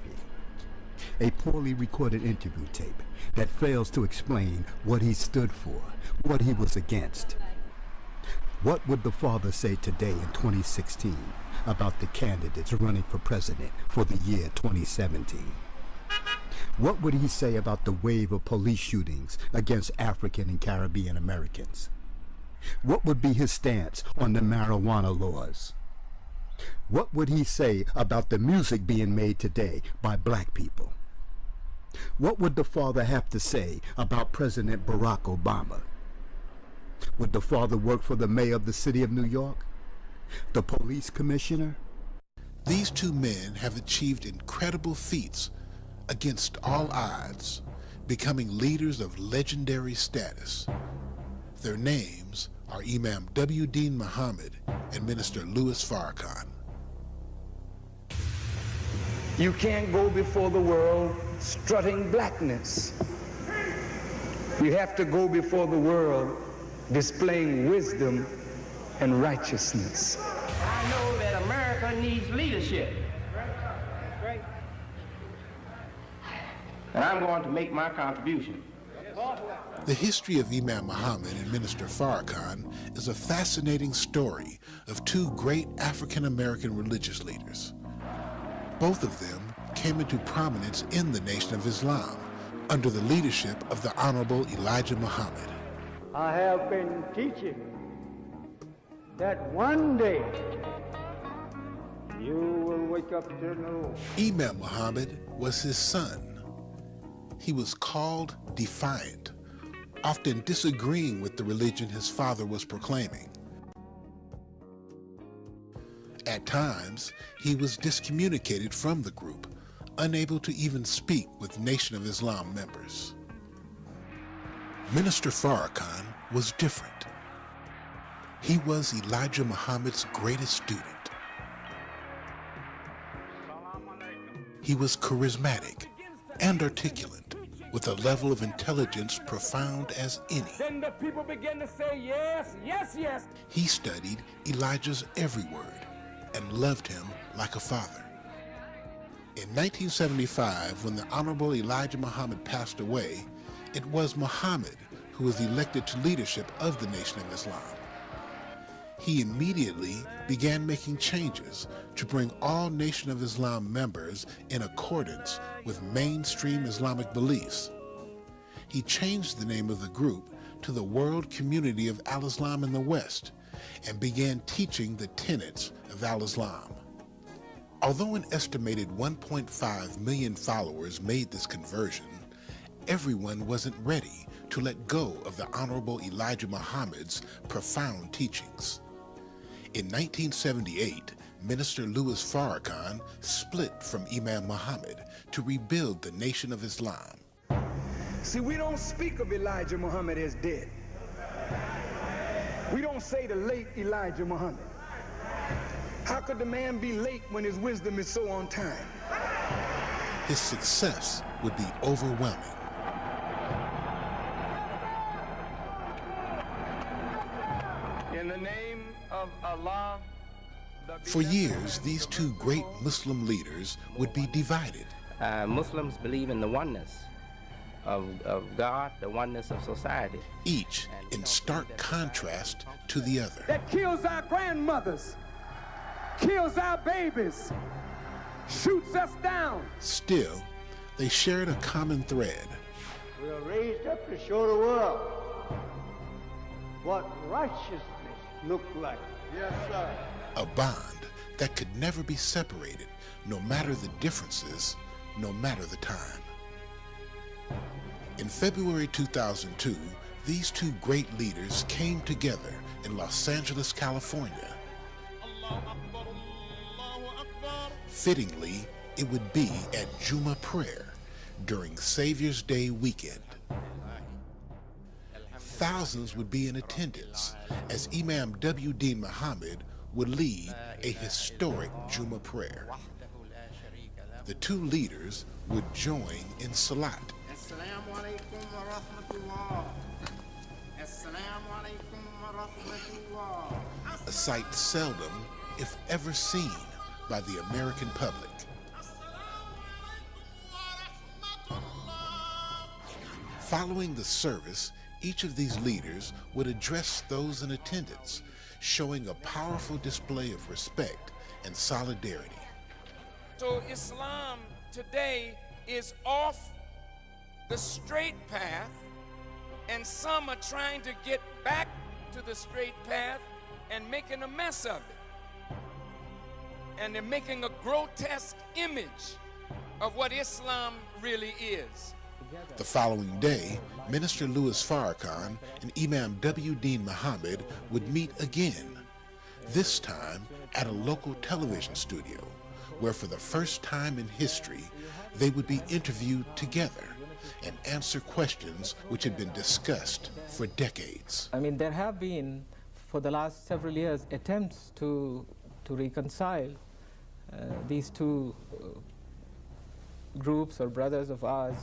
Speaker 3: A poorly recorded interview tape that fails to explain what he stood for, what he was against. What would the father say today in 2016 about the candidates running for president for the year 2017? What would he say about the wave of police shootings against African and Caribbean Americans? What would be his stance on the marijuana laws? What would he say about the music being made today by black people? What would the father have to say about President Barack Obama? Would the father work for the mayor of the city of New York? The police commissioner?
Speaker 4: These two men have achieved incredible feats against all odds, becoming leaders of legendary status. Their names are Imam W. Dean Muhammad and Minister Louis Farrakhan.
Speaker 12: You can't go before the world strutting blackness. You have to go before the world displaying wisdom and righteousness.
Speaker 14: I know that America needs leadership. And I'm going to make my contribution.
Speaker 4: The history of Imam Muhammad and Minister Farrakhan is a fascinating story of two great African-American religious leaders. Both of them came into prominence in the Nation of Islam under the leadership of the Honorable Elijah Muhammad.
Speaker 24: I have been teaching that one day you will wake up to know.
Speaker 4: Imam Muhammad was his son. He was called defiant, often disagreeing with the religion his father was proclaiming. At times, he was discommunicated from the group, unable to even speak with Nation of Islam members. Minister Farrakhan was different. He was Elijah Muhammad's greatest student. He was charismatic and articulate, with a level of intelligence profound as any.
Speaker 14: Then the people begin to say yes, yes, yes.
Speaker 4: He studied Elijah's every word and loved him like a father. In 1975, when the Honorable Elijah Muhammad passed away, it was Muhammad who was elected to leadership of the Nation of Islam. he immediately began making changes to bring all Nation of Islam members in accordance with mainstream Islamic beliefs. He changed the name of the group to the World Community of Al-Islam in the West and began teaching the tenets of Al-Islam. Although an estimated 1.5 million followers made this conversion, everyone wasn't ready to let go of the Honorable Elijah Muhammad's profound teachings. In 1978, Minister Louis Farrakhan split from Imam Muhammad to rebuild the Nation of Islam.
Speaker 12: See, we don't speak of Elijah Muhammad as dead. We don't say the late Elijah Muhammad. How could the man be late when his wisdom is so on time?
Speaker 4: His success would be overwhelming.
Speaker 14: In the name of Allah.
Speaker 4: For years, these two great Muslim leaders would be divided.
Speaker 6: Muslims believe in the oneness of God, the oneness of society.
Speaker 4: Each in stark contrast to the other.
Speaker 24: That kills our grandmothers, kills our babies, shoots us down.
Speaker 4: Still, they shared a common thread.
Speaker 24: We are raised up to show the world what righteousness looked like. Yes, sir.
Speaker 4: A bond that could never be separated, no matter the differences, no matter the time. In February 2002, these two great leaders came together in Los Angeles, California. Fittingly, it would be at Juma prayer during Savior's Day weekend. Thousands would be in attendance as Imam W.D. Muhammad would lead a historic Juma prayer. The two leaders would join in Salat, a sight seldom, if ever, seen by the American public. Following the service, each of these leaders would address those in attendance, showing a powerful display of respect and solidarity.
Speaker 11: So Islam today is off the straight path, and some are trying to get back to the straight path and making a mess of it. And they're making a grotesque image of what Islam really is.
Speaker 4: The following day, Minister Louis Farrakhan and Imam W.D. Muhammad would meet again, this time at a local television studio, where for the first time in history, they would be interviewed together and answer questions which had been discussed for decades.
Speaker 17: I mean, there have been, for the last several years, attempts to reconcile these two groups or brothers of ours.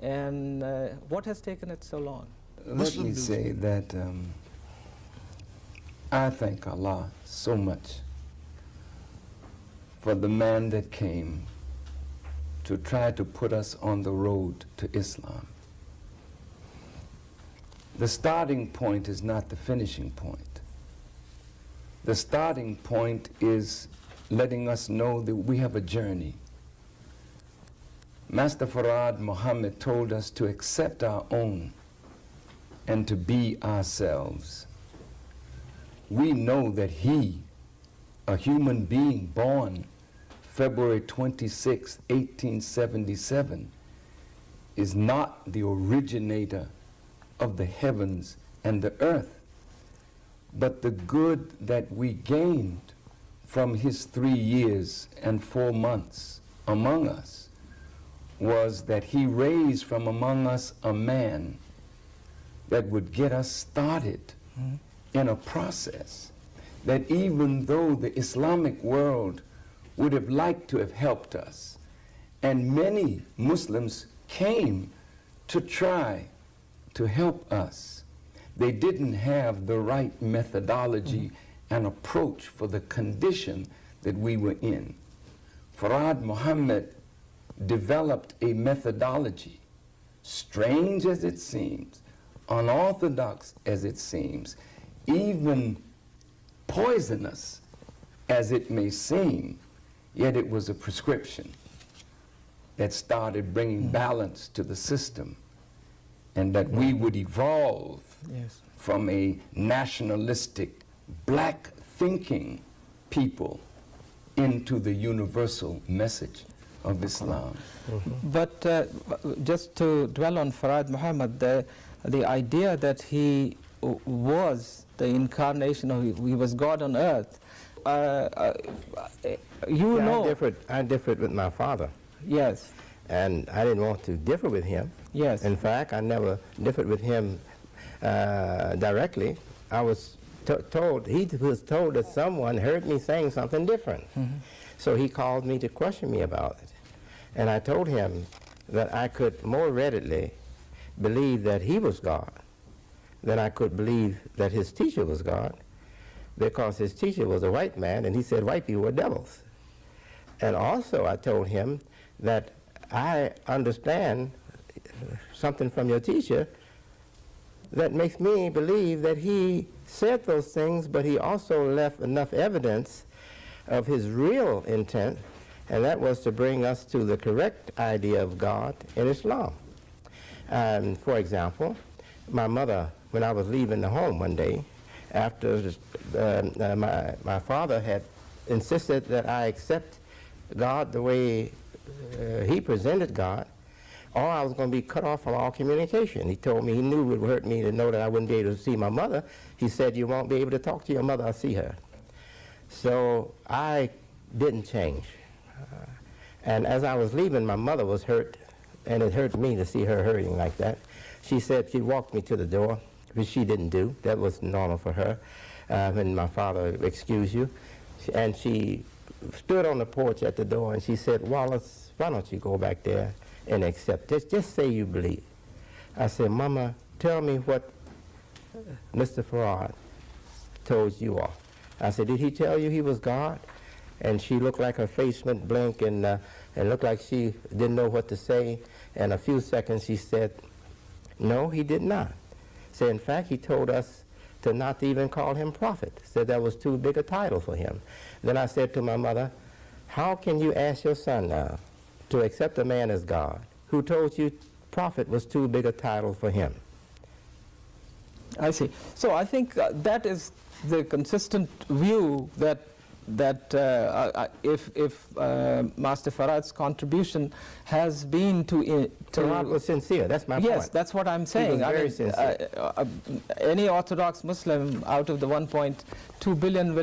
Speaker 17: And what has taken it so long?
Speaker 18: Let me say that I thank Allah so much for the man that came to try to put us on the road to Islam. The starting point is not the finishing point. The starting point is letting us know that we have a journey. Master Farad Muhammad told us to accept our own and to be ourselves. We know that he, a human being born February 26, 1877, is not the originator of the heavens and the earth, but the good that we gained from his 3 years and 4 months among us was that he raised from among us a man that would get us started in a process that even though the Islamic world would have liked to have helped us, and many Muslims came to try to help us, they didn't have the right methodology and approach for the condition that we were in. Farad Muhammad developed a methodology, strange as it seems, unorthodox as it seems, even poisonous as it may seem, yet it was a prescription that started bringing balance to the system, and that we would evolve from a nationalistic, black thinking people into the universal message of Islam.
Speaker 17: But just to dwell on Farad Muhammad, the idea that he was the incarnation of, he was God on earth, you know.
Speaker 15: I differed with my father.
Speaker 17: Yes.
Speaker 15: And I didn't want to differ with him.
Speaker 17: Yes.
Speaker 15: In fact, I never differed with him directly. I was told, he was told that someone heard me saying something different. So he called me to question me about it. And I told him that I could more readily believe that he was God than I could believe that his teacher was God, because his teacher was a white man, and he said white people were devils. And also I told him that I understand something from your teacher that makes me believe that he said those things, but he also left enough evidence of his real intent, and that was to bring us to the correct idea of God in Islam. For example, my mother, when I was leaving the home one day, after my father had insisted that I accept God the way he presented God, or I was going to be cut off from all communication. He told me he knew it would hurt me to know that I wouldn't be able to see my mother. He said, you won't be able to talk to your mother or see her. So I didn't change. And as I was leaving, my mother was hurt, and it hurt me to see her hurting like that. She said she walked me to the door, which she didn't do. That was normal for her. When my father excused you. And she stood on the porch at the door, and she said, Wallace, why don't you go back there and accept this? Just say you believe. I said, Mama, tell me what Mr. Farad told you all. I said, did he tell you he was God? And she looked like her face went blank, and looked like she didn't know what to say. And a few seconds she said, no, he did not. So in fact, he told us to not even call him prophet. Said that was too big a title for him. Then I said to my mother, how can you ask your son now to accept a man as God who told you prophet was too big a title for him?
Speaker 17: I see. So I think that is the consistent view that if Master Farad's contribution has been to
Speaker 15: Farad was sincere. That's my point.
Speaker 17: Yes, that's what I'm saying.
Speaker 15: He was very sincere.
Speaker 17: Any Orthodox Muslim out of the 1.2 billion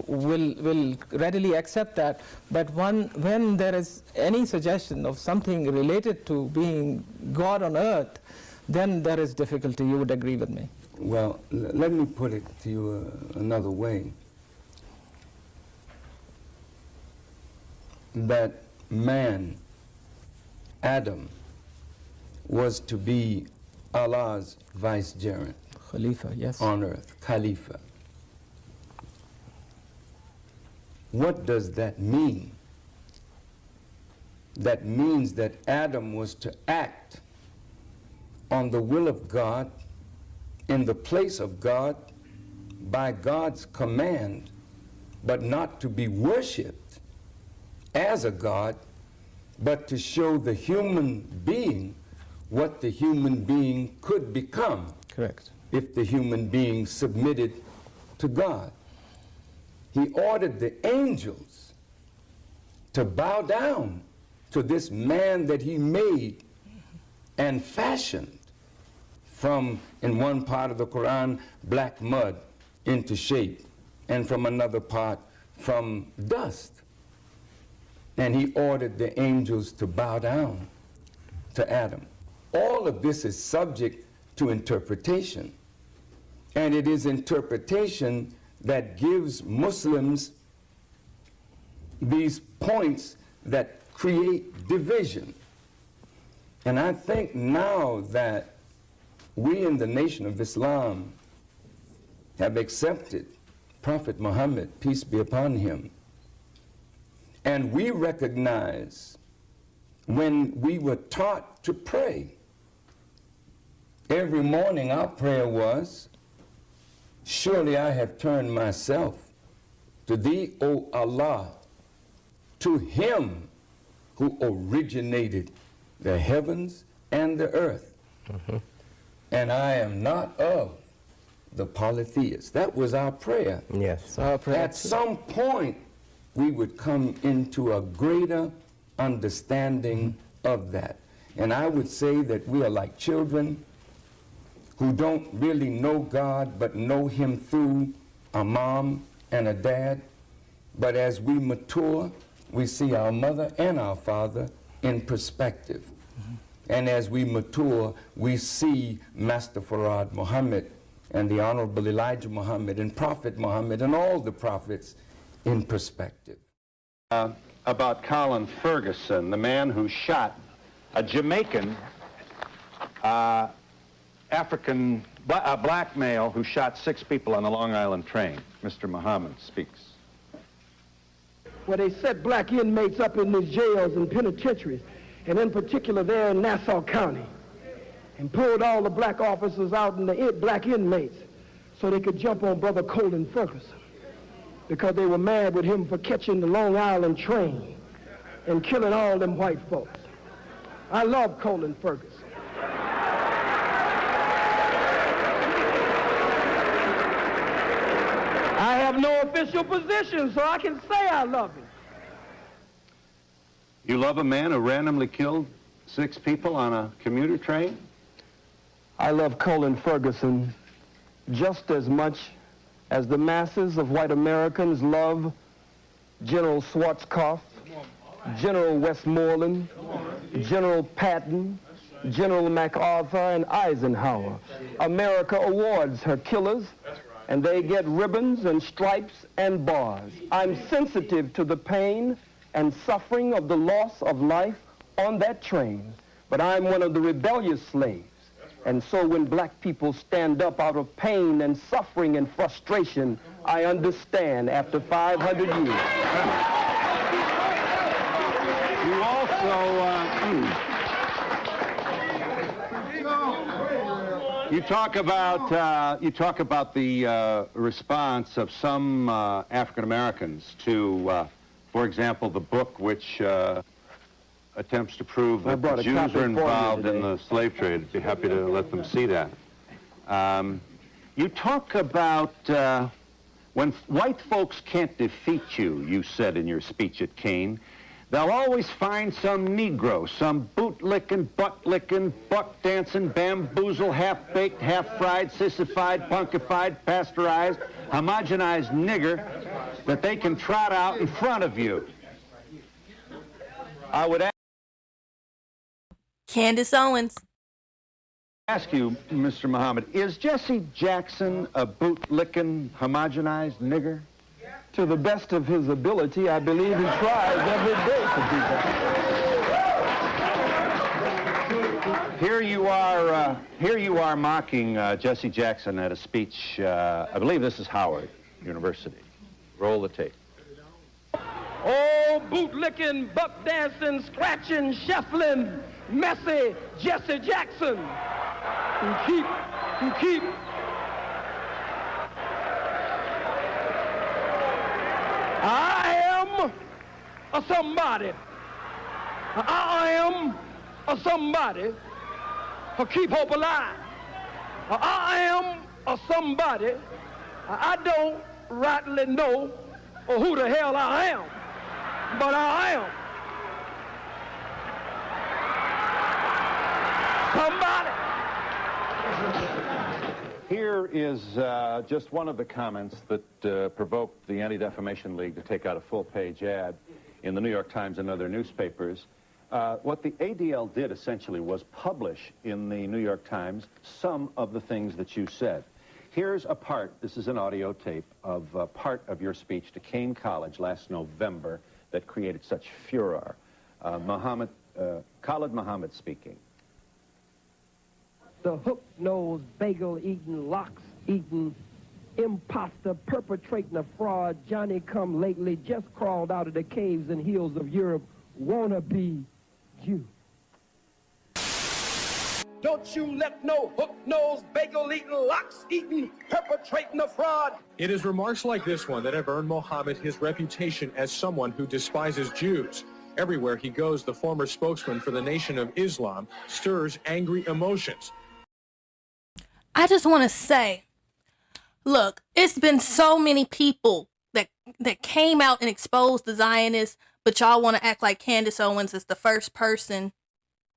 Speaker 17: will readily accept that. But when there is any suggestion of something related to being God on earth, then there is difficulty. You would agree with me?
Speaker 18: Well, let me put it to you another way. That man, Adam, was to be Allah's vicegerent.
Speaker 17: Khalifa, yes.
Speaker 18: On earth, Khalifa. What does that mean? That means that Adam was to act on the will of God, in the place of God, by God's command, but not to be worshipped as a God, but to show the human being what the human being could become.
Speaker 17: Correct.
Speaker 18: If the human being submitted to God. He ordered the angels to bow down to this man that he made and fashioned from, in one part of the Quran, black mud into shape, and from another part, from dust. And he ordered the angels to bow down to Adam. All of this is subject to interpretation. And it is interpretation that gives Muslims these points that create division. And I think now that we in the Nation of Islam have accepted Prophet Muhammad, peace be upon him, and we recognize when we were taught to pray, every morning our prayer was, Surely I have turned myself to thee, O Allah, to him who originated the heavens and the earth. And I am not of the polytheists. That was our prayer.
Speaker 15: Yes.
Speaker 18: At some point, we would come into a greater understanding of that. And I would say that we are like children who don't really know God, but know him through a mom and a dad. But as we mature, we see our mother and our father in perspective. And as we mature, we see Master Farad Muhammad and the Honorable Elijah Muhammad and Prophet Muhammad and all the prophets in perspective.
Speaker 7: About Colin Ferguson, the man who shot a Jamaican a black male who shot 6 people on the Long Island train. Mr. Muhammad speaks.
Speaker 24: Where they set black inmates up in these jails and penitentiaries, and in particular there in Nassau County, and pulled all the black officers out and the black inmates so they could jump on Brother Colin Ferguson because they were mad with him for catching the Long Island train and killing all them white folks. I love Colin Ferguson. I have no official position, so I can say I love him.
Speaker 7: You love a man who randomly killed 6 people on a commuter train?
Speaker 24: I love Colin Ferguson just as much as the masses of white Americans love General Schwarzkopf, General Westmoreland, General Patton, General MacArthur, and Eisenhower. America awards her killers, and they get ribbons and stripes and bars. I'm sensitive to the pain and suffering of the loss of life on that train, but I'm one of the rebellious slaves. And so when black people stand up out of pain and suffering and frustration, I understand after 500 years.
Speaker 7: You also, you talk about the response of some African Americans to, for example, the book which attempts to prove that the Jews are involved in the slave trade. I'd be happy to let them see that. You talk about when white folks can't defeat you, you said in your speech at Kane, they'll always find some Negro, some boot-licking, butt-licking, buck-dancing, bamboozle, half-baked, half-fried, sissified, punkified, pasteurized, homogenized nigger that they can trot out in front of you. I would
Speaker 1: Candace Owens.
Speaker 7: ask you, Mr. Muhammad, is Jesse Jackson a boot-licking, homogenized nigger?
Speaker 24: To the best of his ability, I believe he tries every day to do that.
Speaker 7: Here you are mocking Jesse Jackson at a speech, I believe this is Howard University. Roll the tape.
Speaker 24: Oh, boot-licking, buck-dancing, scratching, shuffling, messy Jesse Jackson, who keep I am a somebody. I am a somebody who keep hope alive. I am a somebody. I don't rightly know who the hell I am, but I am somebody.
Speaker 7: Here is just one of the comments that provoked the Anti-Defamation League to take out a full-page ad in the New York Times and other newspapers. What the ADL did essentially was publish in the New York Times some of the things that you said. Here's a part, this is an audio tape, of part of your speech to Kane College last November that created such furor. Khalid Muhammad speaking.
Speaker 24: The hook-nosed, bagel-eating, locks-eating, imposter perpetrating a fraud, Johnny-come-lately, just crawled out of the caves and hills of Europe, wanna be Jew.
Speaker 14: Don't you let no hook-nosed, bagel-eating, lox-eating, perpetrating a fraud.
Speaker 2: It is remarks like this one that have earned Mohammed his reputation as someone who despises Jews. Everywhere he goes, the former spokesman for the Nation of Islam stirs angry emotions.
Speaker 1: I just want to say, look, it's been so many people that came out and exposed the Zionists, but y'all want to act like Candace Owens is the first person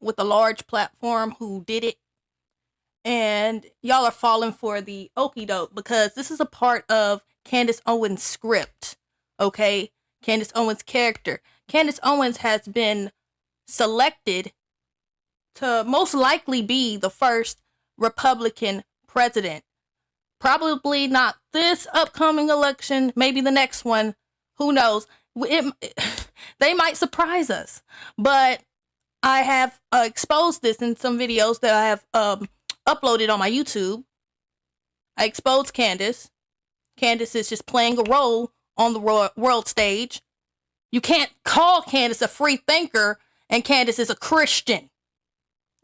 Speaker 1: with a large platform who did it. And y'all are falling for the okie doke because this is a part of Candace Owens' script, okay? Candace Owens' character. Candace Owens has been selected to most likely be the first Republican president. Probably not this upcoming election, maybe the next one. Who knows? They might surprise us. But I have exposed this in some videos that I have uploaded on my YouTube. I exposed Candace. Candace is just playing a role on the world stage. You can't call Candace a free thinker and Candace is a Christian.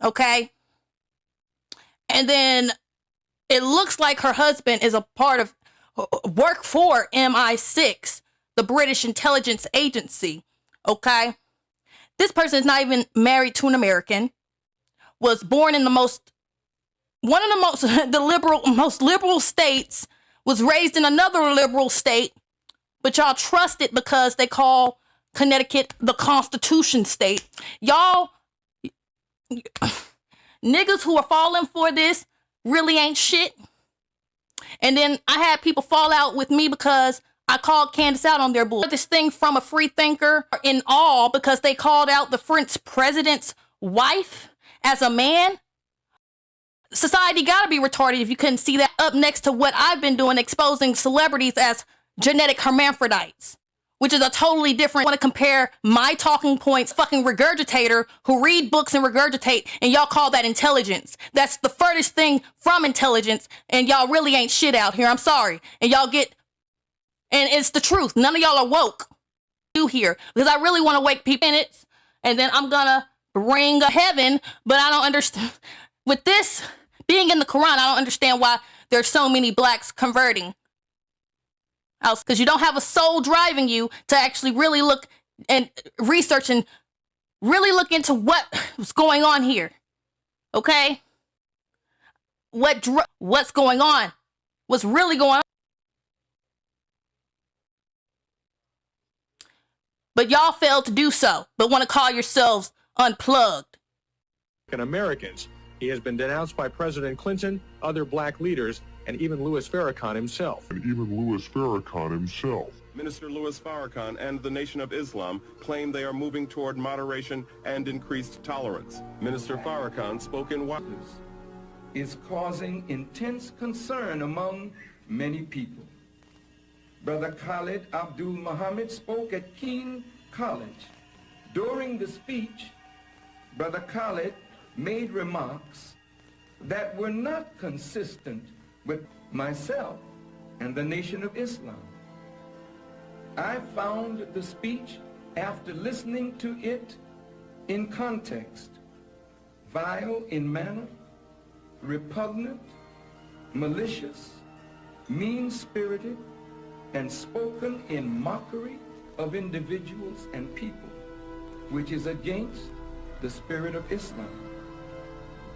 Speaker 1: Okay? And then it looks like her husband is a part of work for MI6, the British intelligence agency. Okay? This person is not even married to an American, was born in the most liberal states, was raised in another liberal state, but y'all trust it because they call Connecticut the Constitution state. Y'all, niggas who are falling for this really ain't shit. And then I had people fall out with me because I called Candace out on their bull. This thing from a free thinker in awe because they called out the French president's wife as a man. Society gotta be retarded if you couldn't see that. Up next to what I've been doing, exposing celebrities as genetic hermaphrodites, which is a totally different. I want to compare my talking points, fucking regurgitator who read books and regurgitate, and y'all call that intelligence. That's the furthest thing from intelligence, and y'all really ain't shit out here. I'm sorry. And y'all get, and it's the truth. None of y'all are woke. You here because I really want to wake people in it, and then I'm gonna bring heaven, but I don't understand with this being in the Quran. I don't understand why there's so many blacks converting. Because you don't have a soul driving you to actually really look and research and really look into what's going on here. Okay? What's going on? What's really going on? But y'all failed to do so, but want to call yourselves unplugged.
Speaker 2: Americans. He has been denounced by President Clinton, other black leaders, and even Louis Farrakhan himself.
Speaker 19: Minister Louis Farrakhan and the Nation of Islam claim they are moving toward moderation and increased tolerance. Minister Farrakhan spoke in Washington.
Speaker 12: Is causing intense concern among many people. Brother Khalid Abdul Muhammad spoke at Keene College. During the speech, Brother Khalid made remarks that were not consistent with myself and the Nation of Islam. I found the speech, after listening to it in context, vile in manner, repugnant, malicious, mean-spirited, and spoken in mockery of individuals and people, which is against the spirit of Islam.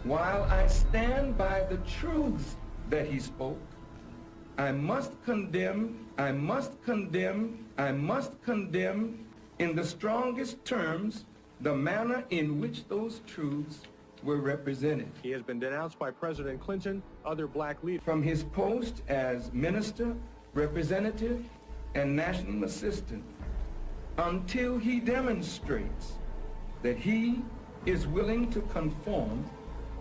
Speaker 12: While I stand by the truths that he spoke, I must condemn in the strongest terms the manner in which those truths were represented.
Speaker 2: He has been denounced by President Clinton, other black leaders.
Speaker 12: From his post as minister, representative, and national assistant, until he demonstrates that he is willing to conform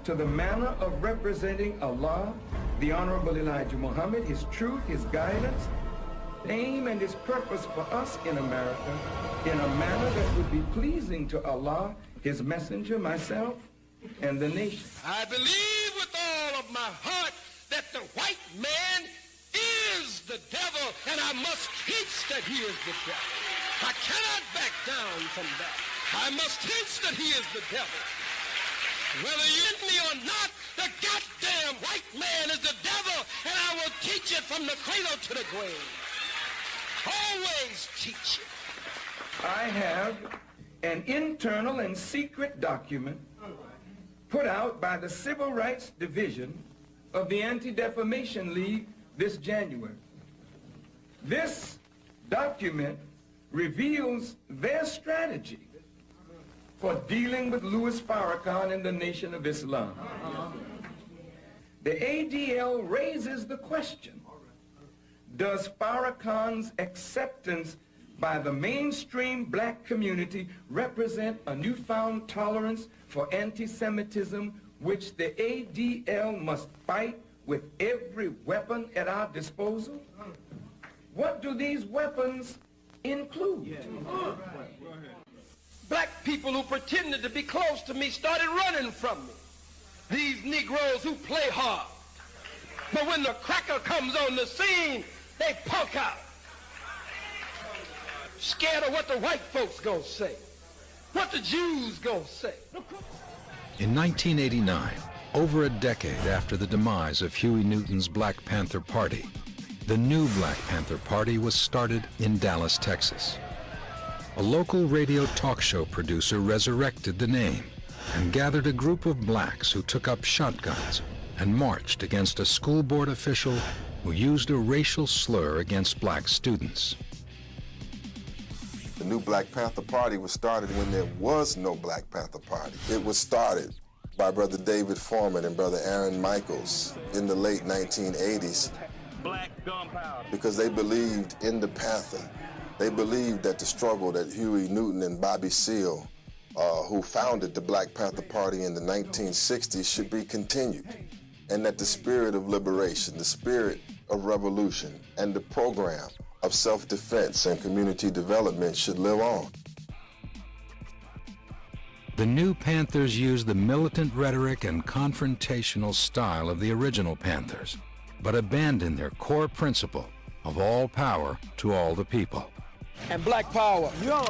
Speaker 12: to the manner of representing Allah, the Honorable Elijah Muhammad, his truth, his guidance, aim and his purpose for us in America in a manner that would be pleasing to Allah, his messenger, myself, and the nation.
Speaker 14: I believe with all of my heart that the white man is the devil, and I must teach that he is the devil. I cannot back down from that. I must teach that he is the devil. Whether you hit me or not, the goddamn white man is the devil, and I will teach it from the cradle to the grave. Always teach it.
Speaker 8: I have an internal and secret document put out by the Civil Rights Division of the Anti-Defamation League this January. This document reveals their strategy for dealing with Louis Farrakhan and the Nation of Islam. The ADL raises the question, does Farrakhan's acceptance by the mainstream black community represent a newfound tolerance for anti-Semitism which the ADL must fight with every weapon at our disposal? What do these weapons include?
Speaker 14: Black people who pretended to be close to me started running from me. These Negroes who play hard. But when the cracker comes on the scene, they punk out. Scared of what the white folks gonna say, what the Jews gonna say.
Speaker 13: In 1989, over a decade after the demise of Huey Newton's Black Panther Party, the new Black Panther Party was started in Dallas, Texas. A local radio talk show producer resurrected the name and gathered a group of blacks who took up shotguns and marched against a school board official who used a racial slur against black students.
Speaker 20: The new Black Panther Party was started when there was no Black Panther Party. It was started by Brother David Foreman and Brother Aaron Michaels in the late 1980s because they believed in the Panther. They believed that the struggle that Huey Newton and Bobby Seale, who founded the Black Panther Party in the 1960s, should be continued, and that the spirit of liberation, the spirit of revolution, and the program of self-defense and community development should live on.
Speaker 13: The new Panthers used the militant rhetoric and confrontational style of the original Panthers, but abandoned their core principle of all power to all the people.
Speaker 14: And black power. Yo.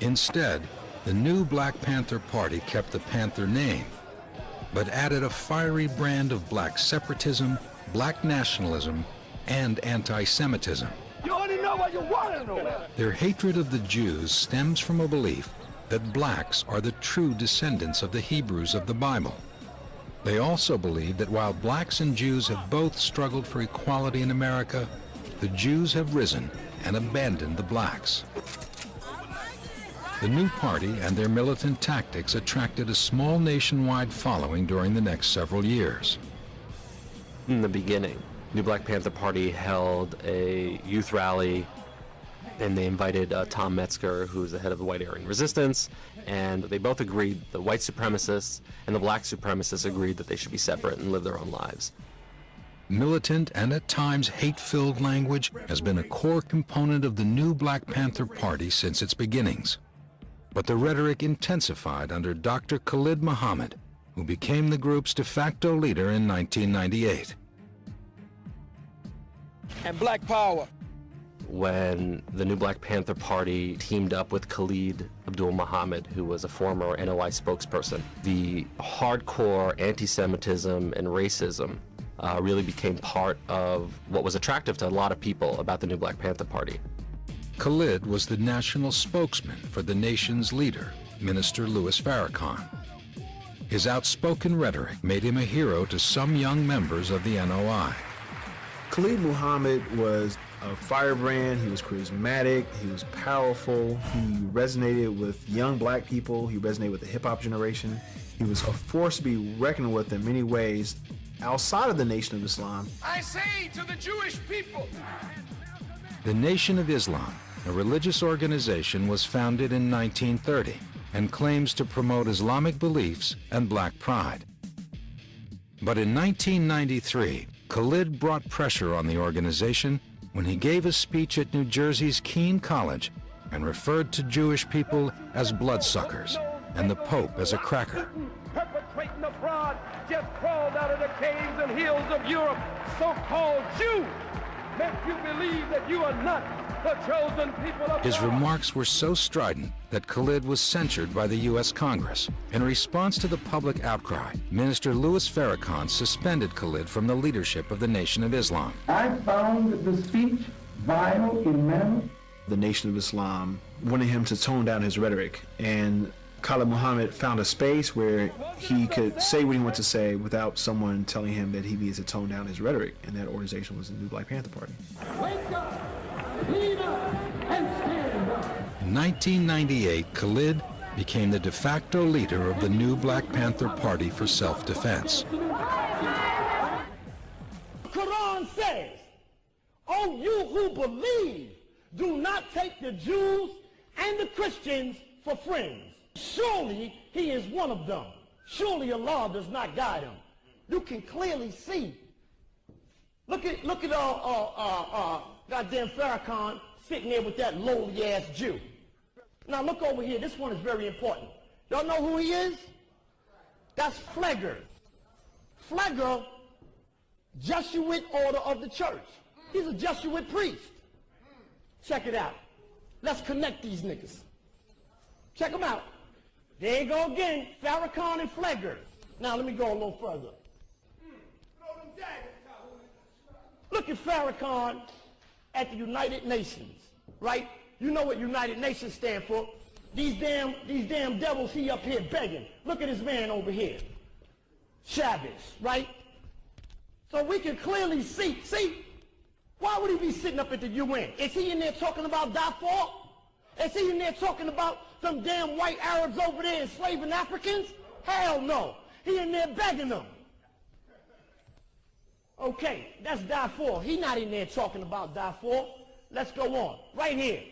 Speaker 13: Instead, the new Black Panther Party kept the Panther name, but added a fiery brand of black separatism, black nationalism, and anti-Semitism.
Speaker 14: You already know what you want to know.
Speaker 13: Their hatred of the Jews stems from a belief that blacks are the true descendants of the Hebrews of the Bible. They also believe that while blacks and Jews have both struggled for equality in America, the Jews have risen and abandoned the blacks. The new party and their militant tactics attracted a small nationwide following during the next several years.
Speaker 21: In the beginning, New Black Panther Party held a youth rally, and they invited Tom Metzger, who's the head of the White Aryan Resistance, and they both agreed, the white supremacists and the black supremacists agreed that they should be separate and live their own lives.
Speaker 13: Militant and at times hate-filled language has been a core component of the new Black Panther Party since its beginnings. But the rhetoric intensified under Dr. Khalid Muhammad, who became the group's de facto leader in 1998.
Speaker 14: And black power.
Speaker 21: When the new Black Panther Party teamed up with Khalid Abdul Muhammad, who was a former NOI spokesperson, the hardcore anti-Semitism and racism really became part of what was attractive to a lot of people about the new Black Panther Party.
Speaker 13: Khalid was the national spokesman for the nation's leader, Minister Louis Farrakhan. His outspoken rhetoric made him a hero to some young members of the NOI.
Speaker 25: Khalid Muhammad was a firebrand. He was charismatic, he was powerful, he resonated with young black people, he resonated with the hip-hop generation. He was a force to be reckoned with in many ways outside of the Nation of Islam.
Speaker 14: I say to the Jewish people.
Speaker 13: The Nation of Islam, a religious organization, was founded in 1930 and claims to promote Islamic beliefs and black pride. But in 1993, Khalid brought pressure on the organization when he gave a speech at New Jersey's Keene College and referred to Jewish people as bloodsuckers and the Pope as a cracker.
Speaker 14: Perpetrating a fraud, just crawled out of the caves and hills of Europe. So-called Jew makes you believe that you are not the chosen people of
Speaker 13: His
Speaker 14: God.
Speaker 13: remarks were so strident that Khalid was censured by the U.S. Congress. In response to the public outcry, Minister Louis Farrakhan suspended Khalid from the leadership of the Nation of Islam.
Speaker 24: I found the speech vile in manner.
Speaker 25: The Nation of Islam wanted him to tone down his rhetoric, and Khalid Muhammad found a space where he could say what he wanted to say without someone telling him that he needs to tone down his rhetoric, and that organization was the New Black Panther Party.
Speaker 14: Wake up, lead up, and stand up.
Speaker 13: In 1998, Khalid became the de facto leader of the New Black Panther Party for self-defense.
Speaker 14: The Quran says, "Oh, you who believe, do not take the Jews and the Christians for friends. Surely he is one of them. Surely Allah does not guide him." You can clearly see. Look at goddamn Farrakhan sitting there with that lowly ass Jew. Now look over here. This one is very important. Y'all know who he is? That's Flegger. Flegger, Jesuit order of the church. He's a Jesuit priest. Check it out. Let's connect these niggas. Check them out. There you go again, Farrakhan and Flegger. Now let me go a little further. Look at Farrakhan at the United Nations, right? You know what United Nations stand for. These damn devils he up here begging. Look at this man over here. Chavez, right? So we can clearly see, why would he be sitting up at the UN? Is he in there talking about Darfur? Is he in there talking about some damn white Arabs over there enslaving Africans? Hell no. He in there begging them. Okay, that's Darfur. He not in there talking about Darfur. Let's go on. Right here.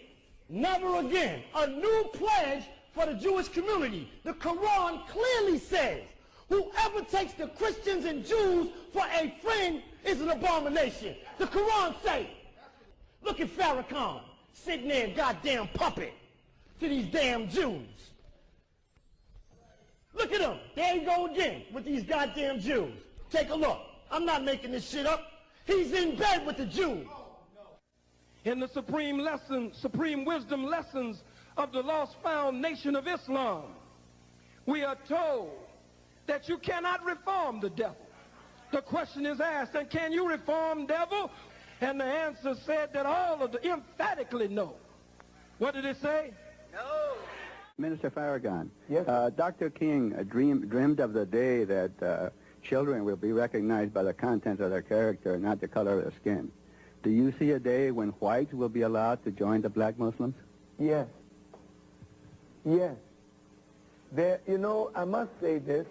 Speaker 14: Never again. A new pledge for the Jewish community. The Quran clearly says, whoever takes the Christians and Jews for a friend is an abomination. The Quran says. Look at Farrakhan sitting there, goddamn puppet to these damn Jews. Look at him. There you go again with these goddamn Jews. Take a look. I'm not making this shit up. He's in bed with the Jews. In the supreme wisdom lessons of the lost found Nation of Islam, we are told that you cannot reform the devil. The question is asked, and can you reform devil? And the answer said that all of the emphatically no. What did it say? No.
Speaker 5: Minister Farrakhan,
Speaker 24: yes,
Speaker 5: Dr. King dreamed of the day that children will be recognized by the content of their character, not the color of their skin. Do you see a day when whites will be allowed to join the black Muslims?
Speaker 24: Yes. Yes. There, you know, I must say this.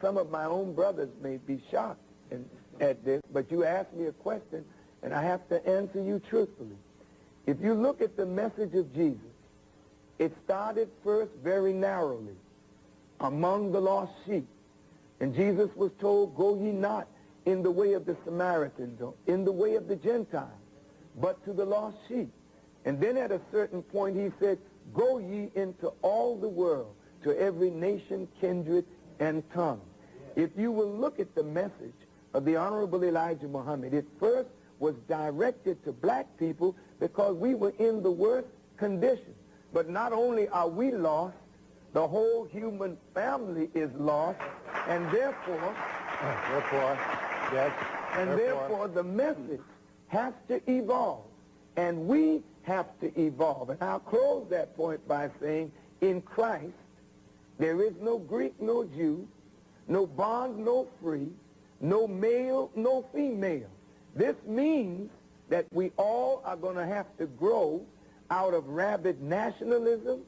Speaker 24: Some of my own brothers may be shocked at this, but you asked me a question, and I have to answer you truthfully. If you look at the message of Jesus, it started first very narrowly among the lost sheep. And Jesus was told, go ye not in the way of the Samaritans, or in the way of the Gentiles, but to the lost sheep. And then at a certain point he said, go ye into all the world, to every nation, kindred, and tongue. If you will look at the message of the Honorable Elijah Muhammad, it first was directed to black people because we were in the worst condition. But not only are we lost, the whole human family is lost, and therefore the message has to evolve, and we have to evolve. And I'll close that point by saying, in Christ, there is no Greek, no Jew, no bond, no free, no male, no female. This means that we all are going to have to grow out of rabid nationalism,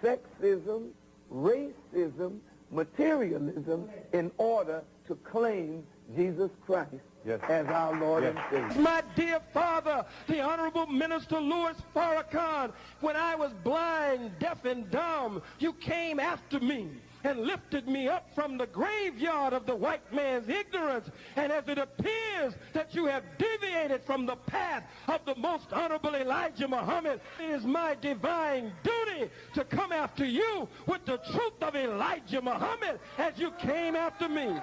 Speaker 24: sexism, racism, materialism in order to claim Jesus Christ as our Lord and Savior.
Speaker 14: My dear father, the Honorable Minister Louis Farrakhan, when I was blind, deaf, and dumb, you came after me and lifted me up from the graveyard of the white man's ignorance. And as it appears that you have deviated from the path of the most honorable Elijah Muhammad, it is my divine duty to come after you with the truth of Elijah Muhammad as you came after me.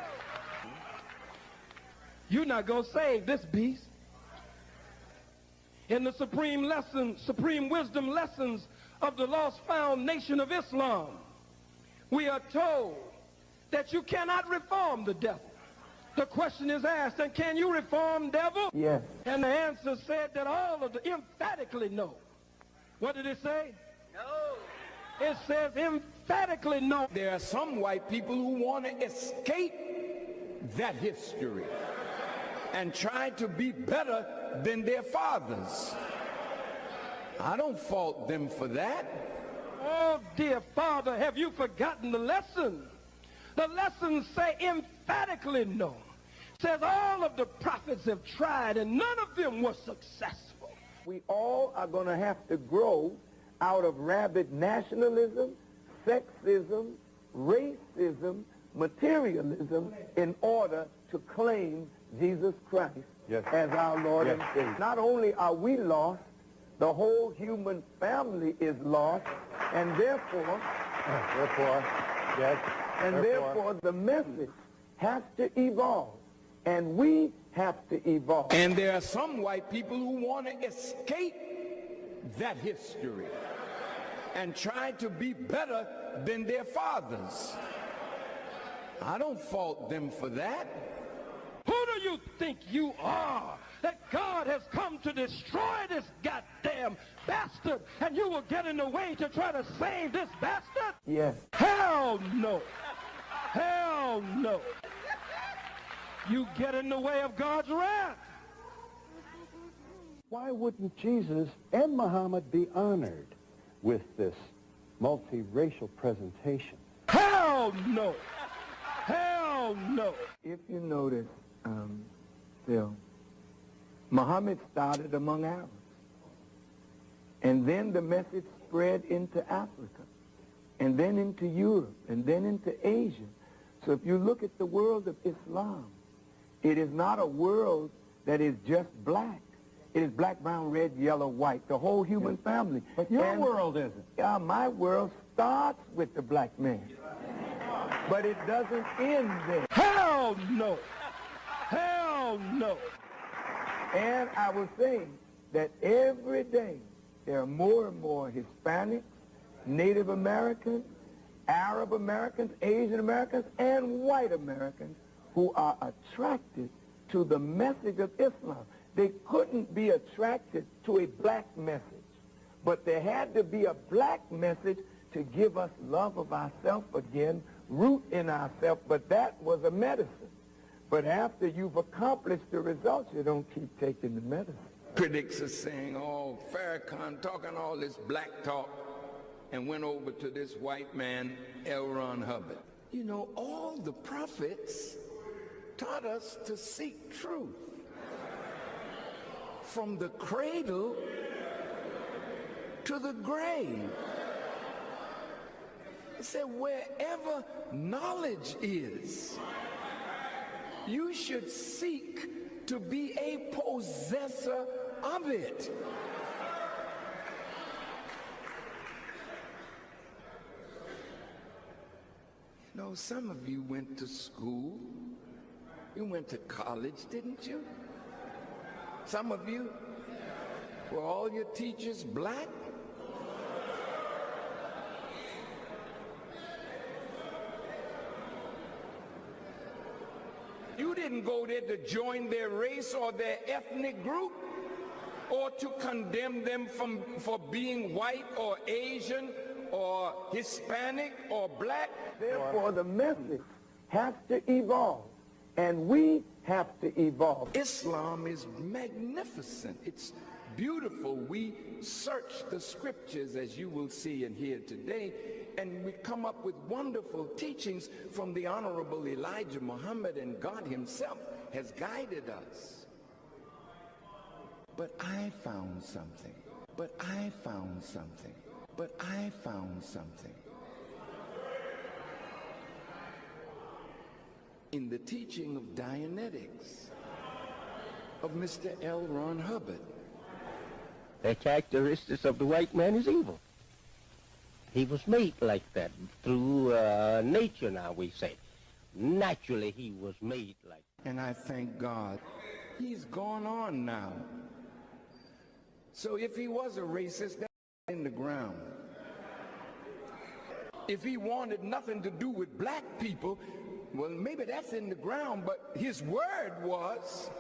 Speaker 14: You're not going to save this beast.
Speaker 8: In the supreme wisdom lessons of the lost found nation of Islam, we are told that you cannot reform the devil. The question is asked, and can you reform devil?
Speaker 5: Yes.
Speaker 8: And the answer said that all of the emphatically no. What did it say? No. It says emphatically no.
Speaker 11: There are some white people who want to escape that history and try to be better than their fathers. I don't fault them for that.
Speaker 8: Oh, dear Father, have you forgotten the lesson? The lessons say emphatically no. Says all of the prophets have tried and none of them was successful.
Speaker 9: We all are going to have to grow out of rabid nationalism, sexism, racism, materialism in order to claim Jesus Christ as our Lord and Savior. Not only are we lost, the whole human family is lost, and therefore the message has to evolve, and we have to evolve.
Speaker 11: And there are some white people who want to escape that history and try to be better than their fathers. I don't fault them for that.
Speaker 8: Who do you think you are that God has come to destroy this goddamn bastard, and you will get in the way to try to save this bastard?
Speaker 9: Yes.
Speaker 8: Hell no. Hell no. You get in the way of God's wrath.
Speaker 9: Why wouldn't Jesus and Muhammad be honored with this multiracial presentation?
Speaker 8: Hell no. Hell no.
Speaker 9: If you notice, Phil, Muhammad started among Arabs. And then the message spread into Africa, and then into Europe, and then into Asia. So if you look at the world of Islam, it is not a world that is just black. It is black, brown, red, yellow, white, the whole human family.
Speaker 5: But your world isn't.
Speaker 9: Yeah, my world starts with the black man. But it doesn't end there.
Speaker 8: Hell no. Hell no.
Speaker 9: And I was saying that every day there are more and more Hispanics, Native Americans, Arab Americans, Asian Americans, and white Americans who are attracted to the message of Islam. They couldn't be attracted to a black message, but there had to be a black message to give us love of ourselves again, root in ourselves, but that was a medicine. But after you've accomplished the results, you don't keep taking the medicine.
Speaker 11: Critics are saying, oh, Farrakhan talking all this black talk and went over to this white man, L. Ron Hubbard. You know, all the prophets taught us to seek truth. From the cradle to the grave. It said, wherever knowledge is, you should seek to be a possessor of it. You know, some of you went to school. You went to college, didn't you? Some of you, were all your teachers black? You didn't go there to join their race or their ethnic group, or to condemn them for being white or Asian or Hispanic or black.
Speaker 9: Therefore, the message has to evolve, and we have to evolve.
Speaker 11: Islam is magnificent. It's beautiful. We search the scriptures, as you will see and hear today, and we come up with wonderful teachings from the Honorable Elijah Muhammad, and God himself has guided us. But I found something. But I found something. But I found something. In the teaching of Dianetics of Mr. L. Ron Hubbard.
Speaker 15: The characteristics of the white man is evil. He was made like that through nature, now we say. Naturally, he was made like that.
Speaker 11: And I thank God. He's gone on now.
Speaker 8: So if he was a racist, that's in the ground. If he wanted nothing to do with black people, well, maybe that's in the ground, but his word was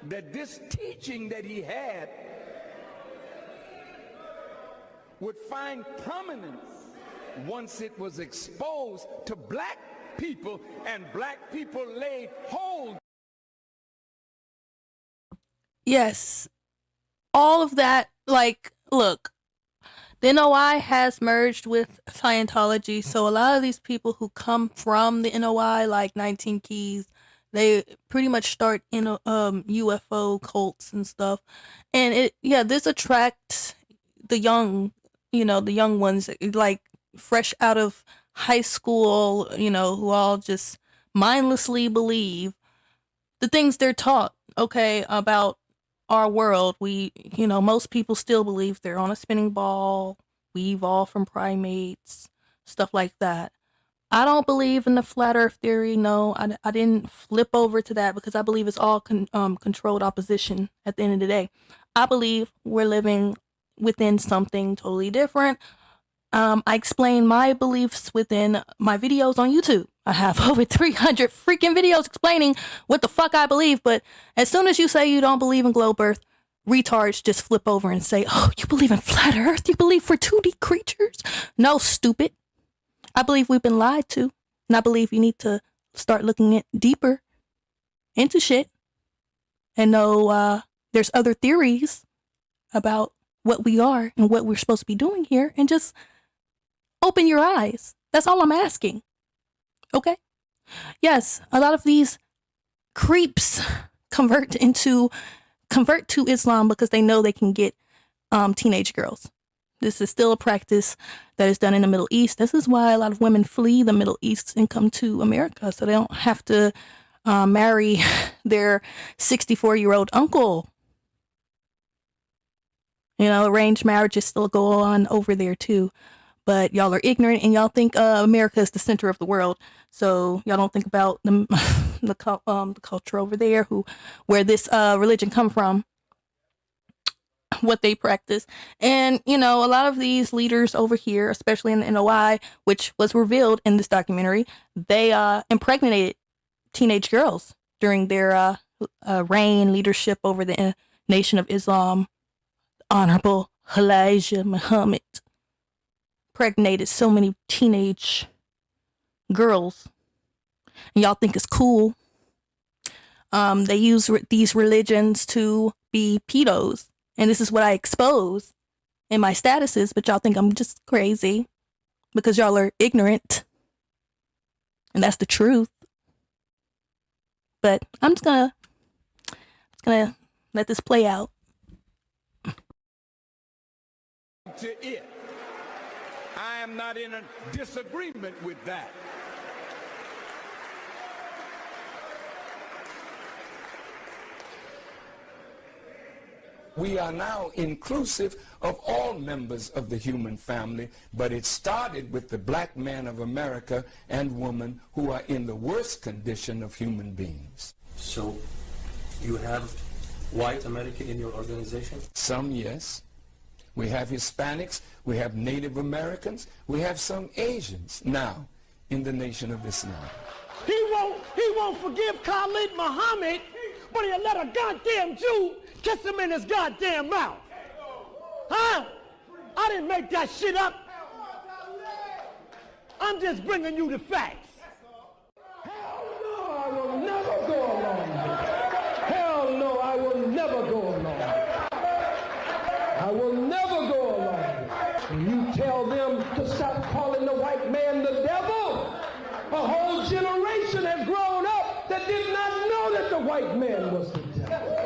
Speaker 8: that this teaching that he had would find prominence once it was exposed to black people and black people laid hold.
Speaker 1: Yes, all of that, like, look, the NOI has merged with Scientology, so a lot of these people who come from the NOI, like 19 Keys, they pretty much start in UFO cults and stuff. And this attracts the young, the young ones, like fresh out of high school, who all just mindlessly believe the things they're taught, okay, about our world. Most people still believe they're on a spinning ball, we evolved from primates, stuff like that. I don't believe in the flat earth theory. No, I didn't flip over to that because I believe it's all controlled opposition at the end of the day. I believe we're living within something totally different. I explain my beliefs within my videos on YouTube. I have over 300 freaking videos explaining what the fuck I believe, but as soon as you say you don't believe in globe earth, retards just flip over and say, oh, you believe in flat earth? You believe we're 2D creatures? No, stupid. I believe we've been lied to, and I believe you need to start looking deeper into shit and know there's other theories about what we are and what we're supposed to be doing here, and just open your eyes. That's all I'm asking. Okay? Yes, a lot of these creeps convert to Islam because they know they can get teenage girls. This is still a practice that is done in the Middle East. This is why a lot of women flee the Middle East and come to America, so they don't have to marry their 64-year-old uncle. Arranged marriages still go on over there too. But y'all are ignorant and y'all think America is the center of the world. So y'all don't think about the culture over there, where this religion come from, what they practice. And, a lot of these leaders over here, especially in the NOI, which was revealed in this documentary, they impregnated teenage girls during their reign, leadership over the Nation of Islam. Honorable Elijah Muhammad impregnated so many teenage girls, and y'all think it's cool. They use these religions to be pedos, and this is what I expose in my statuses, but y'all think I'm just crazy because y'all are ignorant, and that's the truth. But I'm just gonna let this play out.
Speaker 8: To it. I am not in a disagreement with that. We are now inclusive of all members of the human family, but it started with the black man of America and woman who are in the worst condition of human beings.
Speaker 3: So you have white America in your organization?
Speaker 8: Some, yes. We have Hispanics, we have Native Americans, we have some Asians now in the Nation of Islam.
Speaker 14: He won't forgive Khalid Muhammad, but he'll let a goddamn Jew kiss him in his goddamn mouth. Huh? I didn't make that shit up. I'm just bringing you the facts.
Speaker 9: Hell no, I will never go along with it. Hell no, I will never go along with it. I will never go along with it. When you tell them to stop calling the white man the devil, a whole generation has grown up that did not know that the white man was the devil.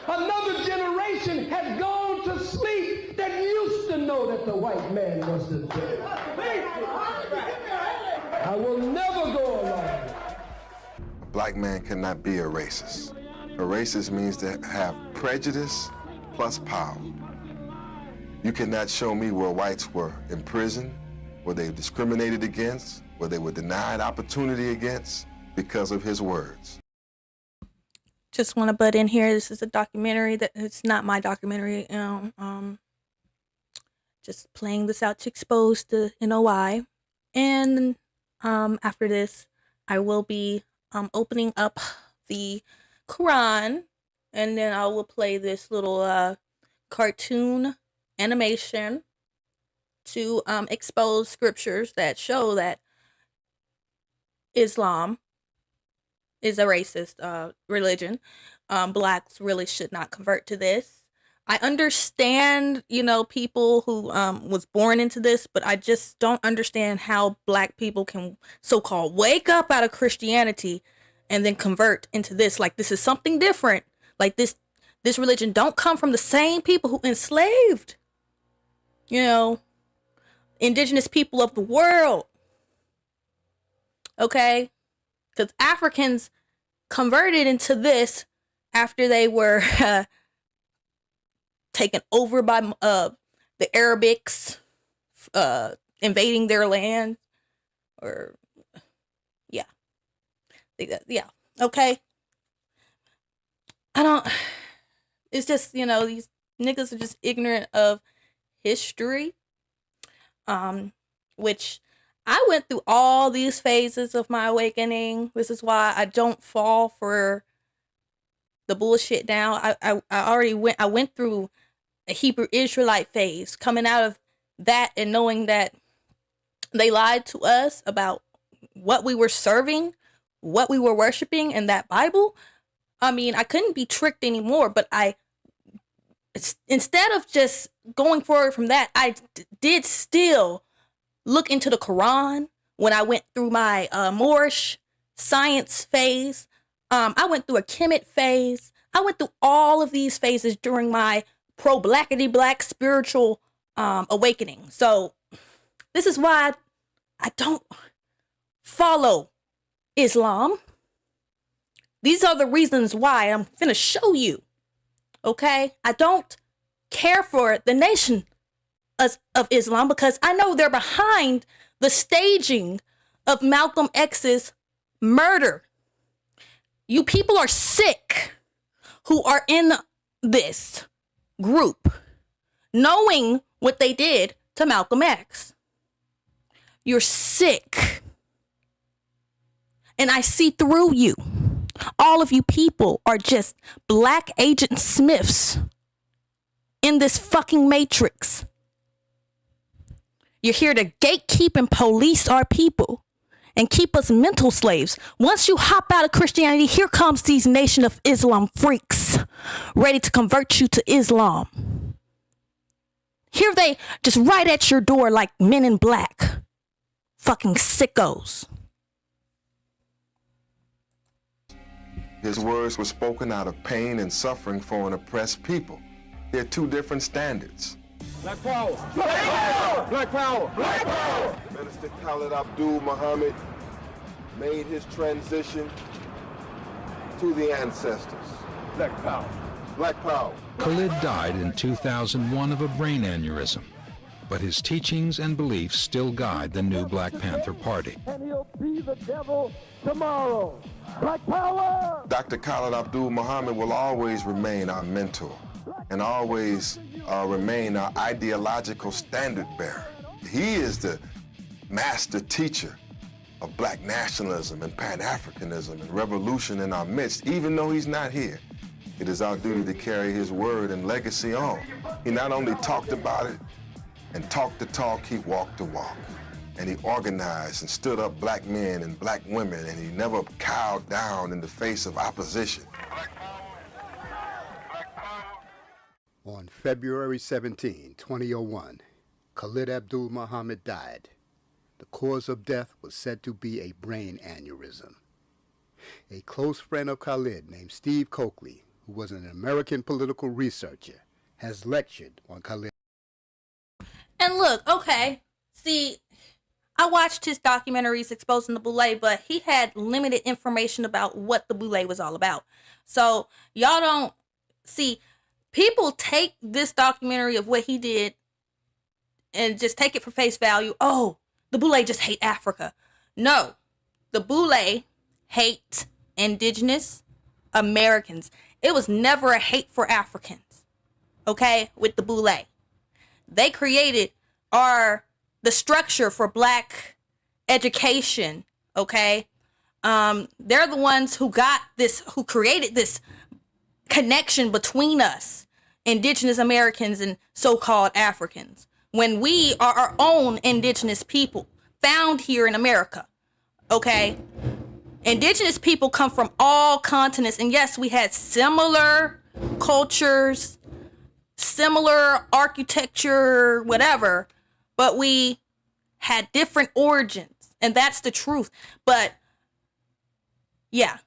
Speaker 9: Another generation has gone to sleep that used to know that the white man was the devil. I will never go along with it.
Speaker 20: A black man cannot be a racist. A racist means to have prejudice plus power. You cannot show me where whites were imprisoned, where they were discriminated against, where they were denied opportunity against because of his words.
Speaker 1: just want to butt in here. This is a documentary that it's not my documentary. Just playing this out to expose the NOI. And after this, I will be opening up the Quran, and then I will play this little cartoon animation to expose scriptures that show that Islam is a racist religion. Blacks really should not convert to this. I understand, people who was born into this, but I just don't understand how black people can so-called wake up out of Christianity and then convert into this. Like, this is something different. Like, this religion don't come from the same people who enslaved, indigenous people of the world. Okay? Because Africans converted into this after they were taken over by the Arabics, invading their land, or yeah, okay. It's just, these niggas are just ignorant of history, which I went through all these phases of my awakening. This is why I don't fall for the bullshit now. I went through a Hebrew Israelite phase, coming out of that and knowing that they lied to us about what we were serving, what we were worshiping in that Bible. I mean, I couldn't be tricked anymore, but instead of just going forward from that, I did still look into the Quran when I went through my Moorish science phase. I went through a Kemet phase. I went through all of these phases during my pro-blackity-black spiritual awakening. So this is why I don't follow Islam. These are the reasons why I'm finna show you. Okay? I don't care for the nation of Islam because I know they're behind the staging of Malcolm X's murder. You people are sick who are in this group, knowing what they did to Malcolm X. You're sick. And I see through you. All of you people are just black agent Smiths in this fucking matrix. You're here to gatekeep and police our people and keep us mental slaves. Once you hop out of Christianity, here comes these Nation of Islam freaks ready to convert you to Islam. Here they just right at your door like men in black. Fucking sickos.
Speaker 20: His words were spoken out of pain and suffering for an oppressed people. They're two different standards.
Speaker 6: Black power! Black power! Black power! Black power!
Speaker 20: Minister Khalid Abdul Muhammad made his transition to the ancestors.
Speaker 6: Black power!
Speaker 20: Black power!
Speaker 13: Khalid died in 2001 of a brain aneurysm, but his teachings and beliefs still guide the new Black Panther Party.
Speaker 6: And he'll be the devil tomorrow. Black power!
Speaker 20: Dr. Khalid Abdul Muhammad will always remain our mentor and always remain our ideological standard bearer. He is the master teacher of black nationalism and Pan-Africanism and revolution in our midst, even though he's not here. It is our duty to carry his word and legacy on. He not only talked about it and talked the talk, he walked the walk. And he organized and stood up black men and black women, and he never cowed down in the face of opposition.
Speaker 10: On February 17, 2001, Khalid Abdul Muhammad died. The cause of death was said to be a brain aneurysm. A close friend of Khalid named Steve Coakley, who was an American political researcher, has lectured on Khalid.
Speaker 1: And look, okay, see, I watched his documentaries exposing the Boule, but he had limited information about what the Boule was all about. So y'all don't see, people take this documentary of what he did and just take it for face value. Oh, the Boule just hate Africa. No, the Boule hate indigenous Americans. It was never a hate for Africans. Okay, with the Boule. They created the structure for black education. Okay, they're the ones who created this connection between us, indigenous Americans and so-called Africans, when we are our own indigenous people found here in America. Okay, indigenous people come from all continents, and yes, we had similar cultures, similar architecture, whatever, but we had different origins, and that's the truth. But yeah,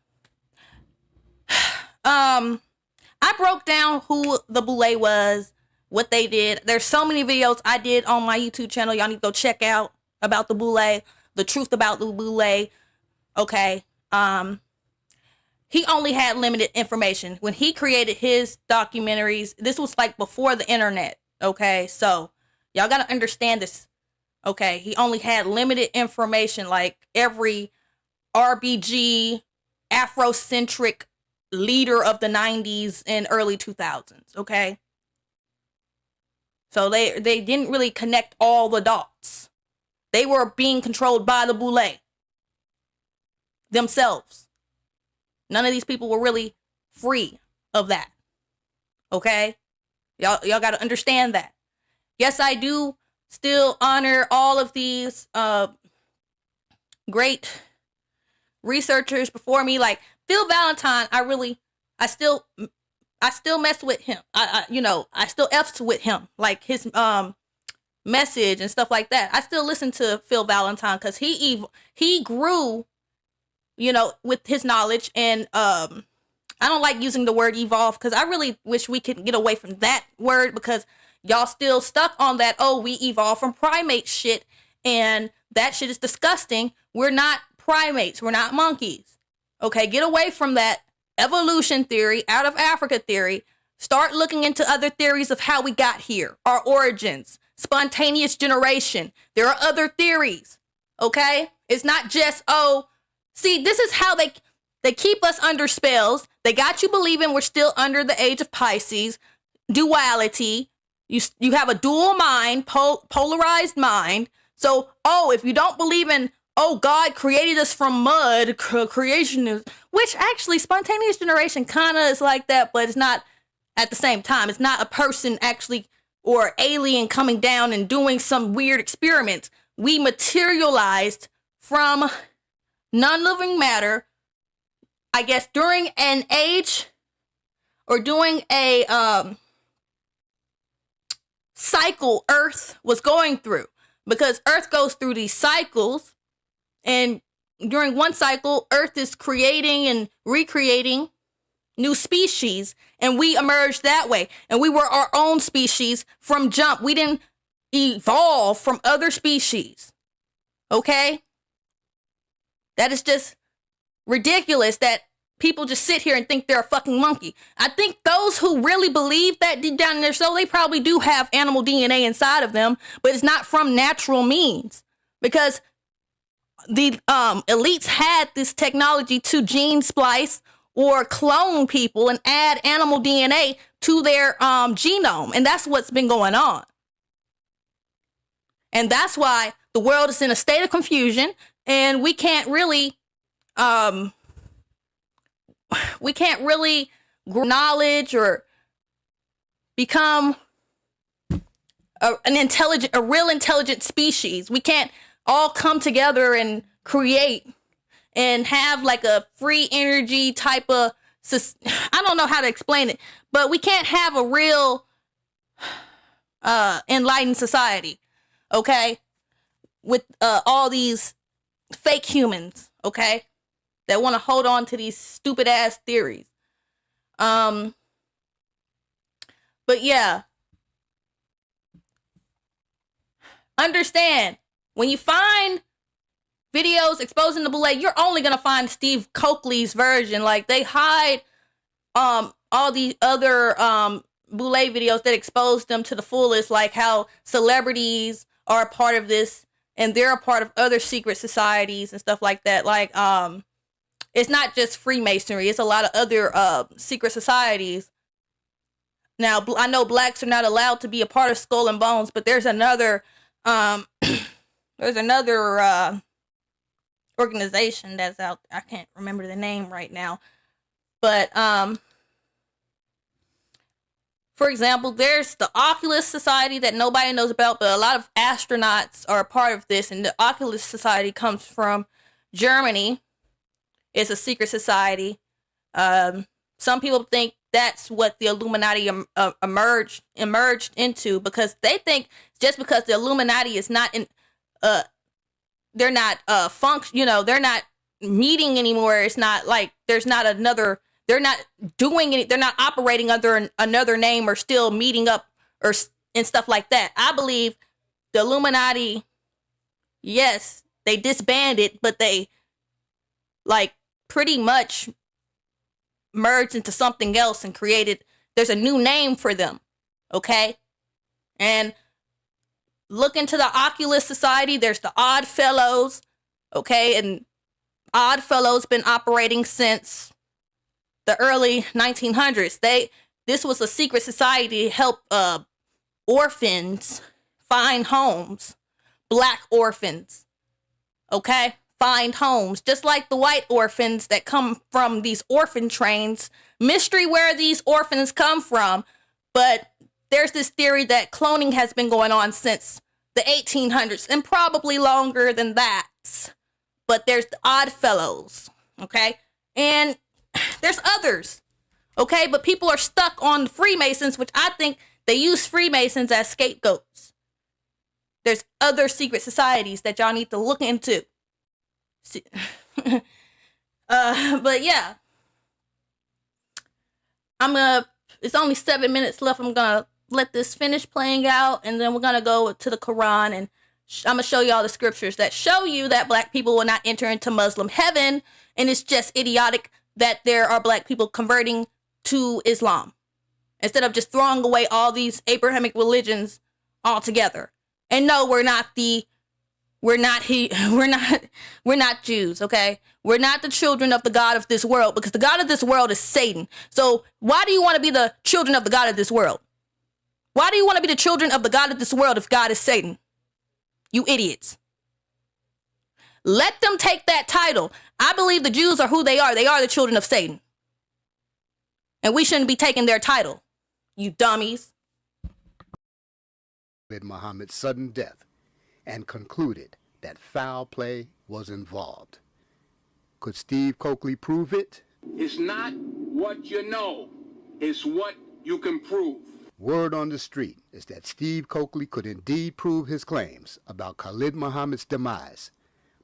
Speaker 1: I broke down who the Boule was, what they did. There's so many videos I did on my YouTube channel. Y'all need to go check out about the Boule, the truth about the Boule. Okay. He only had limited information. When he created his documentaries, this was like before the internet. Okay. So y'all got to understand this. Okay. He only had limited information, like every RBG Afrocentric leader of the 90s and early 2000s. Okay. So they didn't really connect all the dots. They were being controlled by the Boule themselves. None of these people were really free of that. Okay? Y'all got to understand that. Yes, I do still honor all of these great researchers before me, like Phil Valentine. I still mess with him. I still F's with him, like his message and stuff like that. I still listen to Phil Valentine because he grew, with his knowledge. And I don't like using the word evolve because I really wish we could get away from that word, because y'all still stuck on that, oh, we evolved from primate shit, and that shit is disgusting. We're not primates. We're not monkeys. Okay, get away from that evolution theory, out of Africa theory. Start looking into other theories of how we got here, our origins, spontaneous generation. There are other theories. Okay, it's not just, oh, see, this is how they keep us under spells. They got you believing we're still under the age of Pisces, duality. You have a dual mind, polarized mind. So, oh, if you don't believe in, oh, God created us from mud, creation is, which actually spontaneous generation kind of is like that, but it's not at the same time. It's not a person actually or alien coming down and doing some weird experiments. We materialized from non-living matter, I guess, during an age or during a cycle Earth was going through, because Earth goes through these cycles, and during one cycle Earth is creating and recreating new species, and we emerged that way, and we were our own species from jump. We didn't evolve from other species. Okay, that is just ridiculous that people just sit here and think they're a fucking monkey. I think those who really believe that deep down in their soul, they probably do have animal DNA inside of them, but it's not from natural means, because the elites had this technology to gene splice or clone people and add animal DNA to their genome. And that's what's been going on. And that's why the world is in a state of confusion, and we can't really acknowledge or become a real intelligent species. We can't all come together and create and have like a free energy type of, I don't know how to explain it, but we can't have a real enlightened society, okay, with all these fake humans, okay, that want to hold on to these stupid ass theories. But yeah, understand, when you find videos exposing the Boule, you're only gonna find Steve Coakley's version. Like, they hide all the other Boule videos that expose them to the fullest, like how celebrities are a part of this and they're a part of other secret societies and stuff like that. Like It's not just Freemasonry. It's a lot of other secret societies. Now, I know blacks are not allowed to be a part of Skull and Bones, but there's another organization that's out. I can't remember the name right now, but for example, there's the Oculus Society that nobody knows about, but a lot of astronauts are a part of this, and the Oculus Society comes from Germany. It's a secret society. Some people think that's what the Illuminati emerged into, because they think just because the Illuminati is not in, they're not they're not meeting anymore. It's not like there's not another. They're not doing it. They're not operating under another name or still meeting up and stuff like that. I believe the Illuminati, yes, they disbanded, but they like pretty much merged into something else and created. There's a new name for them, okay? And look into the Oculus Society. There's the Odd Fellows, okay? And Odd Fellows been operating since the early 1900s. This was a secret society to help orphans find homes, black orphans, okay? Find homes, just like the white orphans that come from these orphan trains. Mystery where these orphans come from, but there's this theory that cloning has been going on since the 1800s and probably longer than that. But there's the Odd Fellows, okay? And there's others, okay? But people are stuck on the Freemasons, which I think they use Freemasons as scapegoats. There's other secret societies that y'all need to look into. But yeah, it's only 7 minutes left. I'm gonna let this finish playing out, and then we're gonna go to the Quran, and I'm gonna show you all the scriptures that show you that black people will not enter into Muslim heaven, and it's just idiotic that there are black people converting to Islam instead of just throwing away all these Abrahamic religions altogether. And no, we're not Jews, okay? We're not the children of the God of this world, because the God of this world is Satan. So why do you want to be the children of the God of this world? Why do you want to be the children of the God of this world if God is Satan? You idiots. Let them take that title. I believe the Jews are who they are. They are the children of Satan. And we shouldn't be taking their title, you dummies.
Speaker 10: Muhammad's sudden death, and concluded that foul play was involved. Could Steve Coakley prove it?
Speaker 4: It's not what you know, it's what you can prove.
Speaker 10: Word on the street is that Steve Coakley could indeed prove his claims about Khalid Muhammad's demise,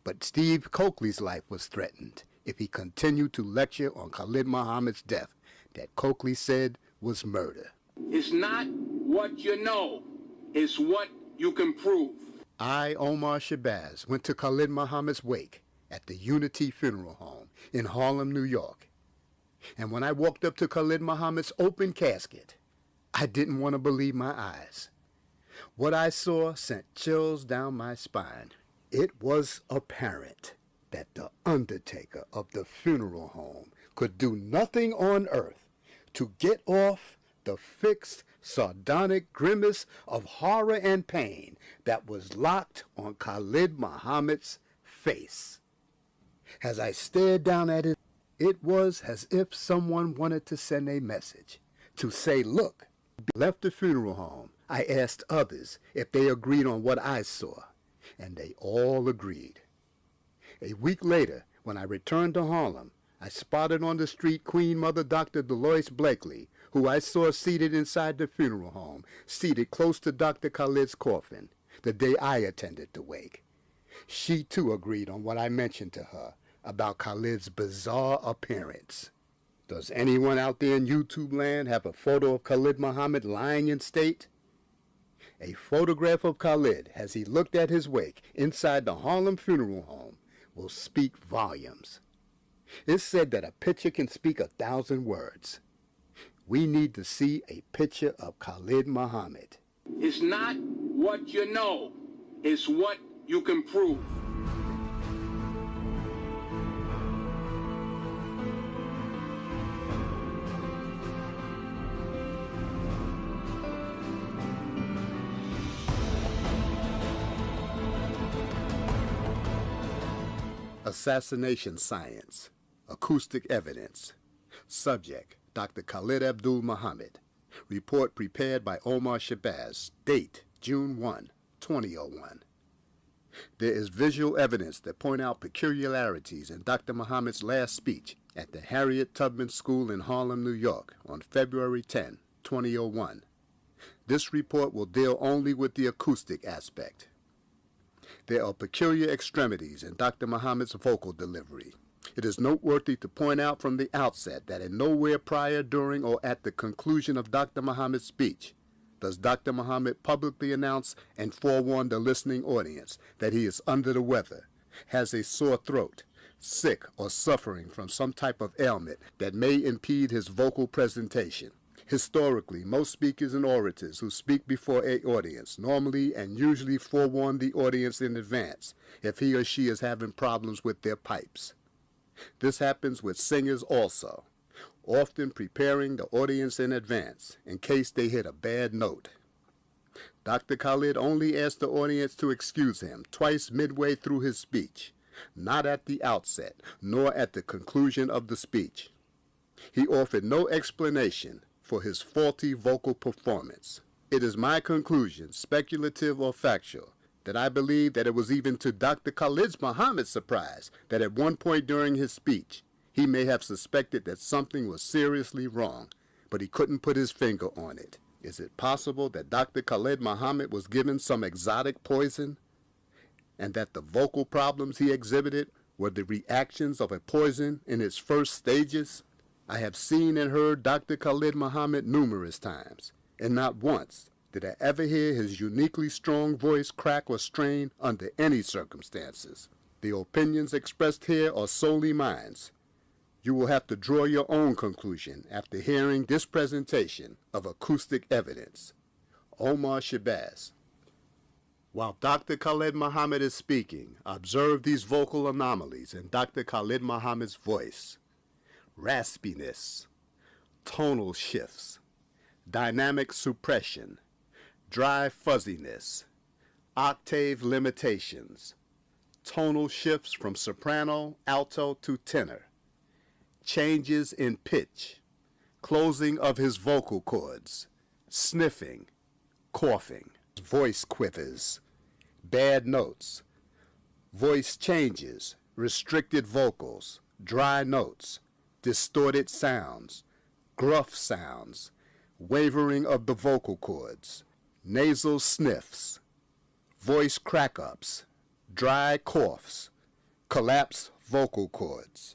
Speaker 10: but Steve Coakley's life was threatened if he continued to lecture on Khalid Muhammad's death that Coakley said was murder.
Speaker 4: It's not what you know, it's what you can prove.
Speaker 10: I, Omar Shabazz, went to Khalid Muhammad's wake at the Unity Funeral Home in Harlem, New York. And when I walked up to Khalid Muhammad's open casket, I didn't want to believe my eyes. What I saw sent chills down my spine. It was apparent that the undertaker of the funeral home could do nothing on earth to get off the fixed, sardonic grimace of horror and pain that was locked on Khalid Muhammad's face. As I stared down at it, it was as if someone wanted to send a message to say, look. Left the funeral home, I asked others if they agreed on what I saw, and they all agreed. A week later, when I returned to Harlem, I spotted on the street Queen Mother Dr. Dolores Blakely, who I saw seated inside the funeral home, seated close to Dr. Khalid's coffin, the day I attended the wake. She too agreed on what I mentioned to her about Khalid's bizarre appearance. Does anyone out there in YouTube land have a photo of Khalid Muhammad lying in state? A photograph of Khalid as he looked at his wake inside the Harlem funeral home will speak volumes. It's said that a picture can speak 1,000 words. We need to see a picture of Khalid Muhammad.
Speaker 4: It's not what you know, it's what you can prove.
Speaker 10: Assassination Science, Acoustic Evidence. Subject, Dr. Khalid Abdul Muhammad. Report prepared by Omar Shabazz. Date, June 1, 2001. There is visual evidence that point out peculiarities in Dr. Muhammad's last speech at the Harriet Tubman School in Harlem, New York on February 10, 2001. This report will deal only with the acoustic aspect. There are peculiar extremities in Dr. Muhammad's vocal delivery. It is noteworthy to point out from the outset that in nowhere prior, during, or at the conclusion of Dr. Muhammad's speech does Dr. Muhammad publicly announce and forewarn the listening audience that he is under the weather, has a sore throat, sick, or suffering from some type of ailment that may impede his vocal presentation. Historically, most speakers and orators who speak before an audience normally and usually forewarn the audience in advance if he or she is having problems with their pipes. This happens with singers also, often preparing the audience in advance in case they hit a bad note. Dr. Khalid only asked the audience to excuse him twice midway through his speech, not at the outset, nor at the conclusion of the speech. He offered no explanation for his faulty vocal performance. It is my conclusion, speculative or factual, that I believe that it was even to Dr. Khalid Muhammad's surprise that at one point during his speech, he may have suspected that something was seriously wrong, but he couldn't put his finger on it. Is it possible that Dr. Khalid Muhammad was given some exotic poison, and that the vocal problems he exhibited were the reactions of a poison in its first stages? I have seen and heard Dr. Khalid Muhammad numerous times, and not once did I ever hear his uniquely strong voice crack or strain under any circumstances. The opinions expressed here are solely mine. You will have to draw your own conclusion after hearing this presentation of acoustic evidence. Omar Shabazz. While Dr. Khalid Muhammad is speaking, observe these vocal anomalies in Dr. Khalid Muhammad's voice. Raspiness, tonal shifts, dynamic suppression, dry fuzziness, octave limitations, tonal shifts from soprano, alto to tenor, changes in pitch, closing of his vocal cords, sniffing, coughing, voice quivers, bad notes, voice changes, restricted vocals, dry notes, distorted sounds, gruff sounds, wavering of the vocal cords, nasal sniffs, voice crack-ups, dry coughs, collapsed vocal cords.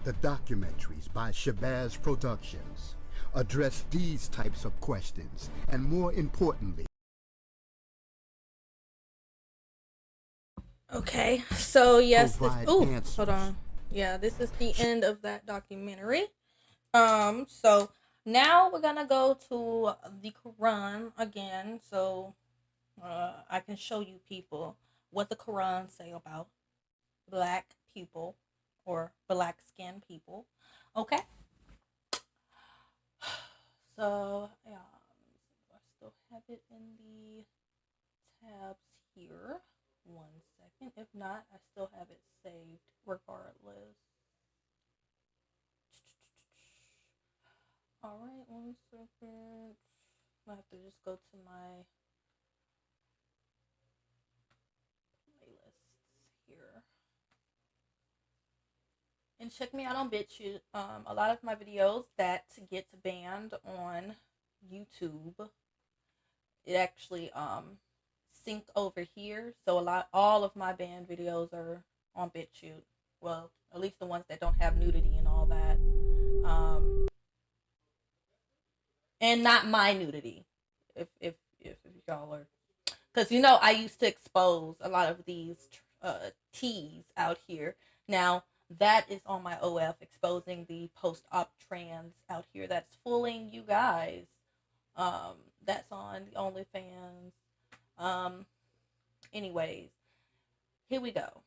Speaker 10: The documentaries by Shabazz Productions address these types of questions, and more importantly.
Speaker 1: Okay, so yes,
Speaker 10: hold
Speaker 1: on. Yeah, this is the end of that documentary. So now we're gonna go to the Quran again, so I can show you people what the Quran say about black people or black skinned people. Okay. So I still have it in the tabs here. 1 second. If not, I still have it saved regardless. Alright, 1 second. I have to just go to my playlists here. And check me out on BitChute. A lot of my videos that get banned on YouTube, it actually sync over here. So all of my banned videos are on BitChute. Well, at least the ones that don't have nudity and all that. And not my nudity. If y'all are, because you know I used to expose a lot of these teas out here. Now that is on my OF, exposing the post-op trans out here that's fooling you guys. That's on the OnlyFans. Anyways, here we go.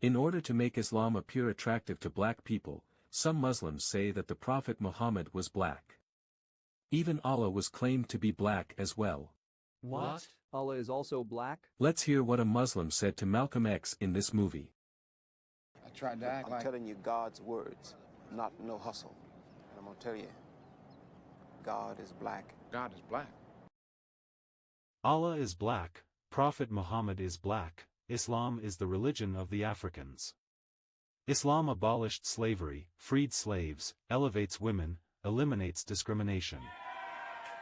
Speaker 16: In order to make Islam appear attractive to black people, some Muslims say that the Prophet Muhammad was black. Even Allah was claimed to be black as well.
Speaker 17: What? Allah is also black?
Speaker 16: Let's hear what a Muslim said to Malcolm X in this movie.
Speaker 18: I tried to act like... I'm telling you God's words, not no hustle. And I'm going to tell you, God is black.
Speaker 22: God is black.
Speaker 23: Allah is black, Prophet Muhammad is black, Islam is the religion of the Africans. Islam abolished slavery, freed slaves, elevates women, eliminates discrimination.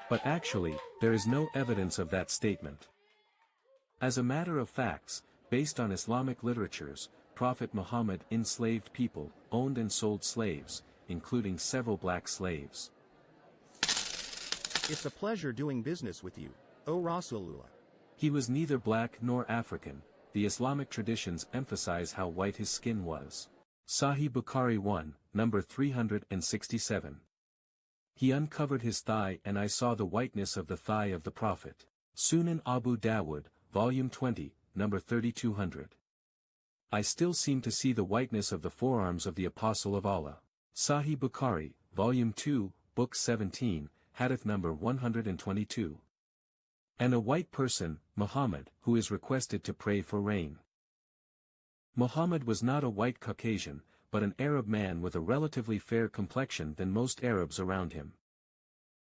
Speaker 16: But actually, there is no evidence of that statement. As a matter of facts, based on Islamic literatures, Prophet Muhammad enslaved people, owned and sold slaves, including several black slaves.
Speaker 26: It's a pleasure doing business with you, O Rasulullah.
Speaker 16: He was neither black nor African. The Islamic traditions emphasize how white his skin was. Sahih Bukhari 1, number 367. He uncovered his thigh and I saw the whiteness of the thigh of the Prophet. Sunan Abu Dawud, volume 20, number 3200. I still seem to see the whiteness of the forearms of the Apostle of Allah. Sahih Bukhari, volume 2, book 17, hadith number 122. And a white person, Muhammad, who is requested to pray for rain. Muhammad was not a white Caucasian, but an Arab man with a relatively fair complexion than most Arabs around him.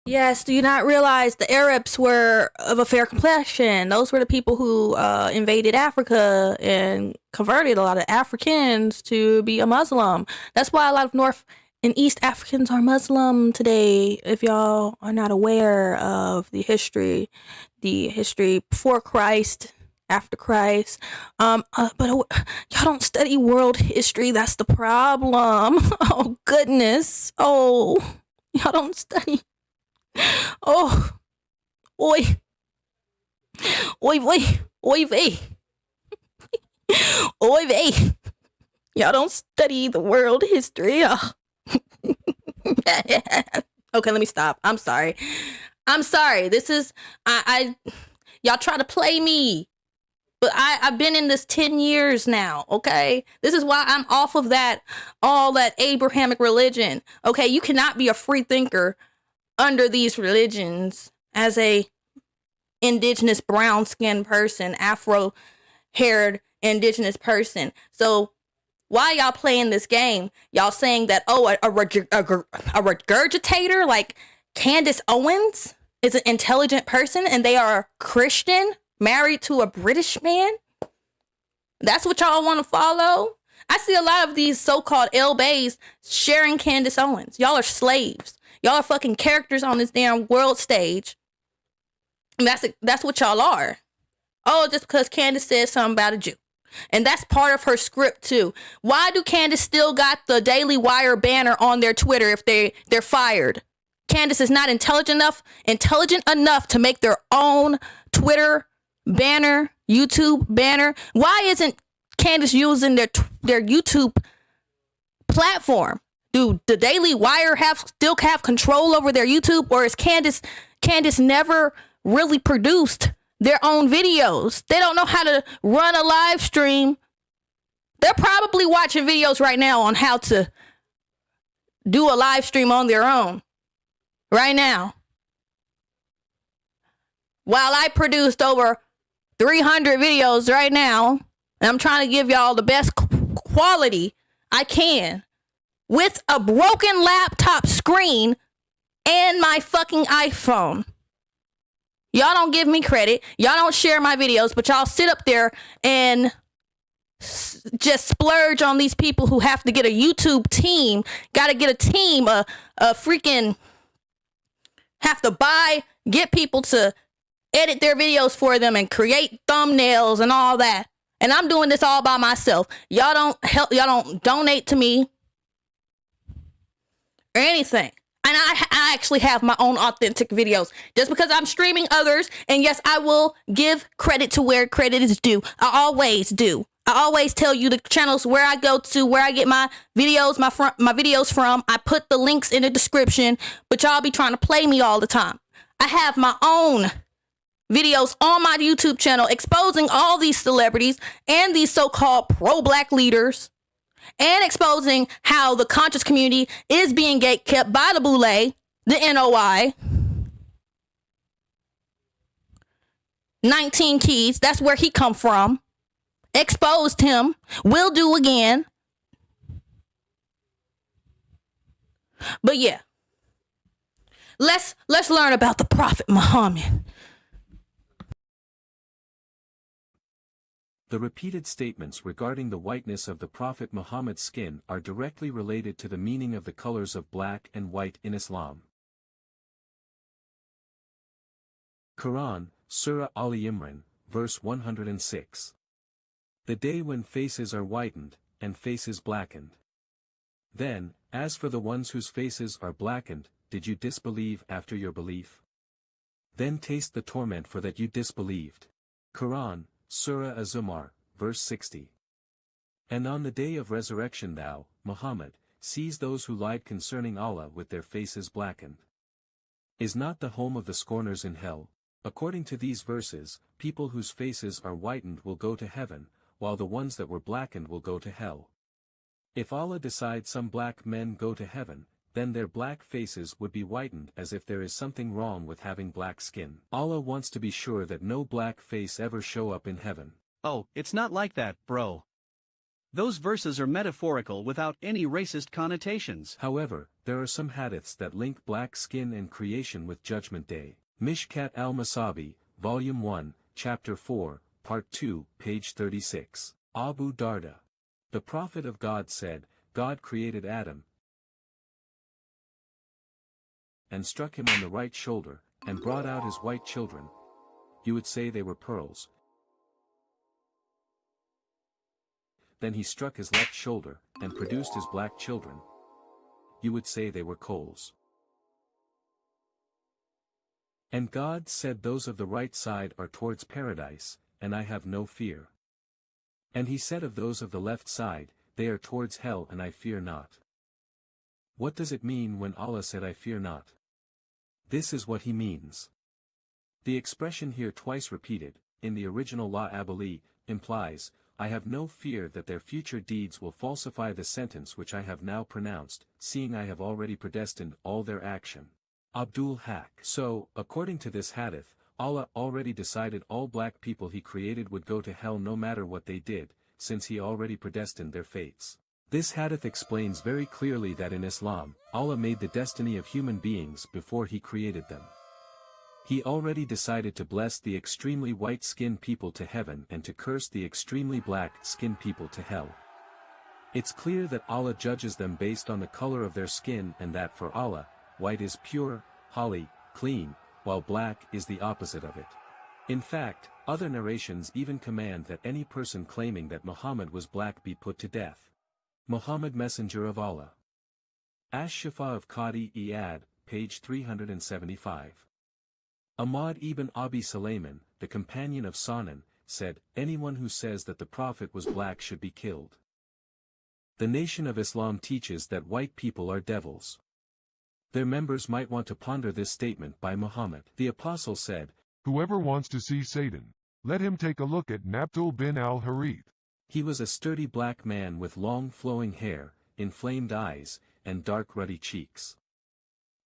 Speaker 1: Yes, do you not realize the Arabs were of a fair complexion? Those were the people who invaded Africa and converted a lot of Africans to be a Muslim. That's why a lot of North and East Africans are Muslim today, if y'all are not aware of the history before Christ, after Christ. But y'all don't study world history, that's the problem. Oh, goodness. Oh, y'all don't study. Oh, oi. Oi, vey. Oi, vey. Oi, vey. Y'all don't study the world history. Oh. Okay, let me stop. I'm sorry. This is y'all try to play me, but I've been in this 10 years now. Okay, this is why I'm off of all that Abrahamic religion. Okay, you cannot be a free thinker under these religions as a indigenous brown skinned person, Afro haired indigenous person. So why y'all playing this game? Y'all saying that, oh, a regurgitator like Candace Owens is an intelligent person and they are Christian, married to a British man? That's what y'all want to follow? I see a lot of these so-called L-Bays sharing Candace Owens. Y'all are slaves. Y'all are fucking characters on this damn world stage. And that's what y'all are. Oh, just because Candace said something about a Jew. And that's part of her script too. Why do Candace still got the Daily Wire banner on their Twitter if they're fired? Candace is not intelligent enough to make their own Twitter banner, YouTube banner. Why isn't Candace using their YouTube platform? Do the Daily Wire still have control over their YouTube, or is Candace never really produced their own videos? They don't know how to run a live stream. They're probably watching videos right now on how to do a live stream on their own right now. While I produced over 300 videos right now, and I'm trying to give y'all the best quality I can with a broken laptop screen and my fucking iPhone. Y'all don't give me credit. Y'all don't share my videos, but y'all sit up there and just splurge on these people who have to get a YouTube team, got to get a team, a freaking have to get people to edit their videos for them and create thumbnails and all that. And I'm doing this all by myself. Y'all don't donate to me or anything. And I actually have my own authentic videos. Just because I'm streaming others, and yes, I will give credit to where credit is due. I always do. I always tell you the channels where I go to, where I get my videos, my videos from. I put the links in the description, but y'all be trying to play me all the time. I have my own videos on my YouTube channel exposing all these celebrities and these so-called pro-black leaders, and exposing how the conscious community is being gatekept by the Boule, the NOI. 19 Keys, that's where he come from. Exposed him. Will do again. But yeah. Let's learn about the Prophet Muhammad.
Speaker 16: The repeated statements regarding the whiteness of the Prophet Muhammad's skin are directly related to the meaning of the colors of black and white in Islam. Quran, Surah Ali Imran, verse 106. The day when faces are whitened, and faces blackened. Then, as for the ones whose faces are blackened, did you disbelieve after your belief? Then taste the torment for that you disbelieved. Quran, Surah Az-Zumar, verse 60. And on the day of resurrection thou, Muhammad, sees those who lied concerning Allah with their faces blackened. Is not the home of the scorners in hell? According to these verses, people whose faces are whitened will go to heaven, while the ones that were blackened will go to hell. If Allah decides some black men go to heaven, then their black faces would be whitened as if there is something wrong with having black skin. Allah wants to be sure that no black face ever show up in heaven.
Speaker 2: Oh, it's not like that, bro. Those verses are metaphorical without any racist connotations.
Speaker 16: However, there are some hadiths that link black skin and creation with Judgment Day. Mishkat al-Masabi, Volume 1, Chapter 4, Part 2, page 36. Abu Darda. The Prophet of God said, God created Adam and struck him on the right shoulder, and brought out his white children. You would say they were pearls. Then he struck his left shoulder, and produced his black children. You would say they were coals. And God said those of the right side are towards paradise, and I have no fear. And he said of those of the left side, they are towards hell and I fear not. What does it mean when Allah said I fear not? This is what he means. The expression here twice repeated, in the original La Abali, implies, I have no fear that their future deeds will falsify the sentence which I have now pronounced, seeing I have already predestined all their action. Abdul Haq. So, according to this hadith, Allah already decided all black people he created would go to hell no matter what they did, since he already predestined their fates. This hadith explains very clearly that in Islam, Allah made the destiny of human beings before he created them. He already decided to bless the extremely white-skinned people to heaven and to curse the extremely black-skinned people to hell. It's clear that Allah judges them based on the color of their skin and that for Allah, white is pure, holy, clean, while black is the opposite of it. In fact, other narrations even command that any person claiming that Muhammad was black be put to death. Muhammad Messenger of Allah. Ash-Shifa of Qadi-e-Ad, page 375. Ahmad ibn Abi Sulayman, the companion of Sanan, said, anyone who says that the Prophet was black should be killed. The Nation of Islam teaches that white people are devils. Their members might want to ponder this statement by Muhammad. The Apostle said,
Speaker 7: whoever wants to see Satan, let him take a look at Nabtul bin al-Harith.
Speaker 16: He was a sturdy black man with long flowing hair, inflamed eyes, and dark ruddy cheeks.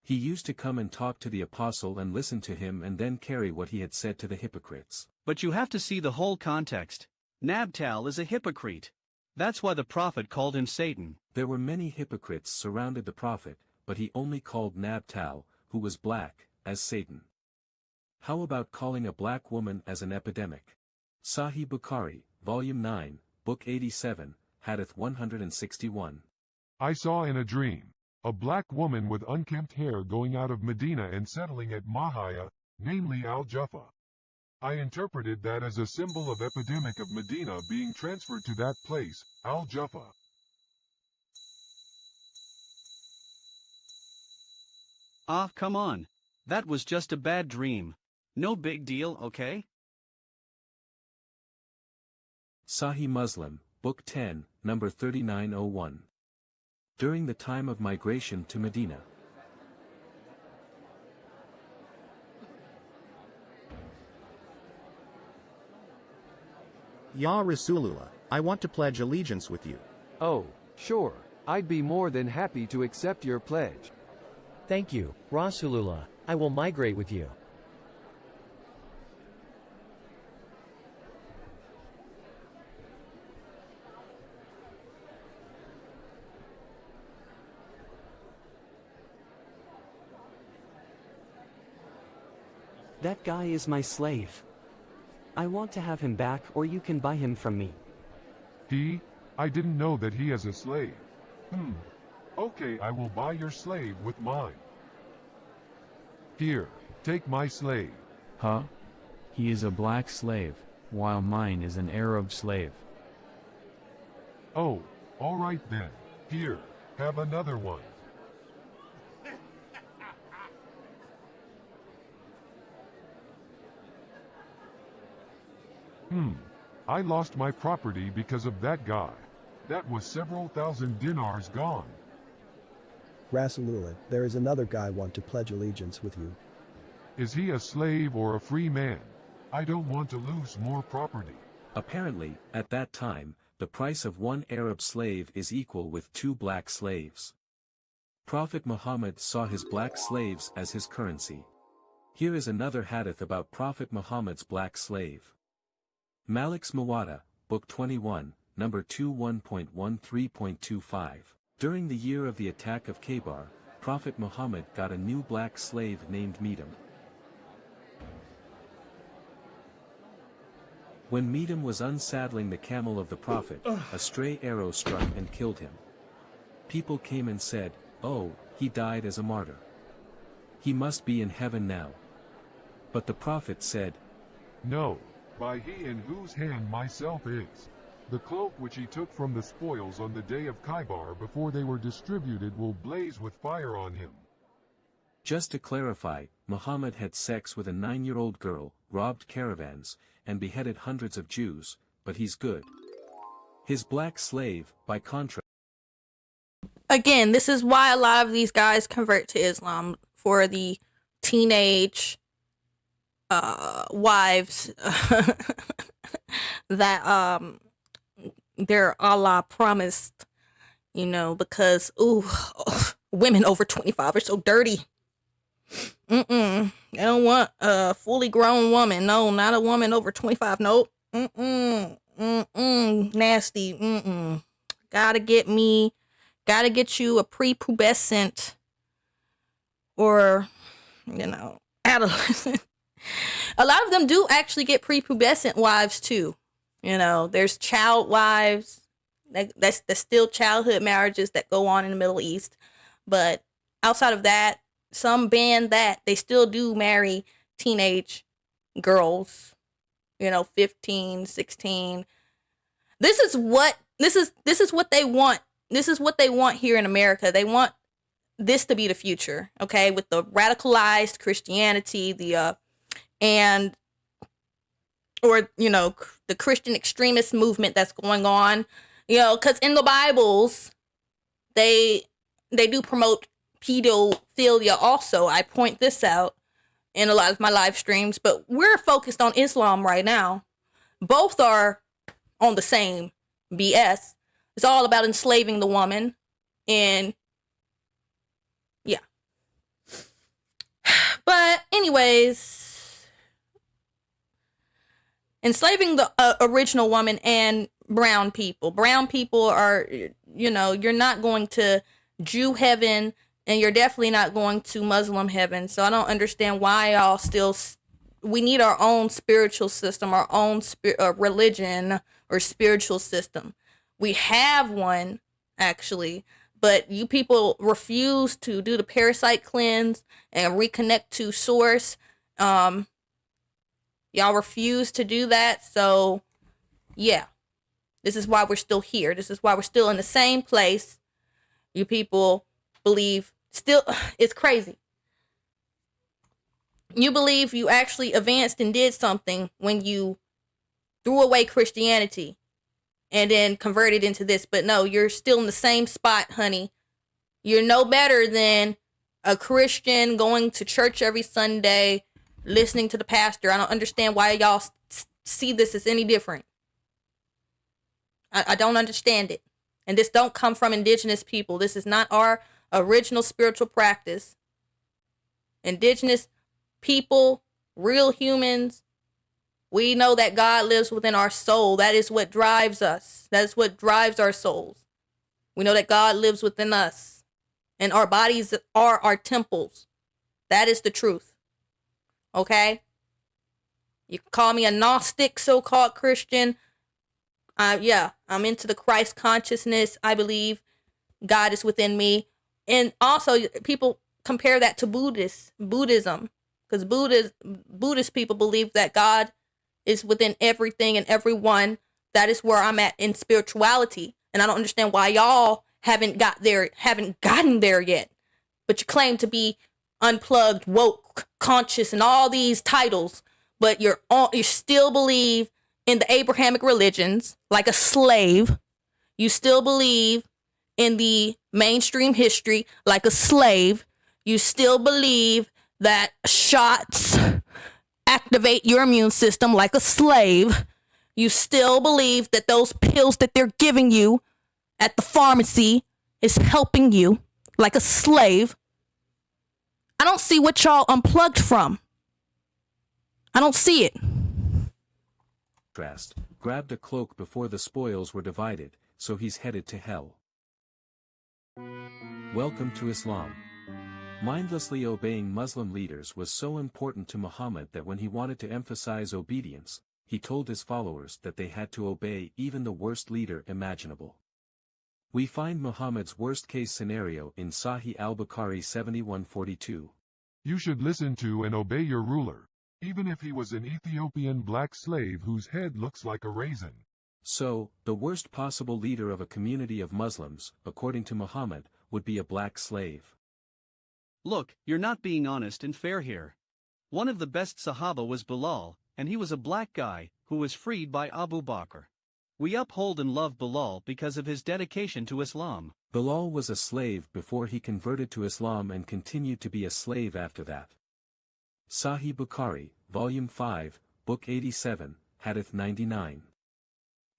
Speaker 16: He used to come and talk to the apostle and listen to him and then carry what he had said to the hypocrites.
Speaker 2: But you have to see the whole context. Nabtal is a hypocrite. That's why the prophet called him Satan.
Speaker 16: There were many hypocrites surrounded the prophet, but he only called Nabtal, who was black, as Satan. How about calling a black woman as an epidemic? Sahih Bukhari, Volume 9, Book 87, Hadith 161.
Speaker 7: I saw in a dream a black woman with unkempt hair going out of Medina and settling at Mahaya, namely Al-Jaffa. I interpreted that as a symbol of epidemic of Medina being transferred to that place, Al-Jaffa.
Speaker 2: Ah, come on. That was just a bad dream. No big deal, okay?
Speaker 16: Sahih Muslim, Book 10, number 3901. During the time of migration to Medina.
Speaker 26: Ya Rasulullah, I want to pledge allegiance with you.
Speaker 12: Oh, sure. I'd be more than happy to accept your pledge.
Speaker 19: Thank you, Rasulullah. I will migrate with you.
Speaker 21: That guy is my slave. I want to have him back, or you can buy him from me.
Speaker 7: He? I didn't know that he is a slave. Okay, I will buy your slave with mine. Here, take my slave.
Speaker 22: Huh? He is a black slave, while mine is an Arab slave.
Speaker 7: Oh, all right then. Here, have another one. I lost my property because of that guy. That was several thousand dinars gone.
Speaker 24: Rasulullah, there is another guy want to pledge allegiance with you.
Speaker 7: Is he a slave or a free man? I don't want to lose more property.
Speaker 16: Apparently, at that time, the price of one Arab slave is equal with 2 black slaves. Prophet Muhammad saw his black slaves as his currency. Here is another hadith about Prophet Muhammad's black slave. Malik's Muwatta, Book 21, number 21.13.25. During the year of the attack of Khaybar, Prophet Muhammad got a new black slave named Medam. When Medam was unsaddling the camel of the Prophet, a stray arrow struck and killed him. People came and said, "Oh, he died as a martyr. He must be in heaven now." But the Prophet said,
Speaker 7: "No, by he in whose hand myself is. The cloak which he took from the spoils on the day of Khaybar before they were distributed will blaze with fire on him."
Speaker 16: Just to clarify, Muhammad had sex with a 9-year-old girl, robbed caravans, and beheaded hundreds of Jews, but he's good. His black slave, by contrast.
Speaker 1: Again, this is why a lot of these guys convert to Islam, for the teenage wives that their Allah promised, you know, because women over 25 are so dirty. They don't want a fully grown woman. No, not a woman over 25. Nope. Nasty. Gotta get you a prepubescent or, you know, adolescent. A lot of them do actually get prepubescent wives too. You know, there's child wives. That's still childhood marriages that go on in the Middle East. But outside of that, some ban that. They still do marry teenage girls, you know, 15, 16. This is what they want. This is what they want here in America. They want this to be the future, okay? With the radicalized Christianity, or you know, the Christian extremist movement that's going on, you know, because in the Bibles, they do promote pedophilia also. I point this out in a lot of my live streams, but we're focused on Islam right now. Both are on the same BS. It's all about enslaving the woman, and yeah. But anyways, enslaving the original woman and brown people. Brown people are, you know, you're not going to Jew heaven, and you're definitely not going to Muslim heaven. So I don't understand why y'all still. We need our own spiritual system, our own religion or spiritual system. We have one, actually, but you people refuse to do the parasite cleanse and reconnect to source. Y'all refuse to do that. So, yeah, this is why we're still here. This is why we're still in the same place. You people believe still, it's crazy. You believe you actually advanced and did something when you threw away Christianity and then converted into this. But no, you're still in the same spot, honey. You're no better than a Christian going to church every Sunday, listening to the pastor. I don't understand why y'all see this as any different. I don't understand it. And this don't come from indigenous people. This is not our original spiritual practice. Indigenous people, real humans, we know that God lives within our soul. That is what drives us. That is what drives our souls. We know that God lives within us. And our bodies are our temples. That is the truth. Okay? You can call me a Gnostic, so-called Christian. Yeah, I'm into the Christ consciousness. I believe God is within me. And also, people compare that to Buddhism. Because Buddhist people believe that God is within everything and everyone. That is where I'm at in spirituality. And I don't understand why y'all haven't gotten there yet. But you claim to be unplugged, woke, conscious, and all these titles. But you still believe in the Abrahamic religions like a slave. You still believe in the mainstream history like a slave. You still believe that shots activate your immune system like a slave. You still believe that those pills that they're giving you at the pharmacy is helping you like a slave. I don't see what y'all unplugged from. I don't see it.
Speaker 16: Grabbed a cloak before the spoils were divided, so he's headed to hell. Welcome to Islam. Mindlessly obeying Muslim leaders was so important to Muhammad that when he wanted to emphasize obedience, he told his followers that they had to obey even the worst leader imaginable. We find Muhammad's worst-case scenario in Sahih al-Bukhari 7142.
Speaker 7: You should listen to and obey your ruler, even if he was an Ethiopian black slave whose head looks like a raisin.
Speaker 16: So, the worst possible leader of a community of Muslims, according to Muhammad, would be a black slave.
Speaker 2: Look, you're not being honest and fair here. One of the best Sahaba was Bilal, and he was a black guy who was freed by Abu Bakr. We uphold and love Bilal because of his dedication to Islam.
Speaker 16: Bilal was a slave before he converted to Islam and continued to be a slave after that. Sahih Bukhari, Volume 5, Book 87, Hadith 99.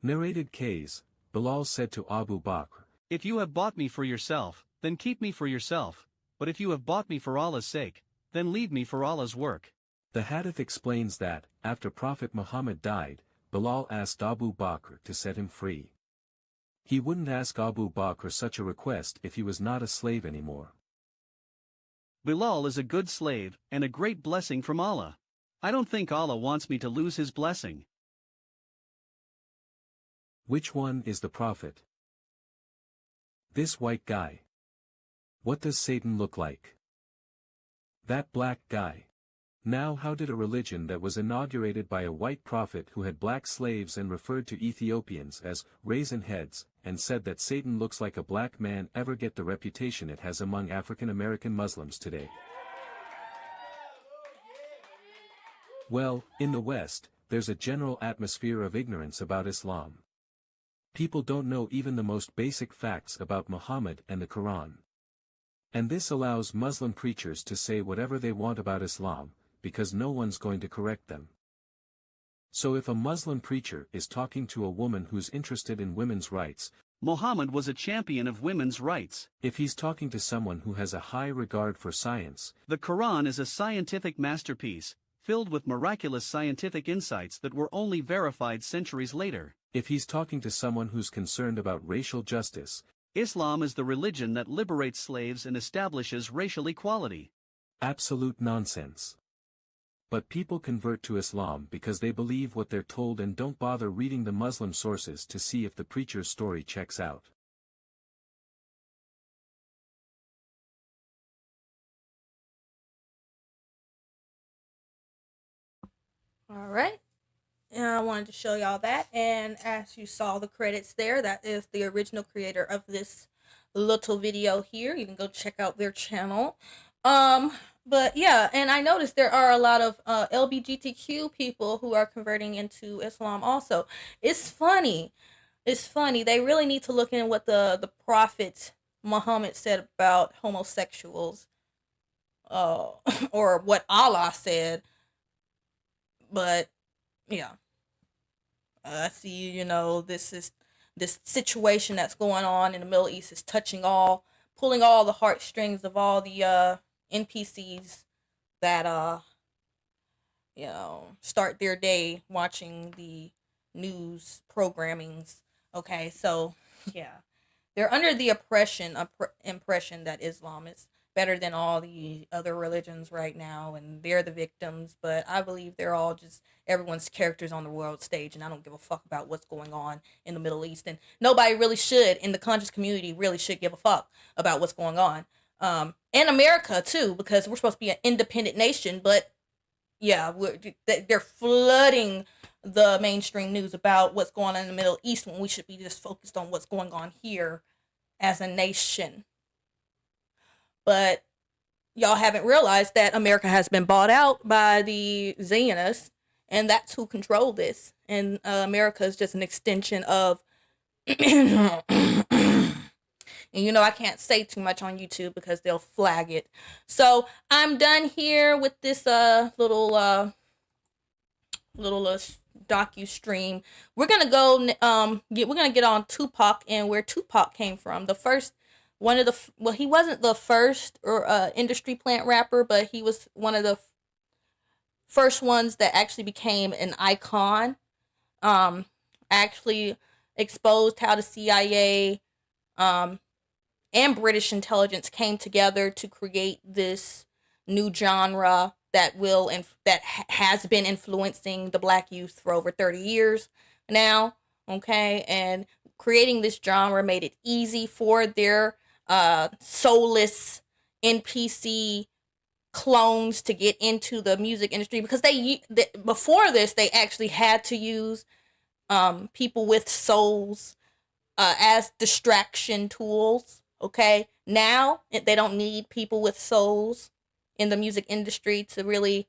Speaker 16: Narrated Qais, Bilal said to Abu Bakr,
Speaker 2: "If you have bought me for yourself, then keep me for yourself, but if you have bought me for Allah's sake, then leave me for Allah's work."
Speaker 16: The hadith explains that, after Prophet Muhammad died, Bilal asked Abu Bakr to set him free. He wouldn't ask Abu Bakr such a request if he was not a slave anymore.
Speaker 2: Bilal is a good slave and a great blessing from Allah. I don't think Allah wants me to lose his blessing.
Speaker 16: Which one is the prophet? This white guy. What does Satan look like? That black guy. Now how did a religion that was inaugurated by a white prophet who had black slaves and referred to Ethiopians as raisin heads, and said that Satan looks like a black man ever get the reputation it has among African American Muslims today? Well, in the West, there's a general atmosphere of ignorance about Islam. People don't know even the most basic facts about Muhammad and the Quran. And this allows Muslim preachers to say whatever they want about Islam, because no one's going to correct them. So if a Muslim preacher is talking to a woman who's interested in women's rights,
Speaker 2: Muhammad was a champion of women's rights.
Speaker 16: If he's talking to someone who has a high regard for science,
Speaker 2: the Quran is a scientific masterpiece, filled with miraculous scientific insights that were only verified centuries later.
Speaker 16: If he's talking to someone who's concerned about racial justice,
Speaker 2: Islam is the religion that liberates slaves and establishes racial equality.
Speaker 16: Absolute nonsense. But people convert to Islam because they believe what they're told and don't bother reading the Muslim sources to see if the preacher's story checks out.
Speaker 1: Alright. And I wanted to show y'all that. And as you saw the credits there, that is the original creator of this little video here. You can go check out their channel. But yeah, and I noticed there are a lot of LGBTQ people who are converting into Islam also. It's funny. It's funny. They really need to look in what the Prophet Muhammad said about homosexuals, uh, or what Allah said. But yeah, I see. This situation that's going on in the Middle East is pulling all the heartstrings of all the NPCs that start their day watching the news programmings. Okay, so yeah, they're under the impression that Islam is better than all the other religions right now, and they're the victims. But I believe they're all just everyone's characters on the world stage, and I don't give a fuck about what's going on in the Middle East. And nobody really should, in the conscious community, really should give a fuck about what's going on. And America too, because we're supposed to be an independent nation, but yeah, they're flooding the mainstream news about what's going on in the Middle East when we should be just focused on what's going on here as a nation. But y'all haven't realized that America has been bought out by the Zionists, and that's who control this. And America is just an extension of. And I can't say too much on YouTube because they'll flag it. So I'm done here with this little docu stream. We're gonna go we're gonna get on Tupac and where Tupac came from. He wasn't the first or industry plant rapper, but he was one of the first ones that actually became an icon. Actually exposed how the CIA and British intelligence came together to create this new genre that has been influencing the black youth for over 30 years now. Okay, and creating this genre made it easy for their soulless NPC clones to get into the music industry, because before this they actually had to use people with souls as distraction tools. Okay, now they don't need people with souls in the music industry to really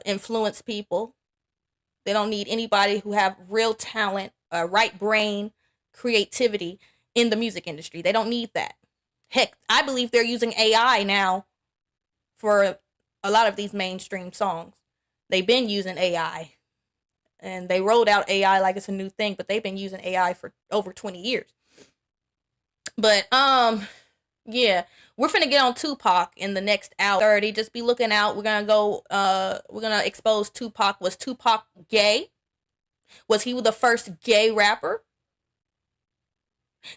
Speaker 1: influence people. They don't need anybody who have real talent, right brain, creativity in the music industry. They don't need that. Heck, I believe they're using AI now for a lot of these mainstream songs. They've been using AI, and they rolled out AI like it's a new thing, but they've been using AI for over 20 years. But yeah, we're finna get on Tupac in the next hour 30. Just be looking out. We're gonna expose Tupac. Was Tupac gay? Was he the first gay rapper?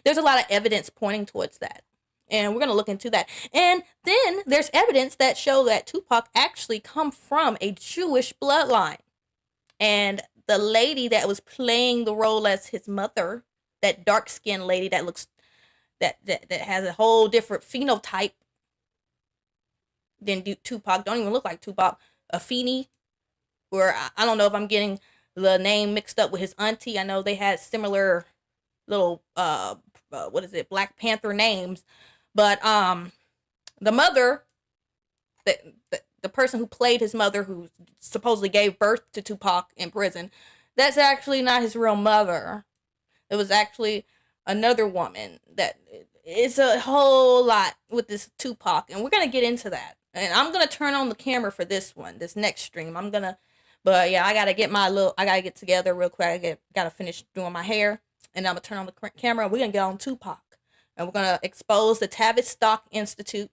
Speaker 1: There's a lot of evidence pointing towards that, and we're gonna look into that. And then there's evidence that show that Tupac actually come from a Jewish bloodline. And the lady that was playing the role as his mother, that dark-skinned lady that looks that has a whole different phenotype than Tupac, don't even look like Tupac, Afeni, or I don't know if I'm getting the name mixed up with his auntie. I know they had similar little Black Panther names, but the mother, the person who played his mother, who supposedly gave birth to Tupac in prison, that's actually not his real mother. It was actually another woman. That it's a whole lot with this Tupac, and we're gonna get into that. And I'm gonna turn on the camera for this next stream. But yeah, I gotta get together real quick. Gotta finish doing my hair, and I'm gonna turn on the camera. We're gonna get on Tupac, and we're gonna expose the Tavistock Institute,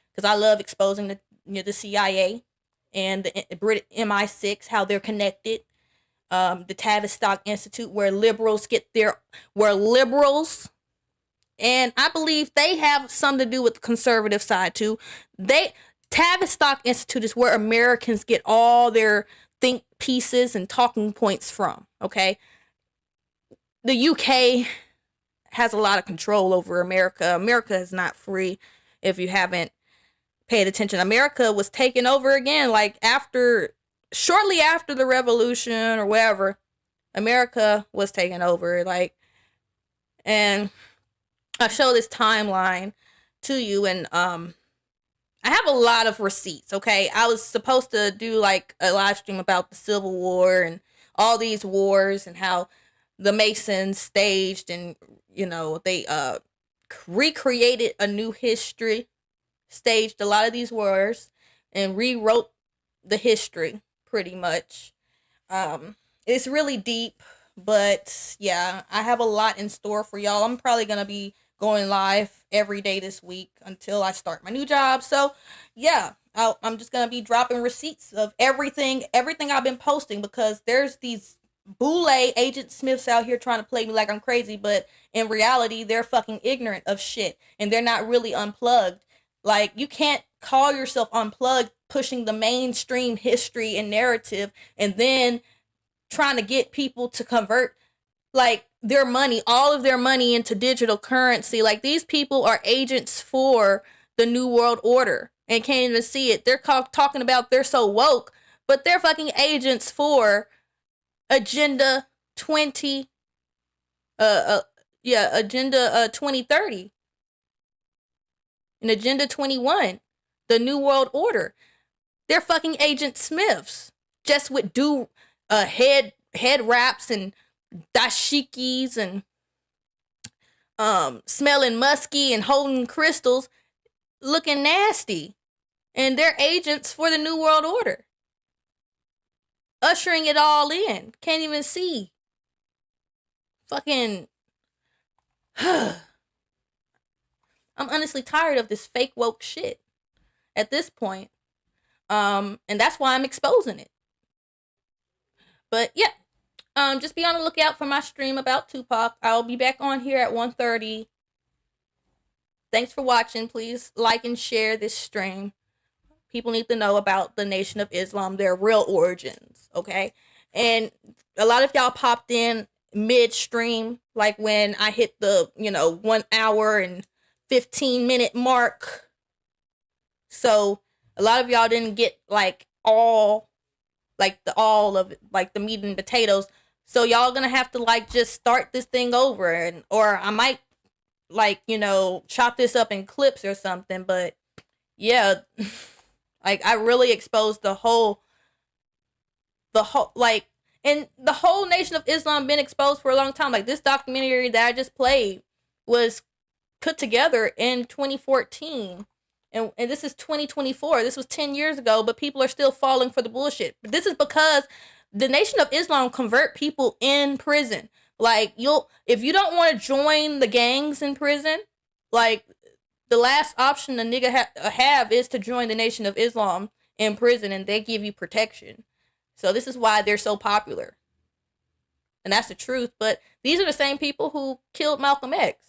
Speaker 1: because I love exposing the CIA and the British MI6, how they're connected. The Tavistock Institute, where liberals, and I believe they have something to do with the conservative side too. Tavistock Institute is where Americans get all their think pieces and talking points from. Okay, the UK has a lot of control over America. America is not free. If you haven't paid attention, America was taken over again, like shortly after the revolution or whatever. America was taken over, and I show this timeline to you, and I have a lot of receipts, okay? I was supposed to do like a live stream about the Civil War and all these wars and how the Masons staged and, you know, they recreated a new history, staged a lot of these wars and rewrote the history pretty much. It's really deep, but yeah, I have a lot in store for y'all. I'm probably going to be going live every day this week until I start my new job. So yeah, I'm just going to be dropping receipts of everything I've been posting, because there's these boule agent Smiths out here trying to play me like I'm crazy, but in reality, they're fucking ignorant of shit and they're not really unplugged. Like, you can't call yourself unplugged pushing the mainstream history and narrative and then trying to get people to convert like their money, all of their money, into digital currency. Like, these people are agents for the New World Order and can't even see it. They're talking about they're so woke, but they're fucking agents for Agenda 20 Agenda 2030 and Agenda 21, the New World Order. They're fucking Agent Smiths, just with head wraps and dashikis and smelling musky and holding crystals, looking nasty. And they're agents for the New World Order, ushering it all in. Can't even see. Fucking I'm honestly tired of this fake woke shit at this point. And that's why I'm exposing it. But yeah, just be on the lookout for my stream about Tupac. I'll be back on here at 1:30. Thanks for watching. Please like and share this stream. People need to know about the Nation of Islam, their real origins, okay? And a lot of y'all popped in midstream, like when I hit the, 1 hour and 15-minute mark. So a lot of y'all didn't get like all of it, like the meat and potatoes. So y'all gonna have to like just start this thing over, or I might chop this up in clips or something. But yeah, like I really exposed the whole and the whole Nation of Islam been exposed for a long time. Like, this documentary that I just played was put together in 2014. And this is 2024. This was 10 years ago, but people are still falling for the bullshit. But this is because the Nation of Islam convert people in prison. Like, if you don't want to join the gangs in prison, like, the last option a nigga have is to join the Nation of Islam in prison, and they give you protection. So this is why they're so popular. And that's the truth. But these are the same people who killed Malcolm X.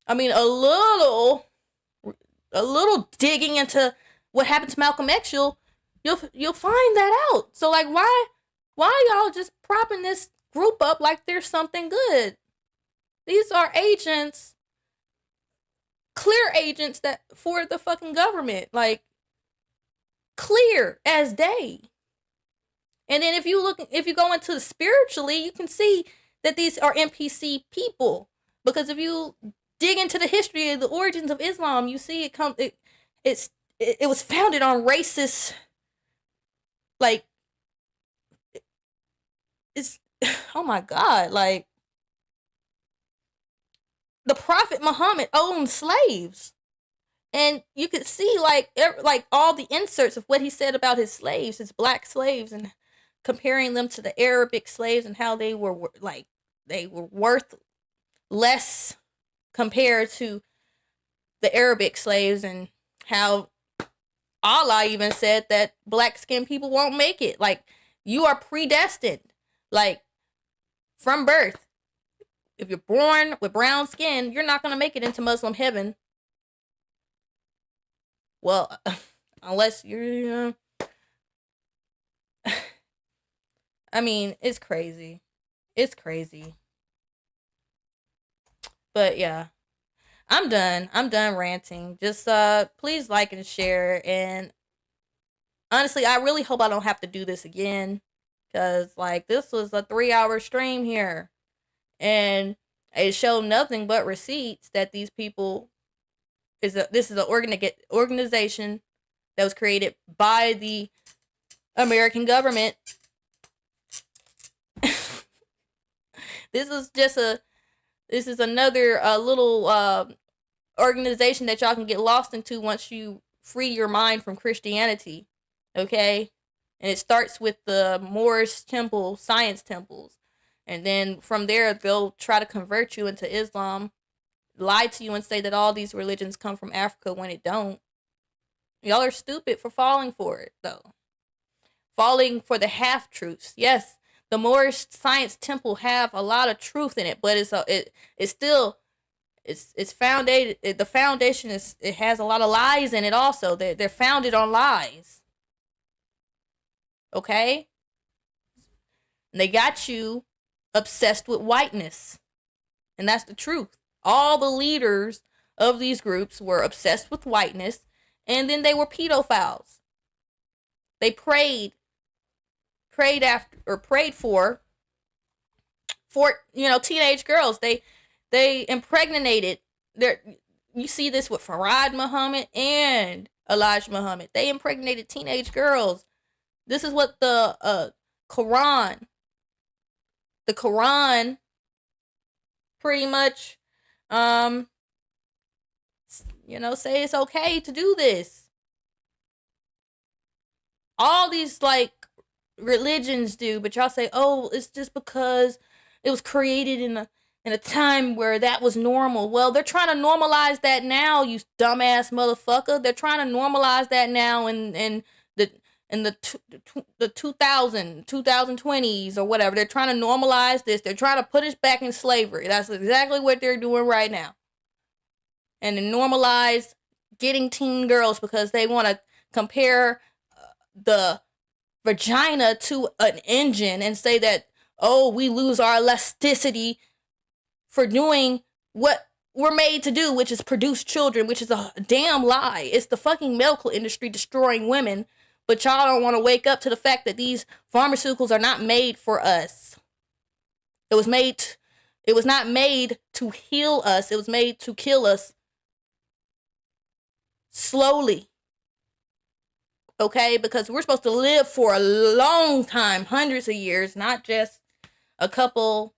Speaker 1: I mean, a little digging into what happened to Malcolm X, you'll find that out. So like, why y'all just propping this group up like there's something good? These are agents, clear agents that for the fucking government, like clear as day. And then if you go into spiritually, you can see that these are NPC people, because if you dig into the history of the origins of Islam, you see it was founded on racist, like, it's, oh my God, like, the Prophet Muhammad owned slaves. And you could see like all the inserts of what he said about his slaves, his black slaves, and comparing them to the Arabic slaves and how they were worth less compared to the Arabic slaves, and how Allah even said that black skinned people won't make it. Like, you are predestined, like, from birth. If you're born with brown skin, you're not going to make it into Muslim heaven. Well, unless you're, I mean, it's crazy. It's crazy. But yeah, I'm done. I'm done ranting. Just please like and share. And honestly, I really hope I don't have to do this again, because like, this was a 3-hour stream here, and it showed nothing but receipts that these people This is an organization that was created by the American government. This is another little organization that y'all can get lost into once you free your mind from Christianity. Okay? And it starts with the Moorish temple, science temples. And then from there, they'll try to convert you into Islam, lie to you and say that all these religions come from Africa when it don't. Y'all are stupid for falling for it, though. Falling for the half-truths. Yes, the Moorish science temple have a lot of truth in it, but it's founded. The foundation it has a lot of lies in it also. They're founded on lies. Okay? And they got you obsessed with whiteness. And that's the truth. All the leaders of these groups were obsessed with whiteness, and then they were pedophiles. They prayed for teenage girls. They impregnated you see this with Farad Muhammad and Elijah Muhammad. They impregnated teenage girls. This is what the Quran pretty much say it's okay to do this. All these religions do, but y'all say, oh, it's just because it was created in a time where that was normal. Well, they're trying to normalize that now, you dumbass motherfucker. They're trying to normalize that now in the 2020s or whatever. They're trying to normalize this. They're trying to put us back in slavery. That's exactly what they're doing right now. And to normalize getting teen girls because they want to compare the vagina to an engine and say that, oh, we lose our elasticity for doing what we're made to do, which is produce children, which is a damn lie. It's the fucking medical industry destroying women, but y'all don't want to wake up to the fact that these pharmaceuticals are not made for us. It was not made to heal us. It was made to kill us slowly. Okay, because we're supposed to live for a long time, hundreds of years, not just a couple,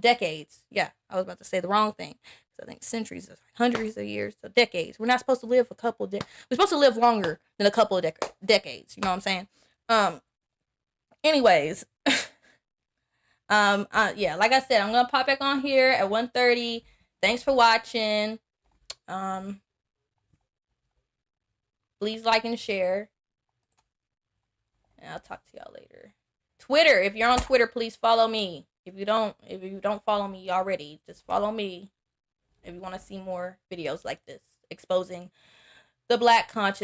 Speaker 1: decades. Yeah, I was about to say the wrong thing. I think centuries is hundreds of years, so decades. We're not supposed to live a couple. We're supposed to live longer than a couple of decades. You know what I'm saying? Anyways, yeah, like I said, I'm gonna pop back on here at 1:30. Thanks for watching. Please like and share. And I'll talk to y'all later. Twitter, if you're on Twitter, please follow me. If you don't follow me already, just follow me if you want to see more videos like this exposing the black conscious.